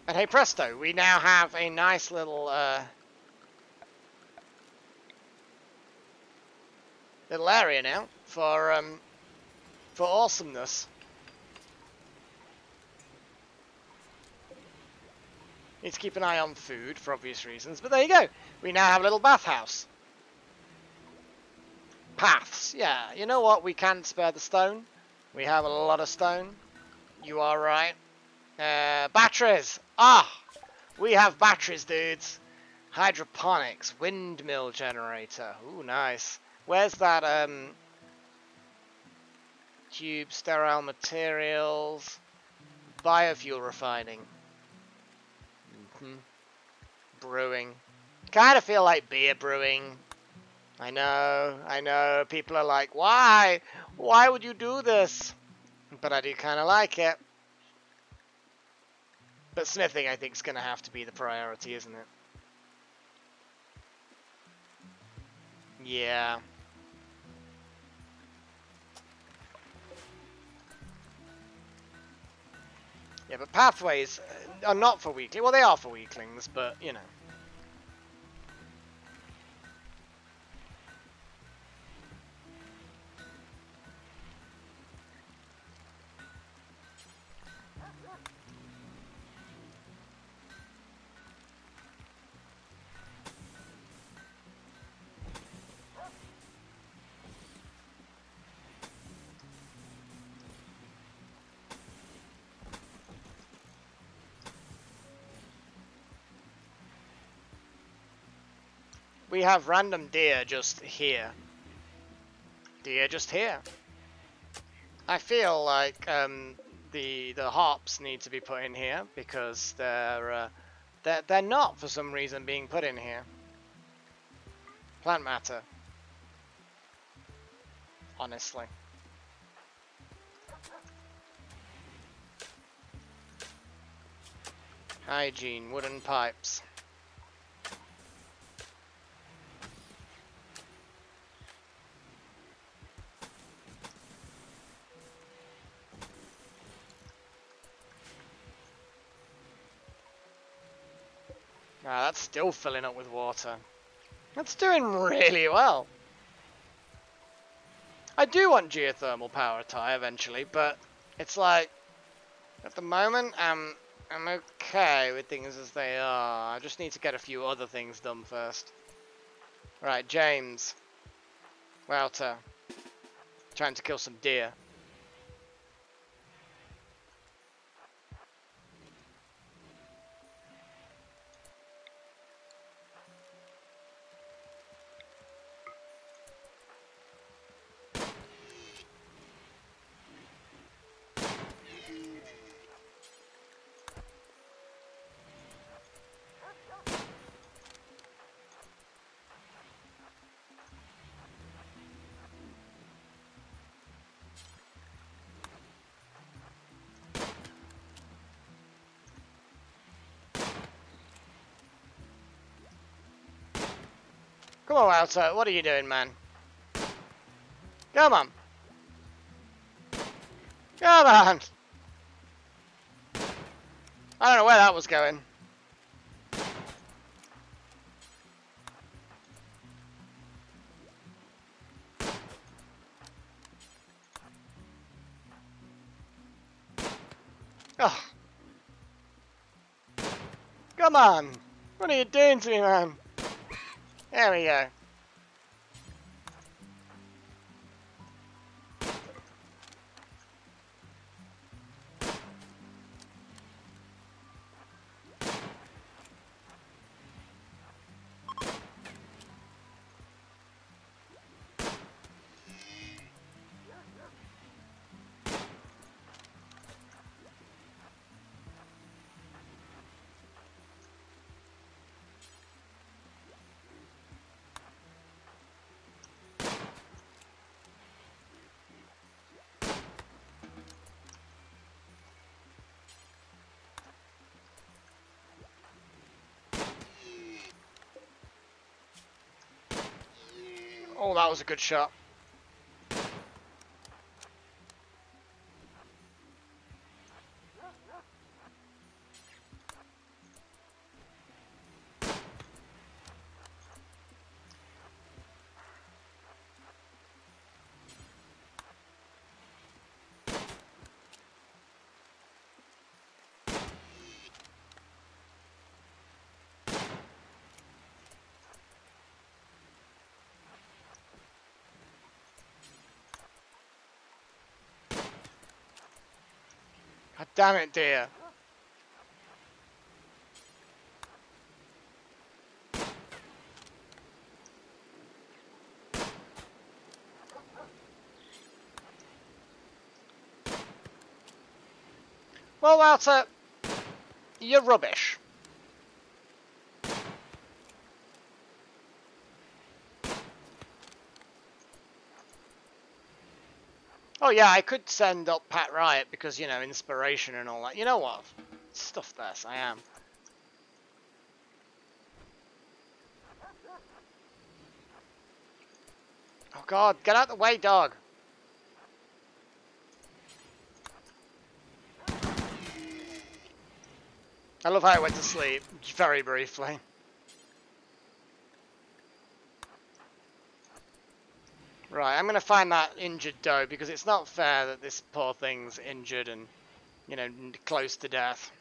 And hey presto, we now have a nice little little area now for awesomeness. Need to keep an eye on food for obvious reasons, but there you go. We now have a little bathhouse. Paths, yeah. You know what? We can spare the stone. We have a lot of stone. You are right. Batteries! Ah! We have batteries, dudes. Hydroponics, windmill generator. Ooh, nice. Where's that, tube, sterile materials, biofuel refining. Brewing. Kind of feel like beer brewing. I know. People are like, why? Why would you do this? But I do kind of like it. But smithing, I think, is going to have to be the priority, isn't it? Yeah. Yeah, but pathways are not for weaklings. Well, they are for weaklings, but, you know. We have random deer just here. Deer just here. I feel like the hops need to be put in here because they're not for some reason being put in here. Plant matter. Honestly. Hygiene, wooden pipes. Ah, that's still filling up with water. That's doing really well. I do want geothermal power tie eventually, but it's like, at the moment, I'm okay with things as they are. I just need to get a few other things done first. Right, James. Wouter. Trying to kill some deer. Come on, Wouter. What are you doing, man? Come on. Come on. I don't know where that was going. Oh. Come on. What are you doing to me, man? There we go. Oh, that was a good shot. God damn it, dear. Well, Wouter, you're rubbish. Oh yeah, I could send up Pat Riot because, you know, inspiration and all that. You know what? Stuff this, I am. Oh god, get out the way, dog. I love how I went to sleep, very briefly. Right, I'm gonna find that injured doe because it's not fair that this poor thing's injured and, you know, close to death.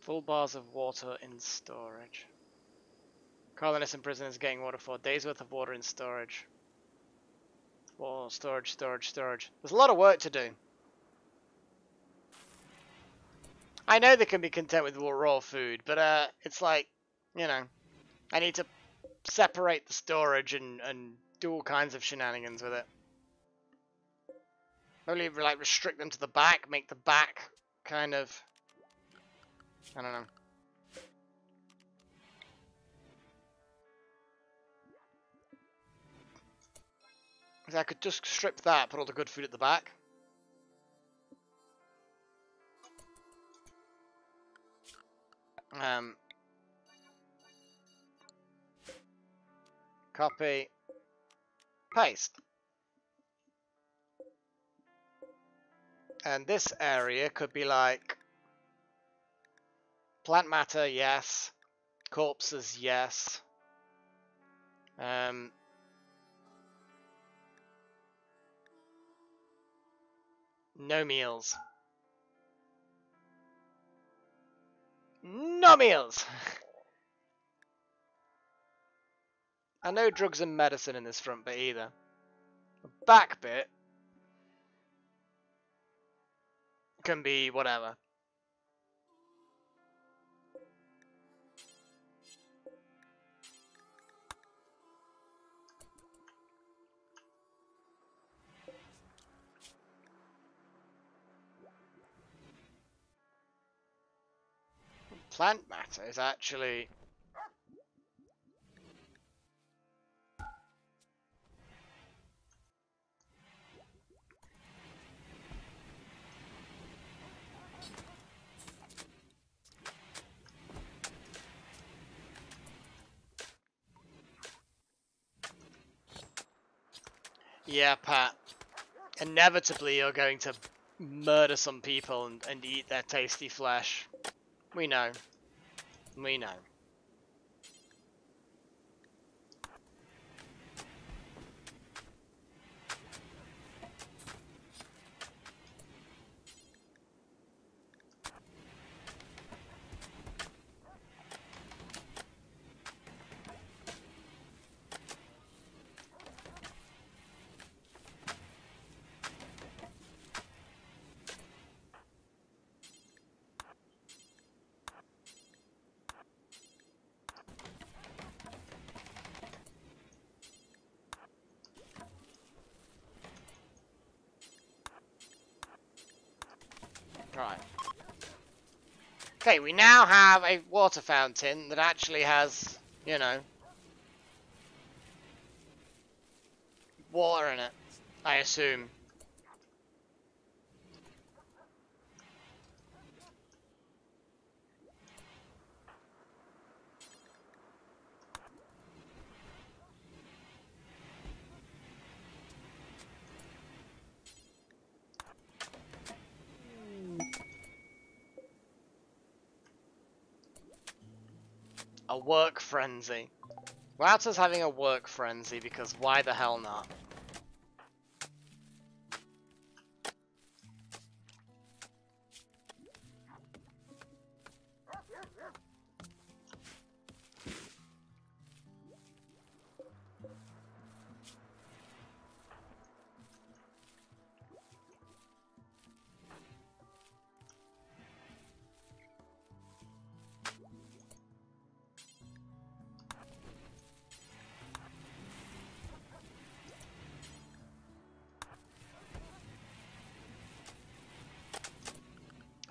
Full bars of water in storage. Colonists and prisoners getting water for days worth of water in storage. Well, storage. There's a lot of work to do. I know they can be content with raw food, but it's like, you know, I need to separate the storage and do all kinds of shenanigans with it. Only like restrict them to the back, make the back kind of, I don't know. I could just strip that, put all the good food at the back. Copy, paste. And this area could be like plant matter, yes. Corpses, yes. No meals. No meals! And no drugs and medicine in this front bit either. The back bit can be whatever. plant matter is actually... Yeah, Pat. Inevitably, you're going to murder some people and eat their tasty flesh. We know. We know. Right. Okay, we now have a water fountain that actually has, you know, water in it, I assume. A work frenzy. Wouter's having a work frenzy because why the hell not?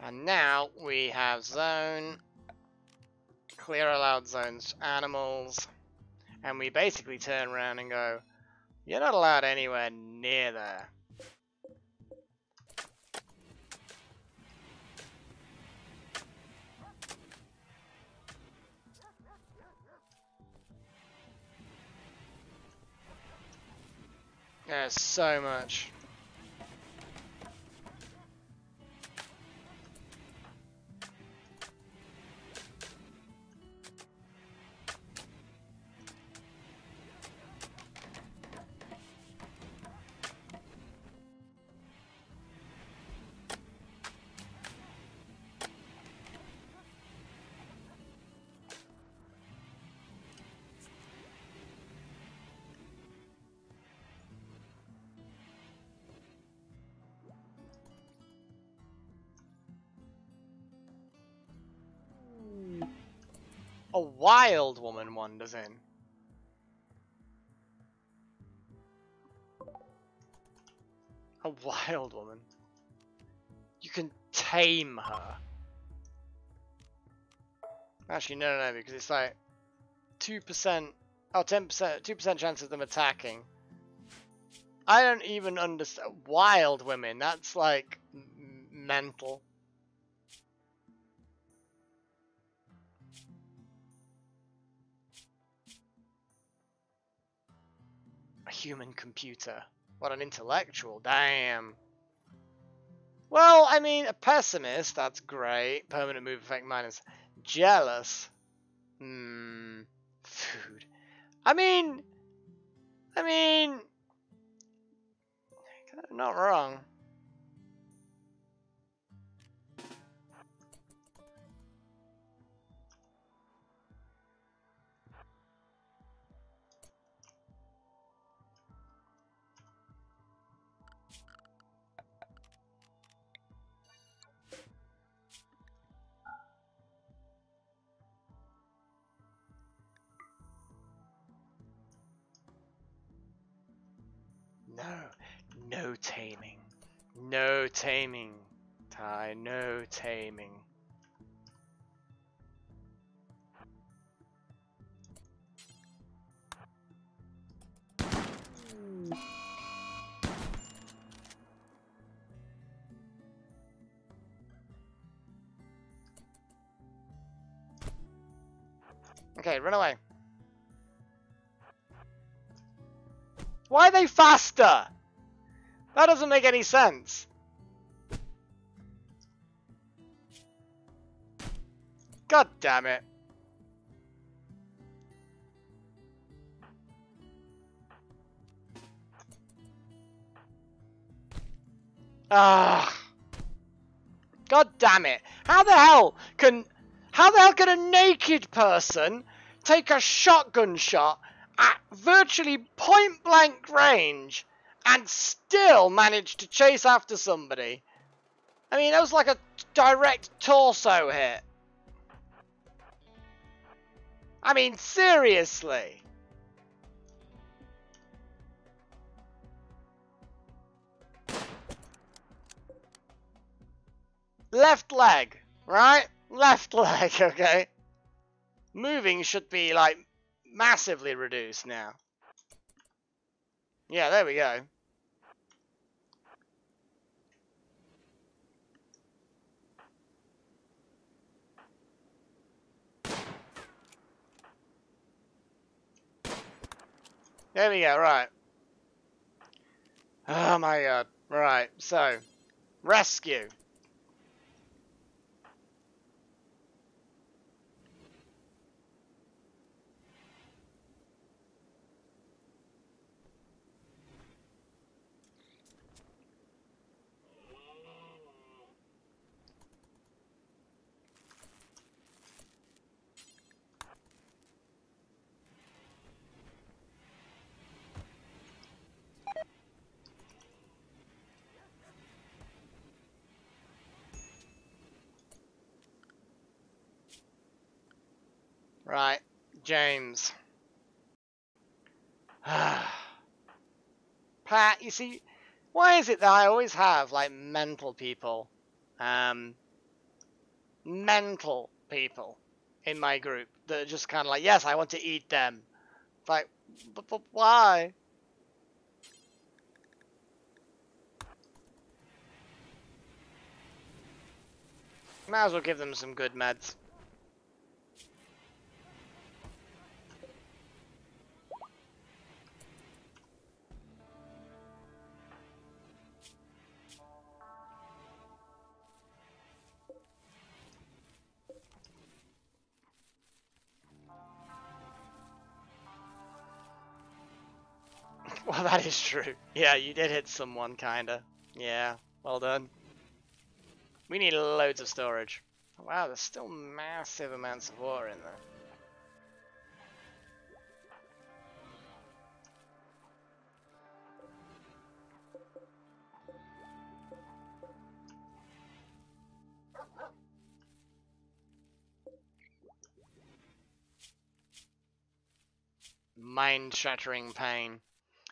And now we have zone, clear allowed zones, animals, and we basically turn around and go, you're not allowed anywhere near there. There's so much. A wild woman wanders in. A wild woman. You can tame her. Actually, no, because it's like 2%, oh, 10%, 2% chance of them attacking. I don't even understand. Wild women, that's like mental. A human computer. What an intellectual, damn. Well, I mean, a pessimist, that's great. Permanent move effect minus. Jealous. Food. I mean, not wrong. No taming. No taming, Ty, no taming. Okay, run away. Why are they faster? That doesn't make any sense. God damn it. Ah. God damn it. How the hell can a naked person take a shotgun shot at virtually point blank range and still manage to chase after somebody? I mean, that was like a direct torso hit. I mean, seriously. Left leg, right? Left leg, okay. Moving should be, like, massively reduced now. Yeah, there we go. There we go, right. Oh my god. Right, so. Rescue. Right, James. Pat, you see, why is it that I always have, like, mental people in my group that are just kind of like, yes, I want to eat them. It's like, but why? Might as well give them some good meds. Well, that is true. Yeah, you did hit someone, kinda. Yeah, well done. We need loads of storage. Wow, there's still massive amounts of water in there. Mind-shattering pain.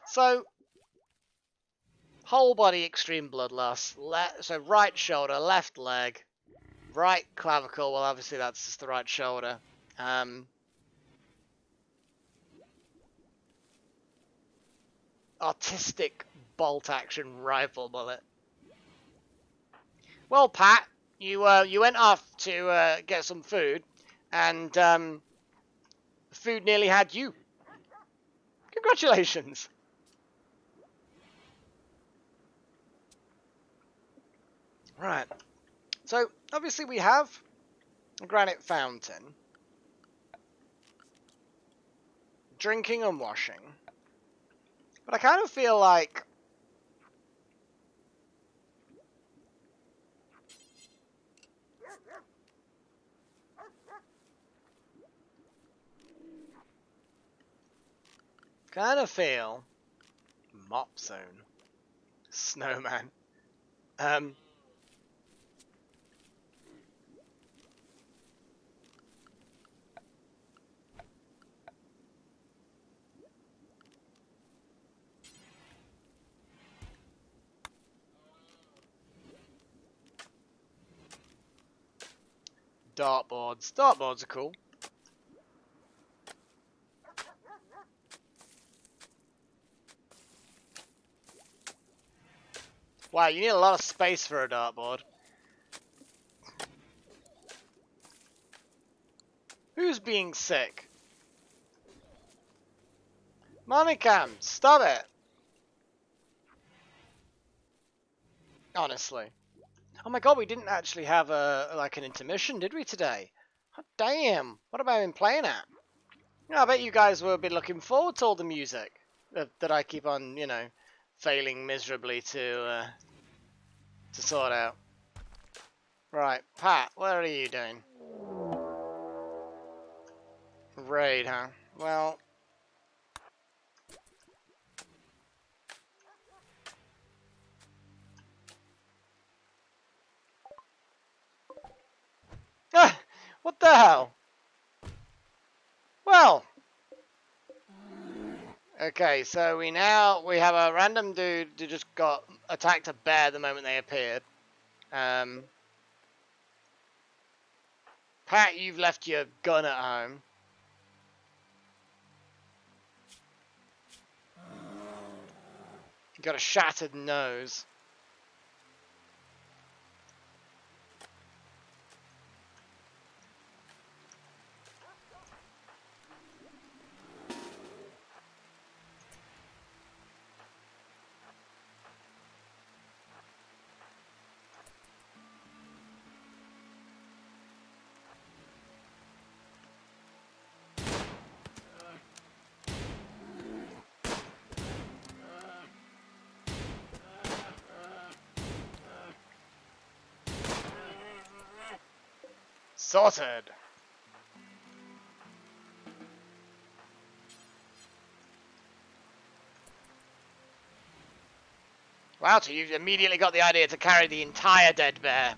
So, whole body extreme blood loss. So right shoulder, left leg, right clavicle. Well, obviously that's just the right shoulder. Artistic bolt action rifle bullet. Well, Pat, you went off to get some food, and food nearly had you. Congratulations. Right. So, obviously we have a granite fountain. Drinking and washing. But I kind of feel like... Mop zone. Snowman. Dartboards. Dartboards are cool. Wow, you need a lot of space for a dartboard. Who's being sick? Monicam, stop it! Honestly. Oh my god, we didn't actually have like an intermission, did we, today? Oh, damn, what have I been playing at? I bet you guys will be looking forward to all the music that I keep on, you know, failing miserably to sort out. Right, Pat, what are you doing? Raid, huh? Well... Ah, what the hell? Well... Okay, so we have a random dude who just got attacked a bear the moment they appeared. Pat, you've left your gun at home. You got a shattered nose. Sorted. Wow, so you've immediately got the idea to carry the entire dead bear.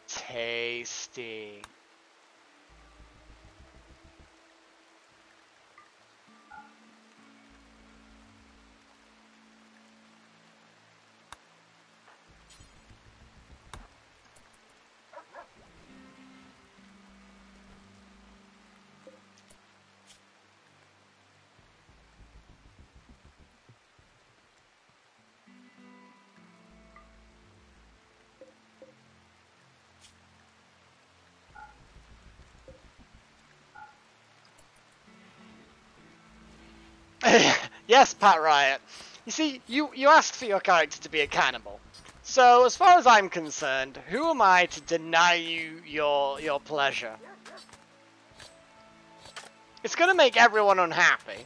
Tasty. Yes, Pat Riot. You see, you asked for your character to be a cannibal. So, as far as I'm concerned, who am I to deny you your pleasure? It's gonna make everyone unhappy.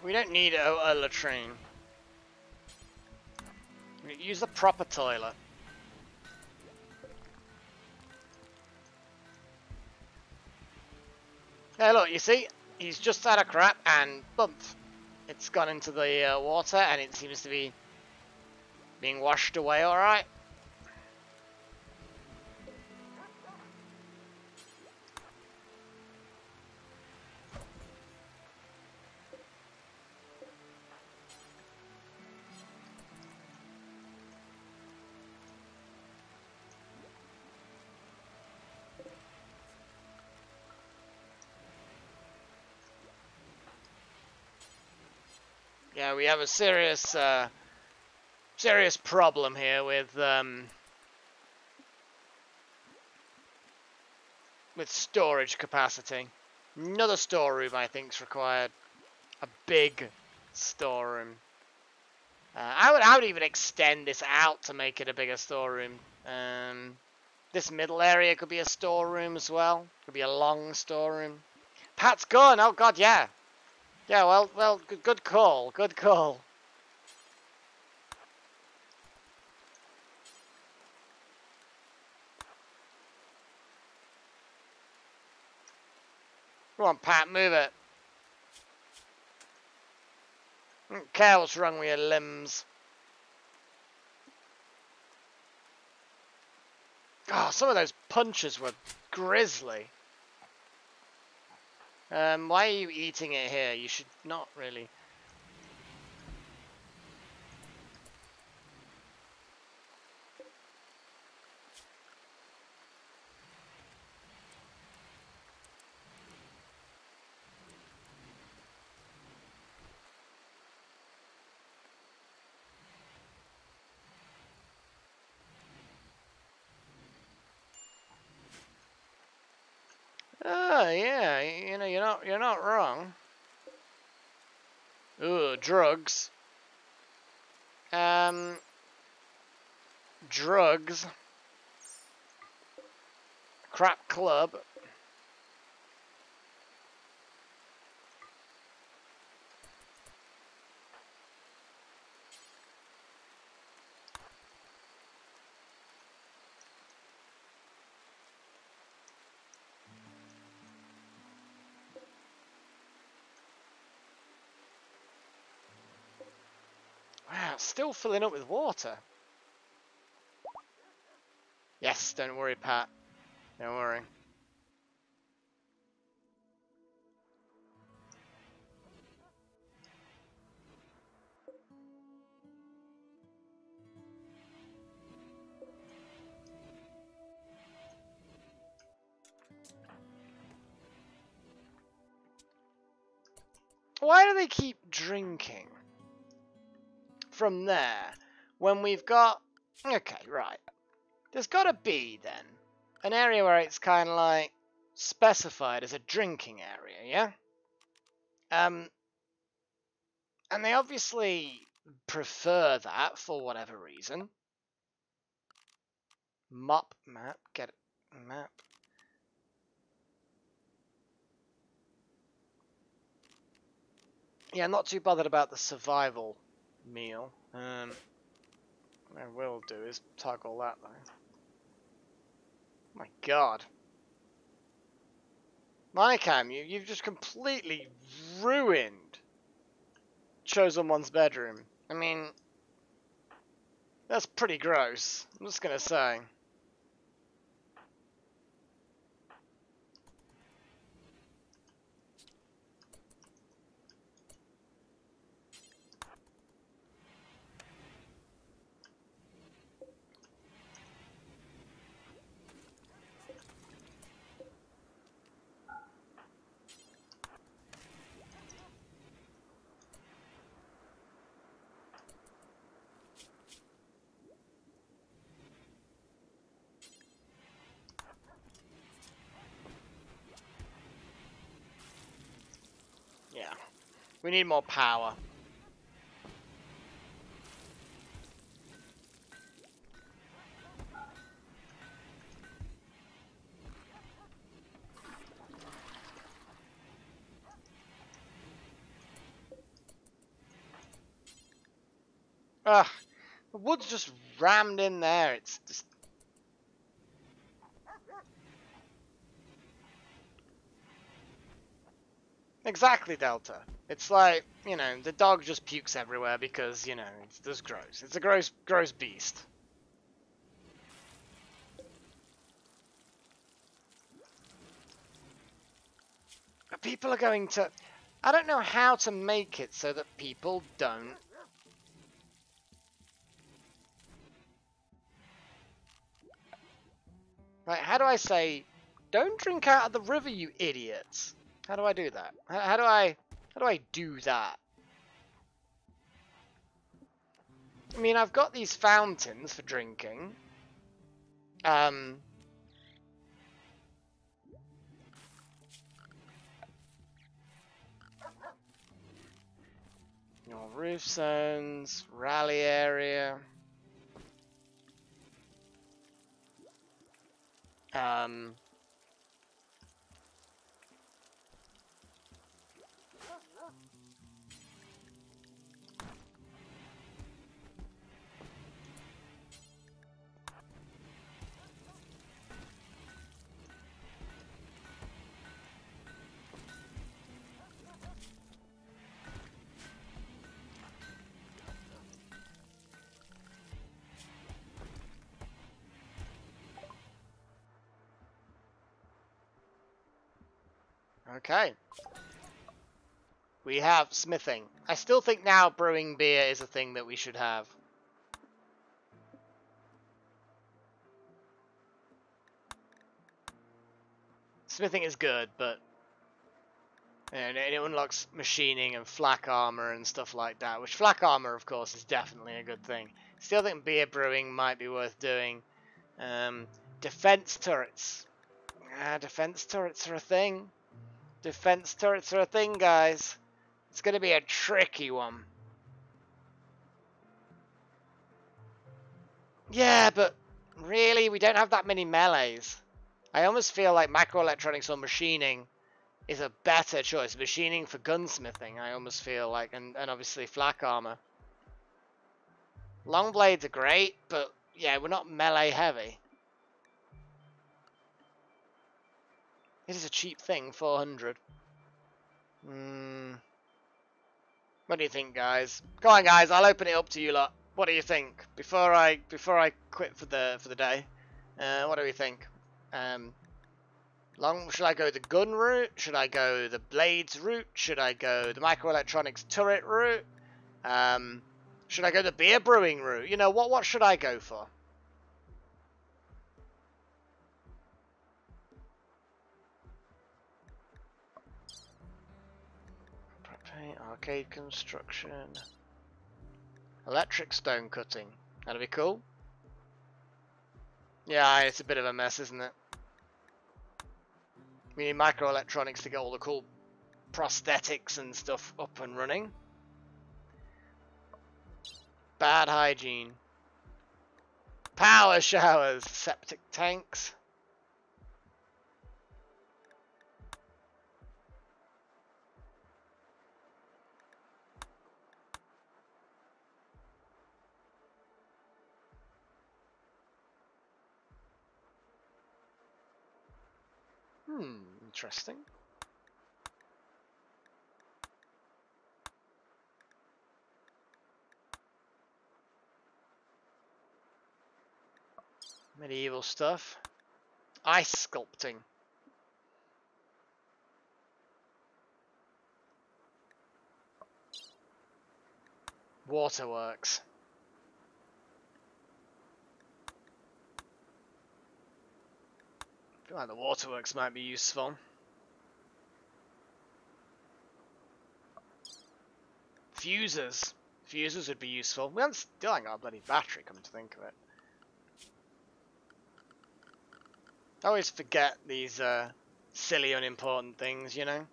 We don't need a latrine. Use the proper toilet. Hey, look, you see? He's just had a crap and bump. It's gone into the water and it seems to be being washed away alright. Yeah, we have a serious serious problem here with storage capacity. Another storeroom, I think, is required. A big storeroom. I would even extend this out to make it a bigger storeroom. This middle area could be a storeroom as well. Could be a long storeroom. Pat's gun. Oh God, yeah. Yeah. Well. Good call. Good call. Come on, Pat, move it. I don't care what's wrong with your limbs. Oh, some of those punches were grisly. Why are you eating it here? You should not really. Oh yeah, you know you're not wrong. Ooh, drugs. Drugs. Crap club. Wow, it's still filling up with water. Yes, don't worry, Pat. Don't worry. Why do they keep drinking from there when we've got... Okay, right. There's got to be, then, an area where it's kind of like specified as a drinking area, yeah? And they obviously prefer that for whatever reason. Map, get it, map. Yeah, not too bothered about the survival meal. What I will do is toggle that though. My God. Minecam, you've just completely ruined Chosen One's bedroom. I mean, that's pretty gross. I'm just gonna say. Yeah. We need more power. Ugh. The wood's just rammed in there. It's just... Exactly, Delta. It's like, you know, the dog just pukes everywhere because, you know, it's just gross. It's a gross beast. People are going to... I don't know how to make it so that people don't... Right, how do I say, don't drink out of the river, you idiots? How do I do that? How do I do that? I mean, I've got these fountains for drinking. Your roof zones, rally area. Um, okay. We have smithing. I still think now brewing beer is a thing that we should have. Smithing is good, but and it unlocks machining and flak armor and stuff like that, which flak armor, of course, is definitely a good thing. Still think beer brewing might be worth doing. Defense turrets. Defense turrets are a thing. Defense turrets are a thing, guys. It's going to be a tricky one. Yeah, but really, we don't have that many melees. I almost feel like microelectronics or machining is a better choice. Machining for gunsmithing, I almost feel like, and obviously flak armor. Long blades are great, but yeah, we're not melee heavy. It is a cheap thing, 400. What do you think, guys? Go on, guys. I'll open it up to you lot. What do you think before I quit for the day? What do we think? Should I go the gun route? Should I go the blades route? Should I go the microelectronics turret route? Should I go the beer brewing route? You know, what should I go for? Arcade construction. Electric stone cutting. That'd be cool. Yeah, it's a bit of a mess, isn't it? We need microelectronics to get all the cool prosthetics and stuff up and running. Bad hygiene. Power showers. Septic tanks. Interesting. Medieval stuff. Ice sculpting. Waterworks. I feel like the waterworks might be useful. Fusers. Fusers would be useful. We haven't still ain't got a bloody battery, come to think of it. I always forget these silly, unimportant things, you know?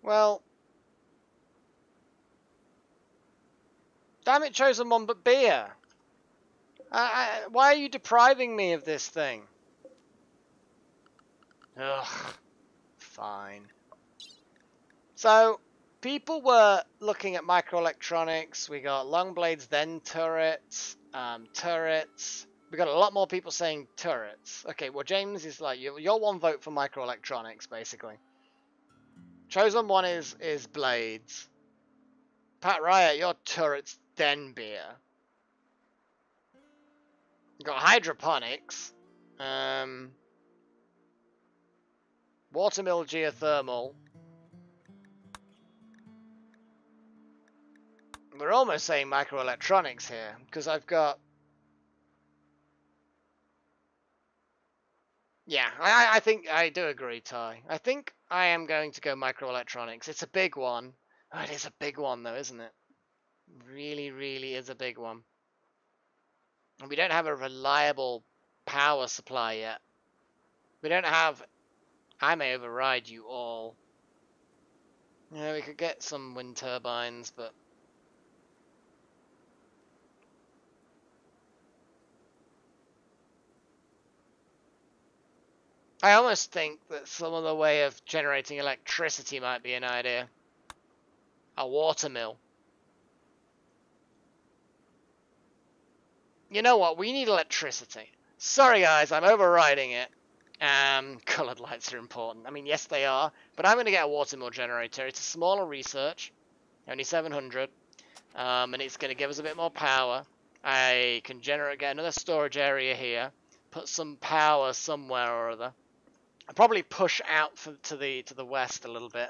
Well, damn it, chosen one but beer. Why are you depriving me of this thing? Ugh, fine. So, people were looking at microelectronics. We got long blades, then turrets, turrets. We got a lot more people saying turrets. Okay, well, James is like, you're one vote for microelectronics, basically. Chosen one is blades. Pat Riot, your turrets, then beer. You got hydroponics. Watermill geothermal. We're almost saying microelectronics here, because I've got... Yeah, I think I do agree, Ty. I think I am going to go microelectronics. It's a big one. Oh, it is a big one, though, isn't it? Really, really is a big one. And we don't have a reliable power supply yet. We don't have... I may override you all. Yeah, we could get some wind turbines, but... I almost think that some other way of generating electricity might be an idea. A watermill. You know what? We need electricity. Sorry, guys, I'm overriding it. Coloured lights are important. I mean, yes, they are. But I'm going to get a watermill generator. It's a smaller research. Only 700. And it's going to give us a bit more power. I can get another storage area here. Put some power somewhere or other. I'll probably push out to the west a little bit.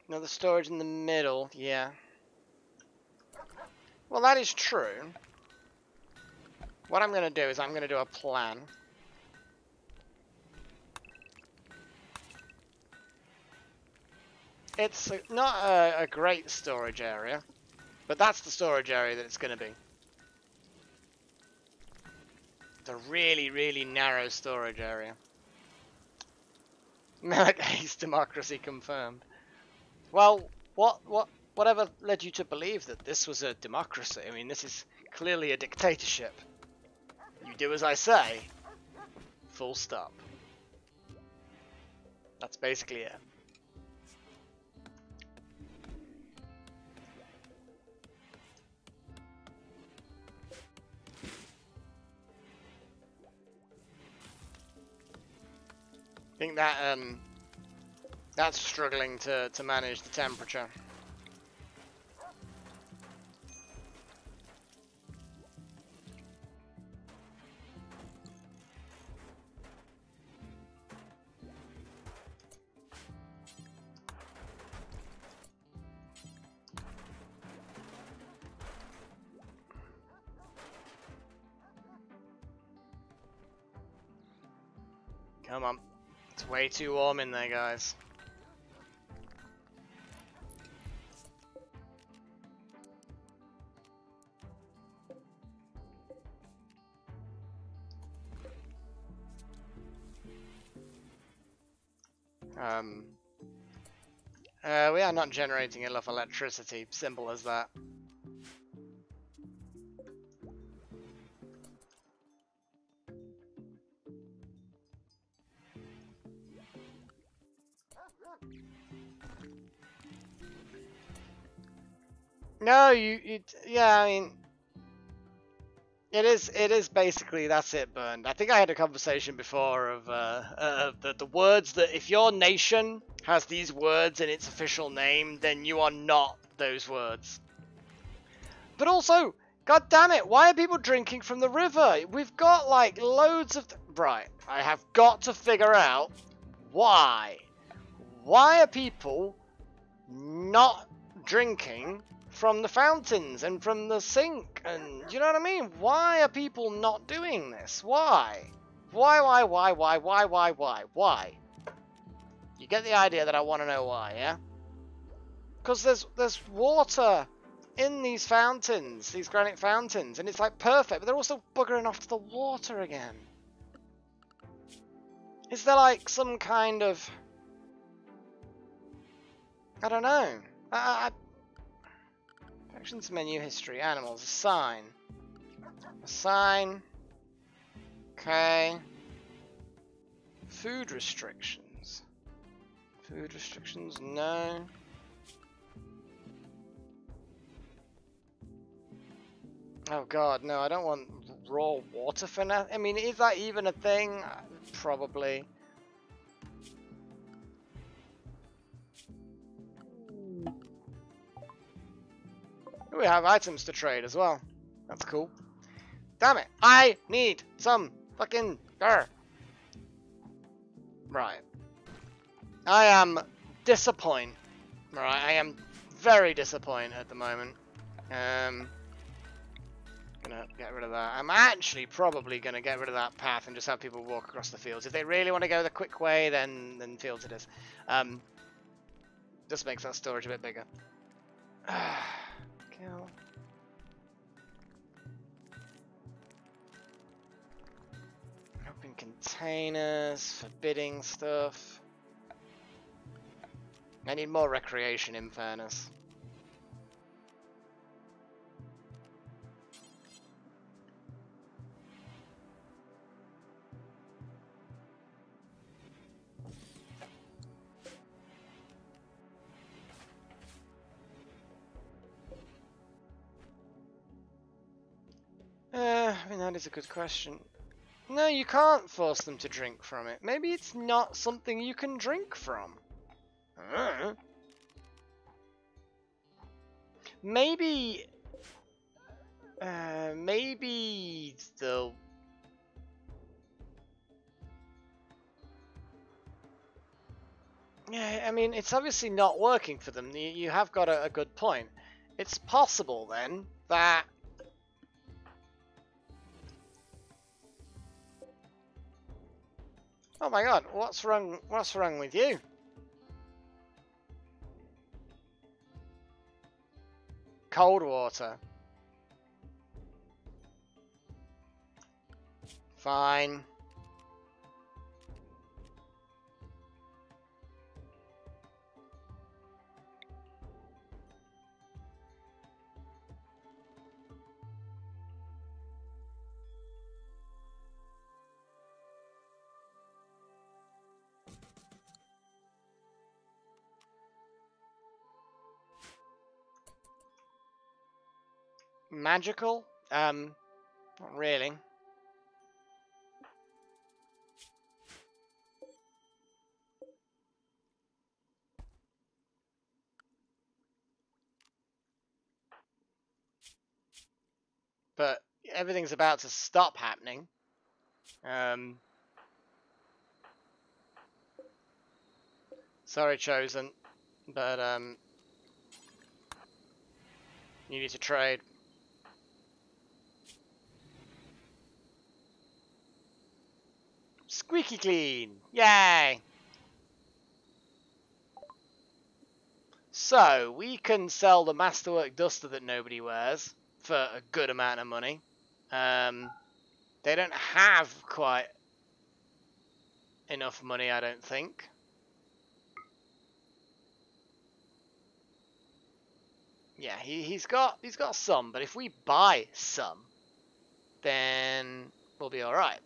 Another storage in the middle, yeah. Well, that is true. What I'm going to do is I'm going to do a plan. It's not a great storage area, but that's the storage area that it's going to be. It's a really, really narrow storage area. Melicase democracy confirmed. Well, whatever led you to believe that this was a democracy? I mean, this is clearly a dictatorship. You do as I say. Full stop. That's basically it. I think that that's struggling to manage the temperature. Come on. It's way too warm in there, guys. We are not generating enough electricity. Simple as that. No, yeah, I mean, it is basically, that's it, Burned. I think I had a conversation before of the words that if your nation has these words in its official name, then you are not those words. But also, god damn it, why are people drinking from the river? We've got like loads of... Right, I have got to figure out why. Why are people not drinking from the fountains and from the sink? And you know what I mean? Why are people not doing this? Why? Why? You get the idea that I want to know why, yeah? Because there's water in these fountains, these granite fountains, and it's like perfect, but they're also buggering off to the water again. Is there like some kind of... I don't know. Actions, menu, history, animals, a sign. A sign. Okay. Food restrictions. Food restrictions, no. Oh god, no, I don't want raw water for now. I mean, is that even a thing? Probably. We have items to trade as well. That's cool. Damn it, I need some fucking Grr. Right. I am disappointed. Right, I am very disappointed at the moment. Gonna get rid of that. I'm actually probably gonna get rid of that path and just have people walk across the fields. If they really want to go the quick way, then fields it is. Just makes that storage a bit bigger. Kill. Open containers, forbidding stuff. I need more recreation, in fairness. I mean, that is a good question. No, you can't force them to drink from it. Maybe it's not something you can drink from. Maybe... maybe they'll... Yeah, I mean, it's obviously not working for them. You have got a good point. It's possible, then, that... Oh my god, what's wrong with you? Cold water. Fine. Magical? Not really. But everything's about to stop happening. Sorry, Chosen, but you need to trade. Squeaky clean! Yay! So, we can sell the Masterwork Duster that nobody wears for a good amount of money. They don't have quite enough money, I don't think. Yeah, he's got some, but if we buy some, then we'll be alright.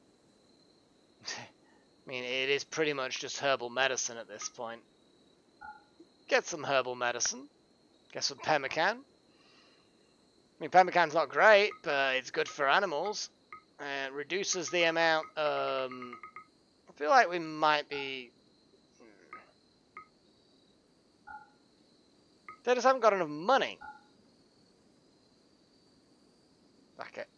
I mean, it is pretty much just herbal medicine at this point. Get some herbal medicine. Get some pemmican. I mean, pemmican's not great, but it's good for animals. It reduces the amount. I feel like we might be... They just haven't got enough money. Back it.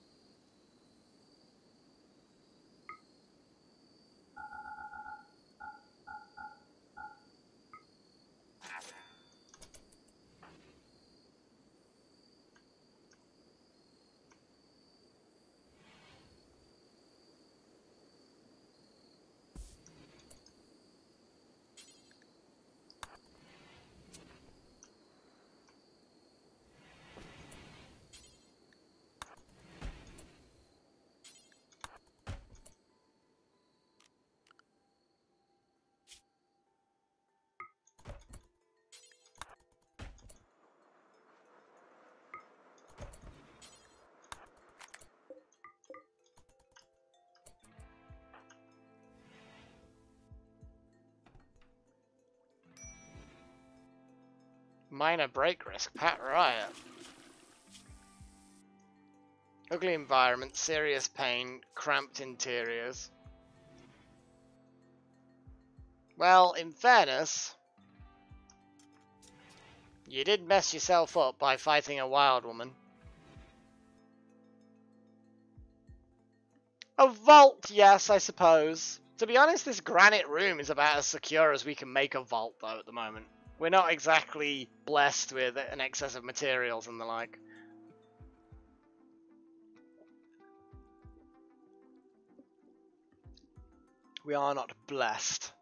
Minor break risk, Pat Riot. Ugly environment, serious pain, cramped interiors. Well, in fairness, you did mess yourself up by fighting a wild woman. A vault, yes, I suppose. To be honest, this granite room is about as secure as we can make a vault, though, at the moment. We're not exactly blessed with an excess of materials and the like. We are not blessed.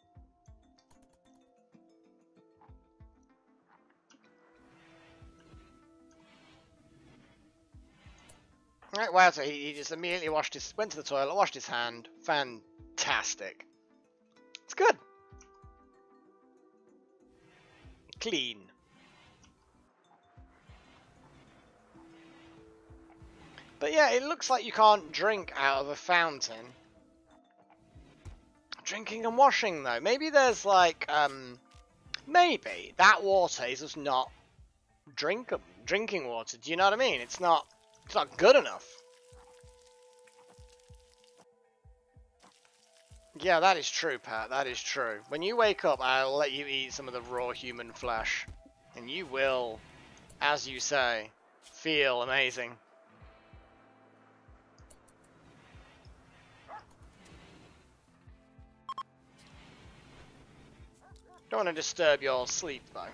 Right, wow, so he just immediately went to the toilet, washed his hand. Fantastic. It's good. Clean. But yeah, it looks like you can't drink out of a fountain. Drinking and washing, though. Maybe there's like, maybe that water is just not drinking water. Do you know what I mean? It's not good enough. Yeah, that is true, Pat. That is true. When you wake up, I'll let you eat some of the raw human flesh. And you will, as you say, feel amazing. Don't want to disturb your sleep, though.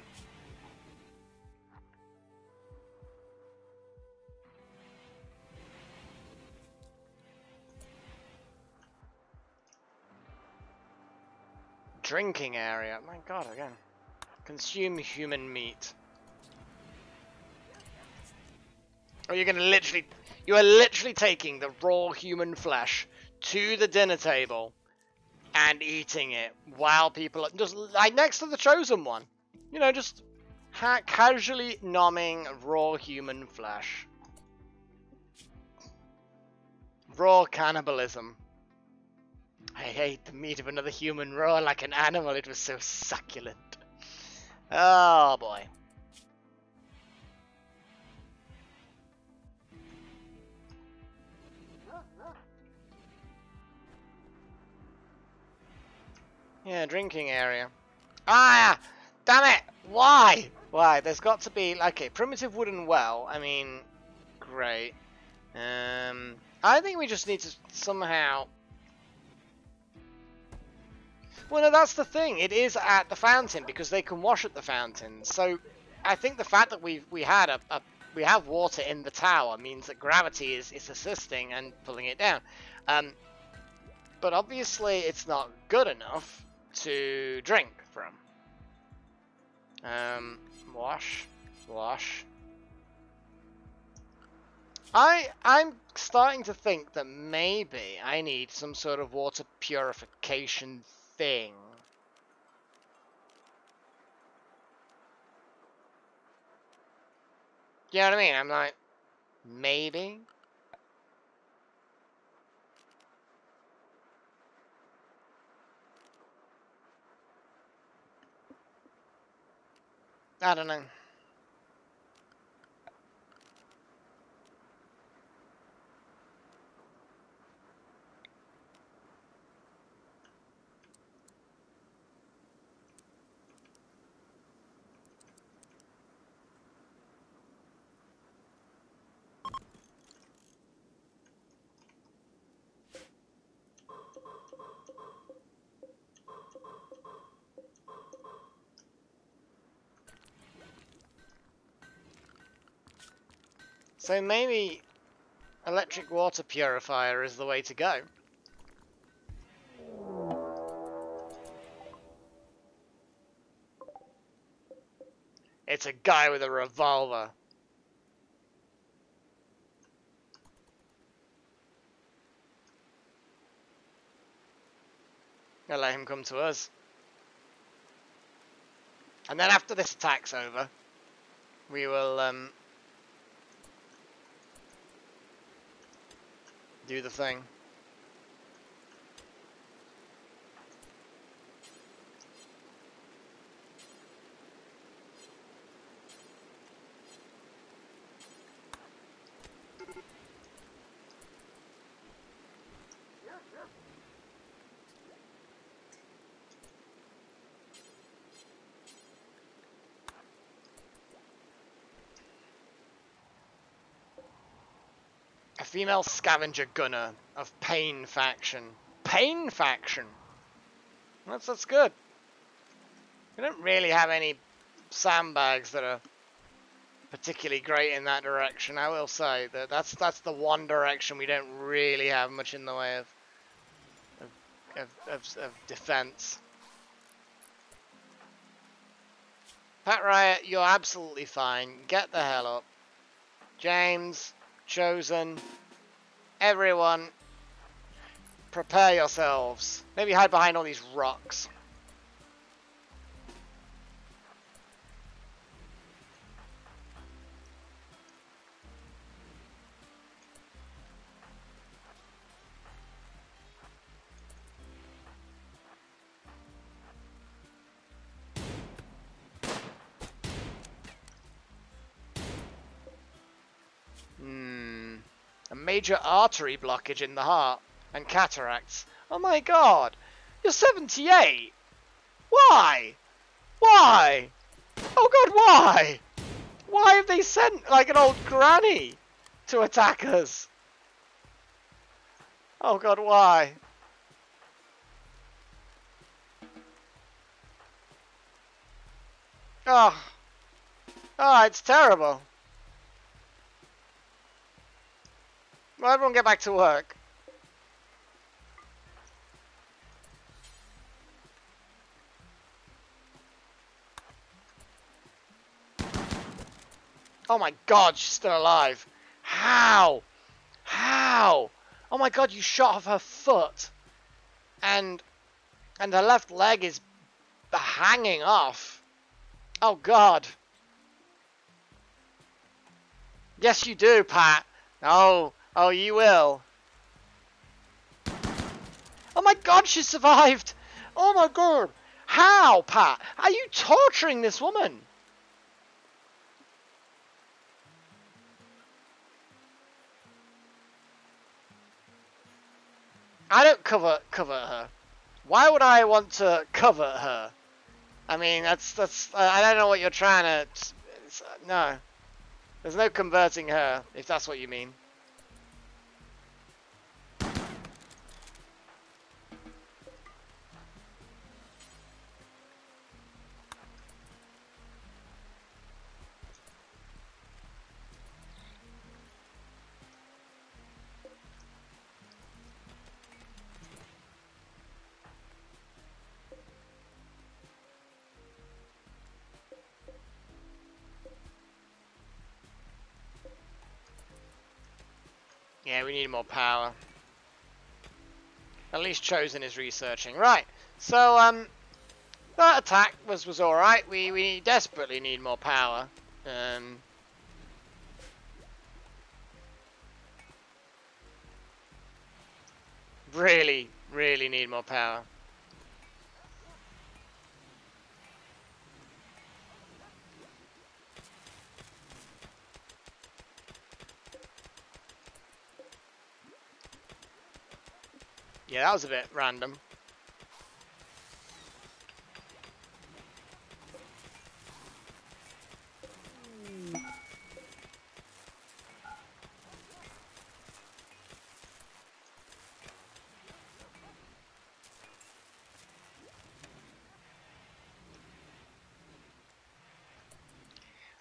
Drinking area. My god, again. Consume human meat. Oh, you're gonna literally... You are literally taking the raw human flesh to the dinner table and eating it while people are just like next to the chosen one. You know, just casually nomming raw human flesh. Raw cannibalism. I ate the meat of another human raw like an animal. It was so succulent. Oh boy. Yeah, drinking area. Ah! Damn it! Why? Why? There's got to be... Okay, primitive wooden well. I mean... Great. I think we just need to somehow... Well, no, that's the thing. It is at the fountain because they can wash at the fountain. So, I think the fact that we have water in the tower means that gravity is assisting and pulling it down. But obviously, it's not good enough to drink from. Wash. I'm starting to think that maybe I need some sort of water purification thing. You know what I mean? I'm like, maybe. I don't know. So maybe electric water purifier is the way to go. It's a guy with a revolver. I'll let him come to us. And then after this attack's over, we will do the thing. Female scavenger gunner of Pain faction. Pain faction? That's good. We don't really have any sandbags that are particularly great in that direction. I will say that that's the one direction we don't really have much in the way of defense. Pat Riot, you're absolutely fine. Get the hell up. James, Chosen, everyone, prepare yourselves. Maybe hide behind all these rocks. A major artery blockage in the heart and cataracts. Oh my god! You're 78! Why? Why? Oh god, why? Why have they sent like an old granny to attack us? Oh god, why? Oh. Oh, it's terrible. Well, everyone get back to work. Oh my god, she's still alive. How? How? Oh my god, you shot off her foot. And her left leg is hanging off. Oh god. Yes, you do, Pat. Oh, you will. Oh my god, she survived. Oh my god. How, Pat? Are you torturing this woman? I don't cover her. Why would I want to cover her? I mean, that's. I don't know what you're trying to. No, there's no converting her if that's what you mean. Yeah, we need more power. At least Chosen is researching. Right, so, that attack was alright. We desperately need more power. Really, really need more power. Yeah, that was a bit random.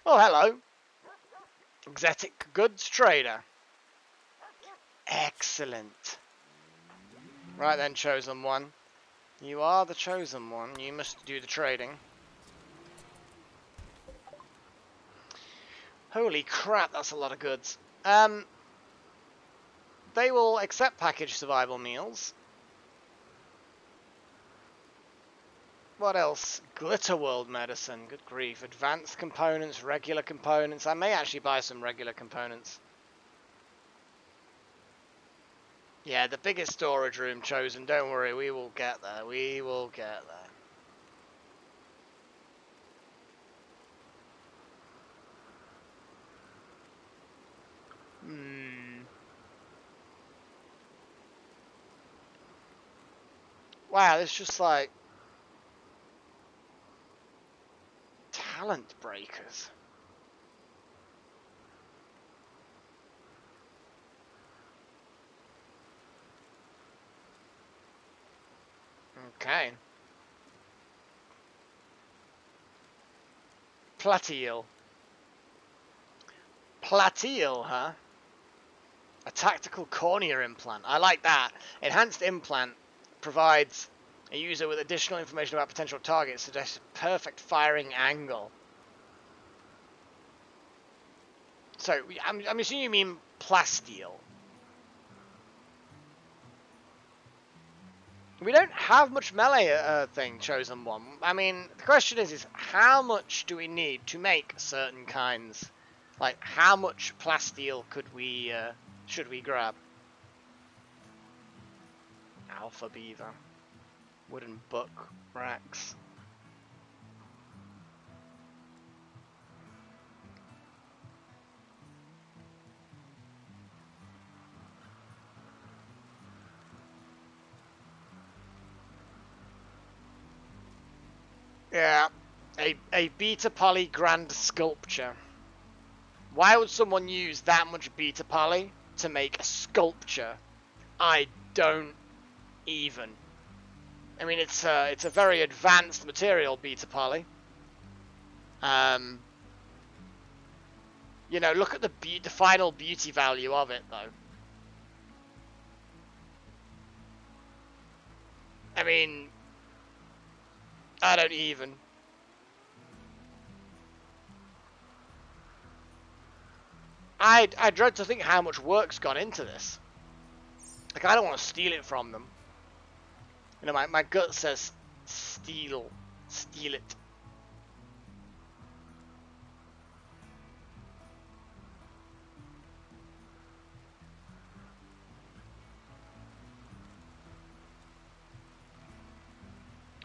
Oh, hello. Exotic goods trader. Excellent. Right then, Chosen One. You are the Chosen One. You must do the trading. Holy crap, that's a lot of goods. They will accept packaged survival meals. What else? Glitter World medicine. Good grief. Advanced components, regular components. I may actually buy some regular components. Yeah, the biggest storage room Chosen. Don't worry, we will get there. We will get there. Wow, it's just like talent breakers. Okay. Platiel. Platiel, huh? A tactical cornea implant. I like that. Enhanced implant provides a user with additional information about potential targets, suggests perfect firing angle. So, I'm assuming you mean plasteel. We don't have much melee thing, Chosen One. I mean, the question is how much do we need to make certain kinds? Like, how much plasteel should we grab? Alpha beaver. Wooden book racks. Yeah, a beta poly grand sculpture. Why would someone use that much beta poly to make a sculpture? I don't even. I mean, it's a very advanced material, beta poly. You know, look at the final beauty value of it, though. I mean, I don't even. I dread to think how much work's gone into this. Like, I don't want to steal it from them. You know, my gut says steal it.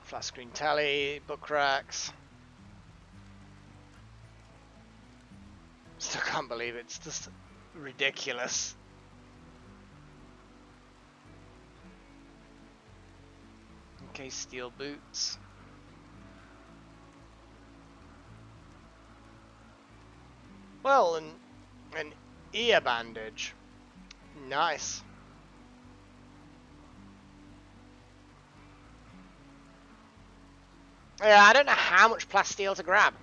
Flat screen tally, book racks. Still can't believe it. It's just ridiculous. Okay, steel boots. Well, an ear bandage. Nice. Yeah, I don't know how much plasteel to grab.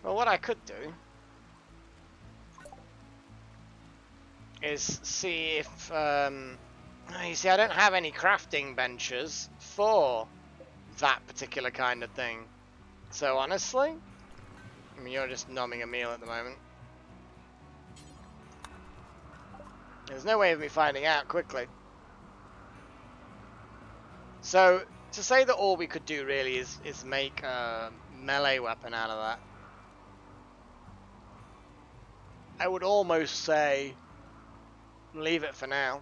Well, what I could do is see if, you see, I don't have any crafting benches for that particular kind of thing. So honestly, I mean, you're just nomming a meal at the moment. There's no way of me finding out quickly. So, to say that all we could do really is make a melee weapon out of that, I would almost say leave it for now.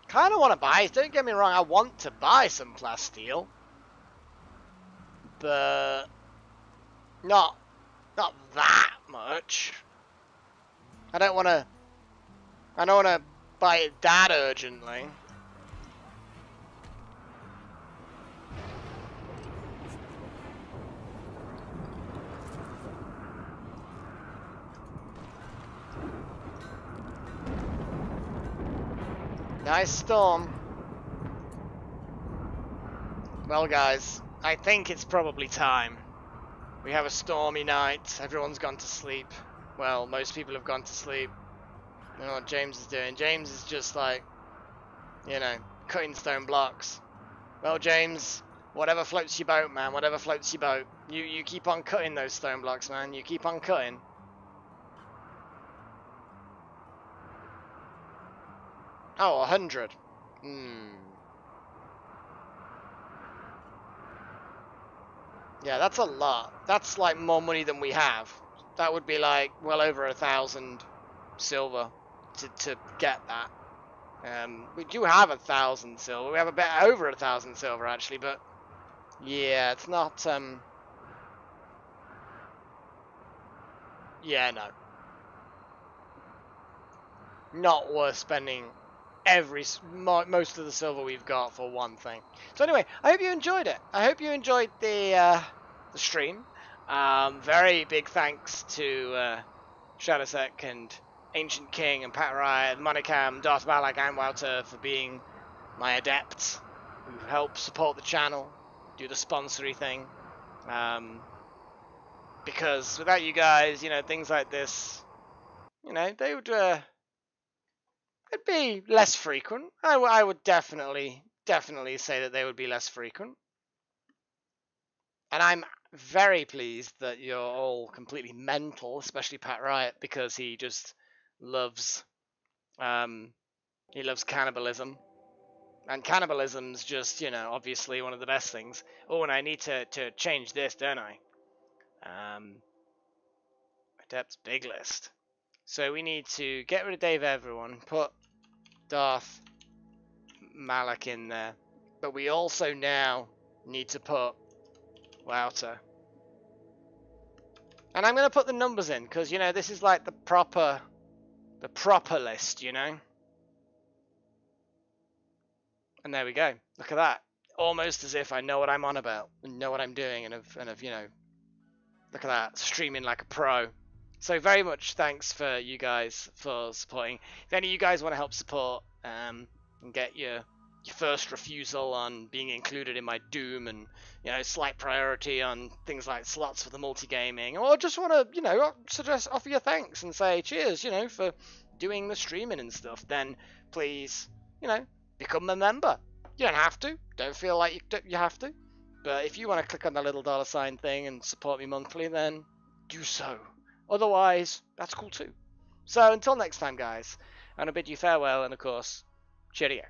Kind of want to buy it, don't get me wrong, I want to buy some plasteel, but not that much. I don't want to buy it that urgently. Nice storm. Well, guys, I think it's probably time. We have a stormy night. Everyone's gone to sleep. Well, most people have gone to sleep. You know what James is doing? James is just like, you know, cutting stone blocks. Well, James, whatever floats your boat, man. Whatever floats your boat. You keep on cutting those stone blocks, man. You keep on cutting. Oh, 100. Yeah, that's a lot. That's like more money than we have. That would be like well over 1,000 silver to get that. We do have 1,000 silver. We have a bit over 1,000 silver actually, but yeah, it's not. Yeah, no, not worth spending most of the silver we've got for one thing. So anyway, I hope you enjoyed it. I hope you enjoyed the stream. Very big thanks to Shadowsec and Ancient King and Pat Riot, Monicam, Darth Malak, and Wouter for being my adepts who help support the channel, do the sponsory thing. Because without you guys, you know, things like this, you know, they would it'd be less frequent. I would definitely say that they would be less frequent. And I'm very pleased that you're all completely mental, especially Pat Riot, because he just loves cannibalism. And cannibalism's just, you know, obviously one of the best things. Oh, and I need to change this, don't I? Adept's big list. So we need to get rid of Dave Everyone, put Darth Malak in there. But we also now need to put Wouter. And I'm going to put the numbers in, because, you know, this is like the proper list, you know? And there we go. Look at that. Almost as if I know what I'm on about, and know what I'm doing, and have, you know, look at that, streaming like a pro. So very much thanks for you guys for supporting. If any of you guys want to help support and get your first refusal on being included in my Doom, and, you know, slight priority on things like slots for the multi-gaming, or just want to, you know, suggest, offer your thanks and say cheers, you know, for doing the streaming and stuff, then please, you know, become a member. You don't have to. Don't feel like you have to. But if you want to click on the little $ thing and support me monthly, then do so. Otherwise, that's cool too. So until next time, guys, I'm going to bid you farewell, and of course, cheerio.